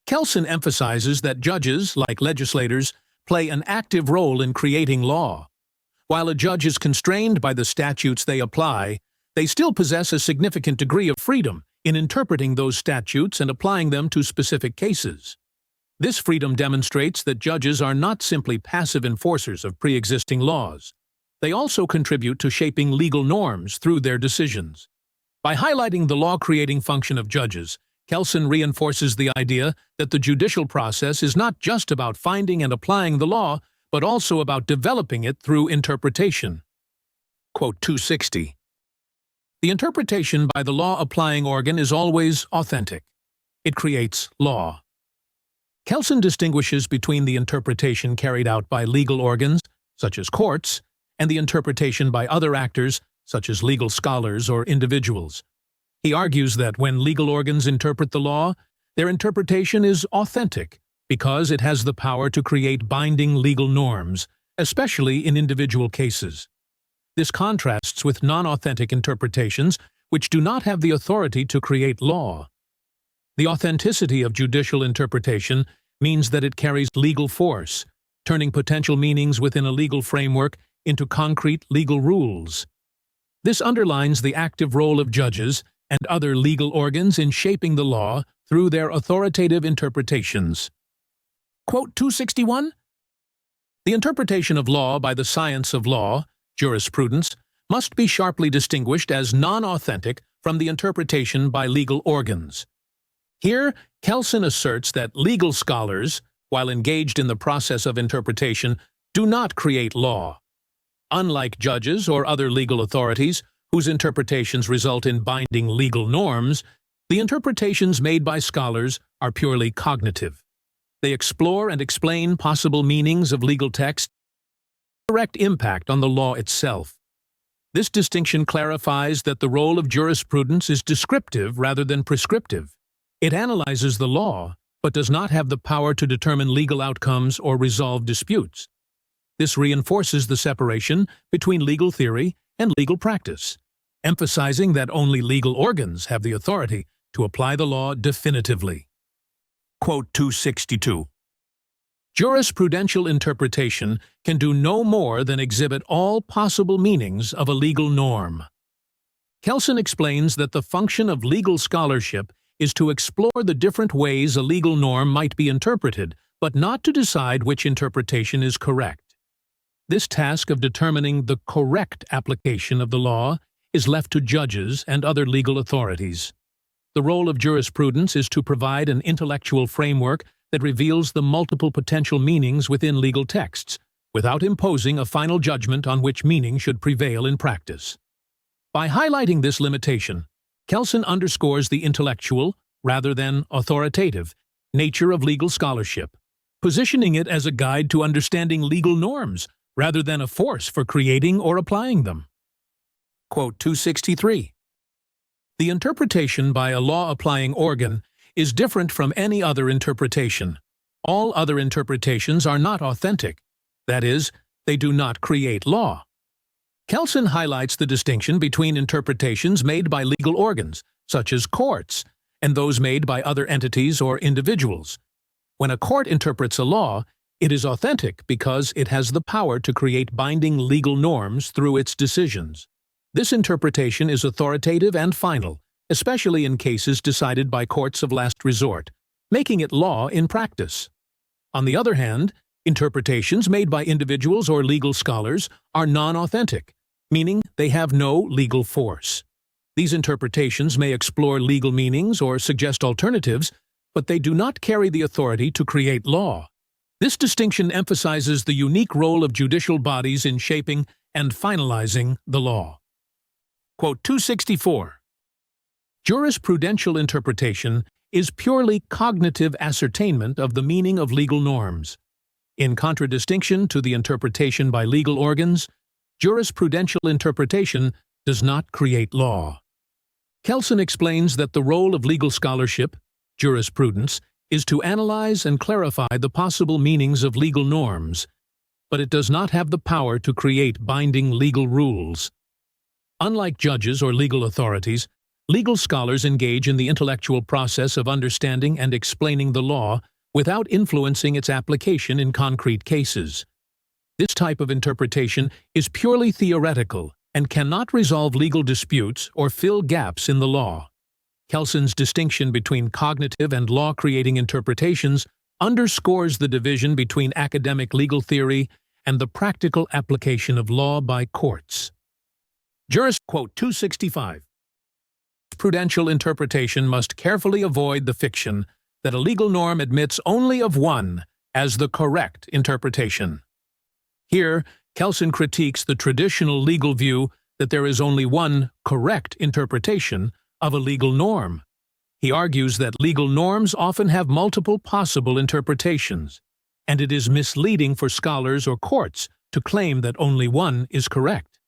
Speaker 1: Kelsen emphasizes that judges, like legislators, play an active role in creating law. While a judge is constrained by the statutes they apply, they still possess a significant degree of freedom in interpreting those statutes and applying them to specific cases. This freedom demonstrates that judges are not simply passive enforcers of pre-existing laws. They also contribute to shaping legal norms through their decisions. By highlighting the law-creating function of judges, Kelsen reinforces the idea that the judicial process is not just about finding and applying the law, but also about developing it through interpretation. Quote 260. The interpretation by the law-applying organ is always authentic. It creates law. Kelsen distinguishes between the interpretation carried out by legal organs, such as courts, and the interpretation by other actors, such as legal scholars or individuals. He argues that when legal organs interpret the law, their interpretation is authentic because it has the power to create binding legal norms, especially in individual cases. This contrasts with non-authentic interpretations, which do not have the authority to create law. The authenticity of judicial interpretation means that it carries legal force, turning potential meanings within a legal framework into concrete legal rules. This underlines the active role of judges and other legal organs in shaping the law through their authoritative interpretations. Quote 261. The interpretation of law by the science of law, jurisprudence, must be sharply distinguished as non-authentic from the interpretation by legal organs. Here, Kelsen asserts that legal scholars, while engaged in the process of interpretation, do not create law. Unlike judges or other legal authorities, whose interpretations result in binding legal norms, the interpretations made by scholars are purely cognitive. They explore and explain possible meanings of legal text with direct impact on the law itself. This distinction clarifies that the role of jurisprudence is descriptive rather than prescriptive. It analyzes the law, but does not have the power to determine legal outcomes or resolve disputes. This reinforces the separation between legal theory and legal practice, emphasizing that only legal organs have the authority to apply the law definitively. Quote 262. Jurisprudential interpretation can do no more than exhibit all possible meanings of a legal norm. Kelsen explains that the function of legal scholarship is to explore the different ways a legal norm might be interpreted, but not to decide which interpretation is correct. This task of determining the correct application of the law is left to judges and other legal authorities. The role of jurisprudence is to provide an intellectual framework that reveals the multiple potential meanings within legal texts, without imposing a final judgment on which meaning should prevail in practice. By highlighting this limitation, Kelsen underscores the intellectual, rather than authoritative, nature of legal scholarship, positioning it as a guide to understanding legal norms, rather than a force for creating or applying them. Quote 263. The interpretation by a law-applying organ is different from any other interpretation. All other interpretations are not authentic. That is, they do not create law. Kelsen highlights the distinction between interpretations made by legal organs, such as courts, and those made by other entities or individuals. When a court interprets a law, it is authentic because it has the power to create binding legal norms through its decisions. This interpretation is authoritative and final, especially in cases decided by courts of last resort, making it law in practice. On the other hand, interpretations made by individuals or legal scholars are non-authentic, meaning they have no legal force. These interpretations may explore legal meanings or suggest alternatives, but they do not carry the authority to create law. This distinction emphasizes the unique role of judicial bodies in shaping and finalizing the law. Quote 264. Jurisprudential interpretation is purely cognitive ascertainment of the meaning of legal norms. In contradistinction to the interpretation by legal organs, jurisprudential interpretation does not create law. Kelsen explains that the role of legal scholarship, jurisprudence, is to analyze and clarify the possible meanings of legal norms, but it does not have the power to create binding legal rules. Unlike judges or legal authorities, Legal scholars engage in the intellectual process of understanding and explaining the law without influencing its application in concrete cases. This type of interpretation is purely theoretical and cannot resolve legal disputes or fill gaps in the law. Kelsen's distinction between cognitive and law-creating interpretations underscores the division between academic legal theory and the practical application of law by courts. Quote 265. Prudential interpretation must carefully avoid the fiction that a legal norm admits only of one as the correct interpretation. Here, Kelsen critiques the traditional legal view that there is only one correct interpretation of a legal norm. He argues that legal norms often have multiple possible interpretations, and it is misleading for scholars or courts to claim that only one is correct.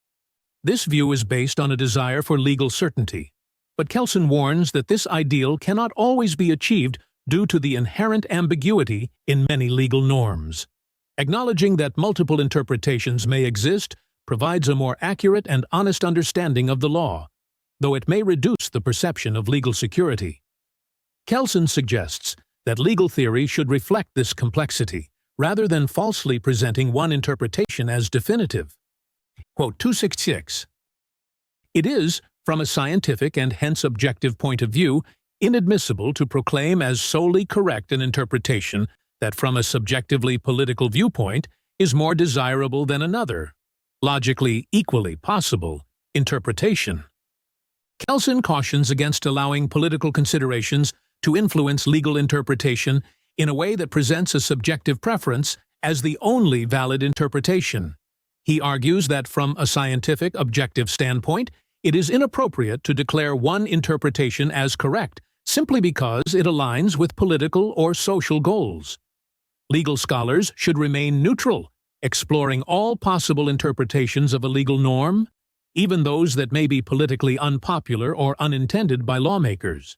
Speaker 1: This view is based on a desire for legal certainty, but Kelsen warns that this ideal cannot always be achieved due to the inherent ambiguity in many legal norms. Acknowledging that multiple interpretations may exist provides a more accurate and honest understanding of the law, though it may reduce the perception of legal security. Kelsen suggests that legal theory should reflect this complexity, rather than falsely presenting one interpretation as definitive. Quote 266. It is, from a scientific and hence objective point of view, inadmissible to proclaim as solely correct an interpretation that from a subjectively political viewpoint is more desirable than another, logically equally possible, interpretation. Kelsen cautions against allowing political considerations to influence legal interpretation in a way that presents a subjective preference as the only valid interpretation. He argues that from a scientific, objective standpoint, it is inappropriate to declare one interpretation as correct simply because it aligns with political or social goals. Legal scholars should remain neutral, exploring all possible interpretations of a legal norm, even those that may be politically unpopular or unintended by lawmakers.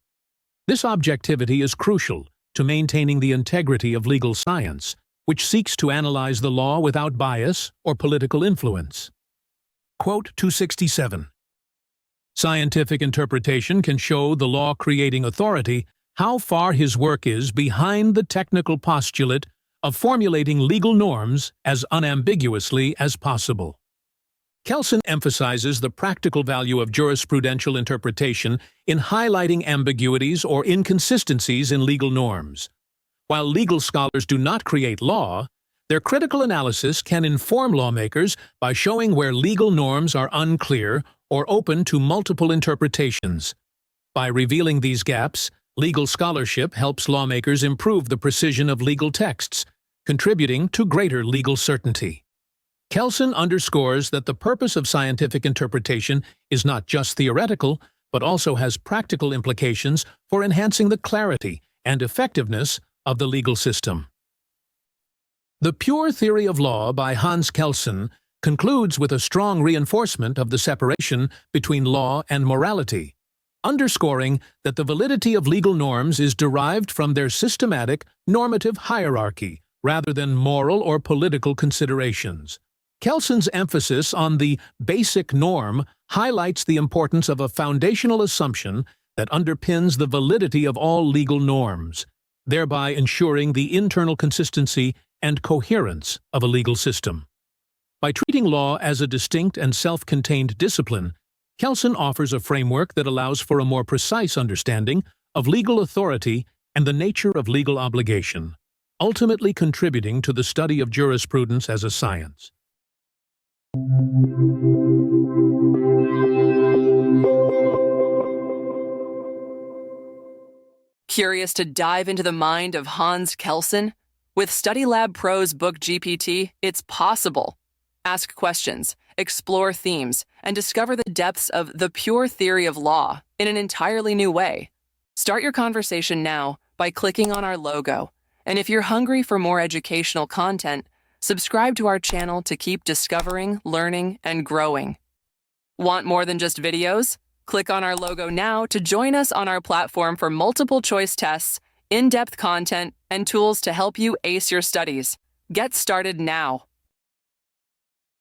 Speaker 1: This objectivity is crucial to maintaining the integrity of legal science, which seeks to analyze the law without bias or political influence. Quote 267. Scientific interpretation can show the law-creating authority how far his work is behind the technical postulate of formulating legal norms as unambiguously as possible. Kelsen emphasizes the practical value of jurisprudential interpretation in highlighting ambiguities or inconsistencies in legal norms. While legal scholars do not create law, their critical analysis can inform lawmakers by showing where legal norms are unclear or open to multiple interpretations. By revealing these gaps, legal scholarship helps lawmakers improve the precision of legal texts, contributing to greater legal certainty. Kelsen underscores that the purpose of scientific interpretation is not just theoretical, but also has practical implications for enhancing the clarity and effectiveness of the legal system. The Pure Theory of Law by Hans Kelsen concludes with a strong reinforcement of the separation between law and morality, underscoring that the validity of legal norms is derived from their systematic, normative hierarchy rather than moral or political considerations. Kelsen's emphasis on the basic norm highlights the importance of a foundational assumption that underpins the validity of all legal norms, thereby ensuring the internal consistency and coherence of a legal system. By treating law as a distinct and self-contained discipline, Kelsen offers a framework that allows for a more precise understanding of legal authority and the nature of legal obligation, ultimately contributing to the study of jurisprudence as a science.
Speaker 2: Curious to dive into the mind of Hans Kelsen? With StudyLab Pro's Book GPT, it's possible. Ask questions, explore themes, and discover the depths of the pure theory of law in an entirely new way. Start your conversation now by clicking on our logo. And if you're hungry for more educational content, subscribe to our channel to keep discovering, learning, and growing. Want more than just videos? Click on our logo now to join us on our platform for multiple choice tests, in-depth content, and tools to help you ace your studies. Get started now.